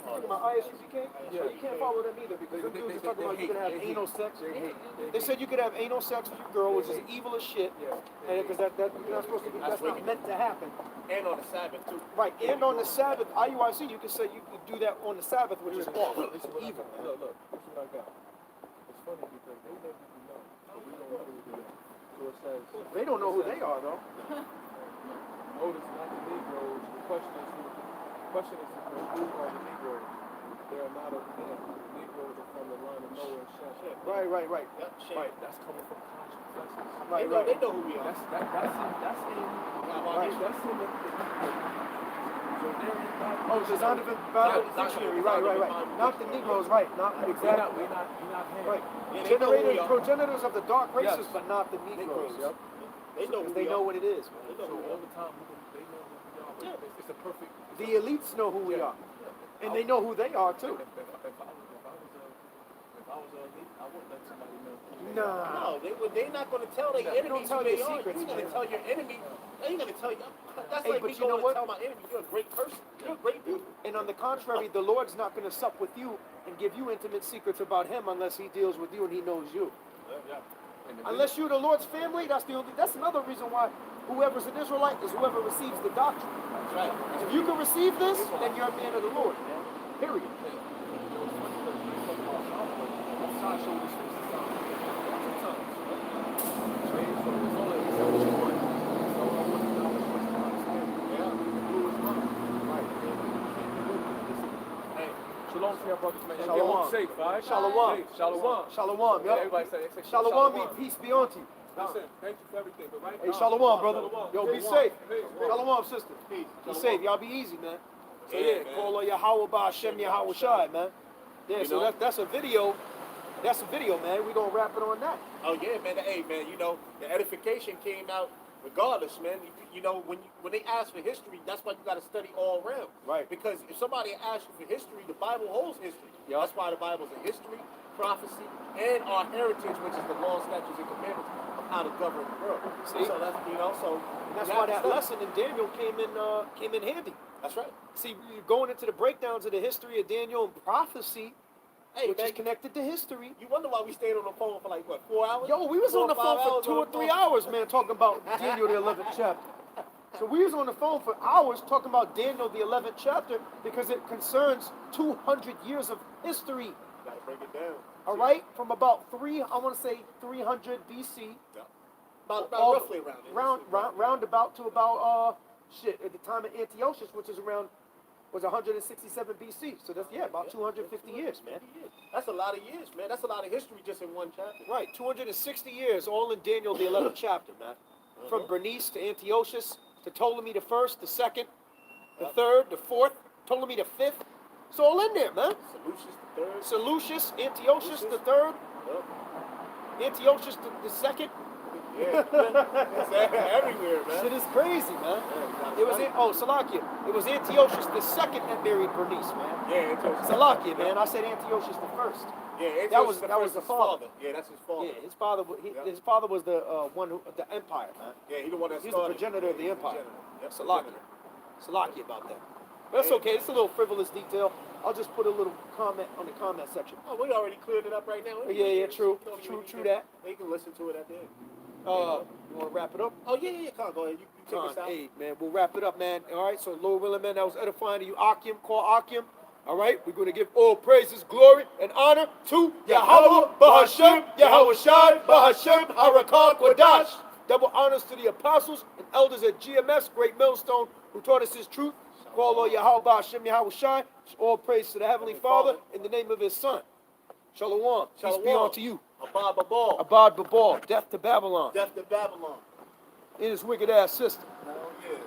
talking about ISUPK? Yeah. You can't follow them either because them dudes are talking about you can have anal sex. They hate. They said you could have anal sex with your girl, which is evil as shit. Yeah. And because that you're not supposed to be, that's not meant to happen. And on the Sabbath too. Right. And on the Sabbath, IUIC, you can say you could do that on the Sabbath, which is awful. It's Listen what I evil. got. Look, this is what I got. It's funny because they let people know, but we don't know who they are. So it says, They don't know who they are though. notice not the Negroes. The question is who are the Negroes? They are not of them. The Negroes are from the line of Noah and Shem. Right. Yep, shame. Right, that's coming from conscious confessors. Right. They know who we are. That's in Right. that's in the so they're in Bible. Oh, so Zondervan Bible Dictionary. Right. Not the Negroes. Right. Not exactly. We're not him. Right. Yeah, they know who we are. Progenitors of the dark races, Yes. but not the Negroes. Yep. They know who They we know are. what it is. Man. They So know who we all are. the time they know who we are. It's a perfect. The elites know who we are, and they know who they are too. If I was a elite, I wouldn't let somebody know. Nah. No, they're not going to tell their They don't enemies tell who they their are. secrets, You're going to man. tell your enemy. They ain't going to tell you. That's Hey, like but me you know going what? to tell my enemy, you're a great person. You're a great dude. And on the contrary, the Lord's not going to sup with you and give you intimate secrets about Him unless He deals with you and He knows you. Unless you're the Lord's family, that's another reason why whoever's an Israelite is whoever receives the doctrine. That's right. If you can receive this, then you're a man of the Lord. Period. Shalom to your brothers, man. Shalom. Get home safe, all right? Shalom. Hey, shalom. Shalom, Yeah, yo. everybody say Shalom, be peace be unto you. Listen, thank you for everything, but right Hey, now, shalom, brother. shalom. Yo, be Shalom. safe. Peace. Shalom, sister. Peace. Be safe. Y'all be easy, man. So Yeah, yeah, man. call on Yahweh by Hashem Yahweh Shai, man. Yeah, You so know? that's a video. That's a video, man. We gonna wrap it on that. Oh yeah, man. Hey, man. You know, the edification came out regardless, man. You know, when they ask for history, that's why you got to study all around. Right. Because if somebody asks you for history, the Bible holds history. Yep. That's why the Bible's a history, prophecy, and our heritage, which is the law, statutes, and commandments of how to govern the world. See? So that's so And that's you why have that to study. lesson in Daniel came in handy. That's right. See, you're going into the breakdowns of the history of Daniel and prophecy, Hey, which man, is connected to history. you wonder why we stayed on the phone for like what, 4 hours? Yo, we was 4 on the or 5 phone for hours 2 on or the 3 phone. hours, man, talking about Daniel the 11th chapter. So we was on the phone for hours talking about Daniel the 11th chapter because it concerns 200 years of history. Gotta break it down. All right, from about 300 BC, Yeah. About all- roughly around there. round about to about at the time of Antiochus, which is around was 167 BC. So that's about 250 years, man. That's a lot of years, man. That's a lot of history just in one chapter. Right, 260 years, all in Daniel the 11th chapter, man. From Bernice to Antiochus to Ptolemy the first, the second, the third, the fourth, Ptolemy the fifth. It's all in there, man. Seleucus the third. Seleucus, Antiochus the third, Yep. Antiochus the second. Yeah. It's everywhere, man. Shit is crazy, man. It was Salakia. It was Antiochus the second that married Bernice, man. Yeah, Antiochus. Salakia, man. I said Antiochus the first. Yeah, Antiochus That was the the first father. Yeah, that's his father. Yeah, his father. His father was the one who the empire, man. Yeah, he the one that He's the started. progenitor of the He's empire. progenitor. Yep, Salakia. progenitor. Salakia about that. But that's okay. It's a little frivolous detail. I'll just put a little comment on the comment section. Oh, we already cleared it up right now. Yeah, true. You know, True you that. They can listen to it at the end. You want to wrap it up? Oh, yeah. Come on, go ahead. You take us out. Hey, man, we'll wrap it up, man. All right, so Lord willing, man, that was edifying to you. Akim, call Akim. All right, we're going to give all praises, glory, and honor to Yahweh, Bahashem, Yahweh Shai, Bahashem, Harakah, Quadash. Double honors to the apostles and elders at GMS, Great Millstone, who taught us his truth. Call Lord Yahweh, Bahashem, Yahweh Shai. All praise to the Heavenly Father in the name of his Son. Shalom. Peace be Shalom. unto you. Abad Babal. Abad Babal, death to Babylon. Death to Babylon. And his wicked ass sister. Hell yeah.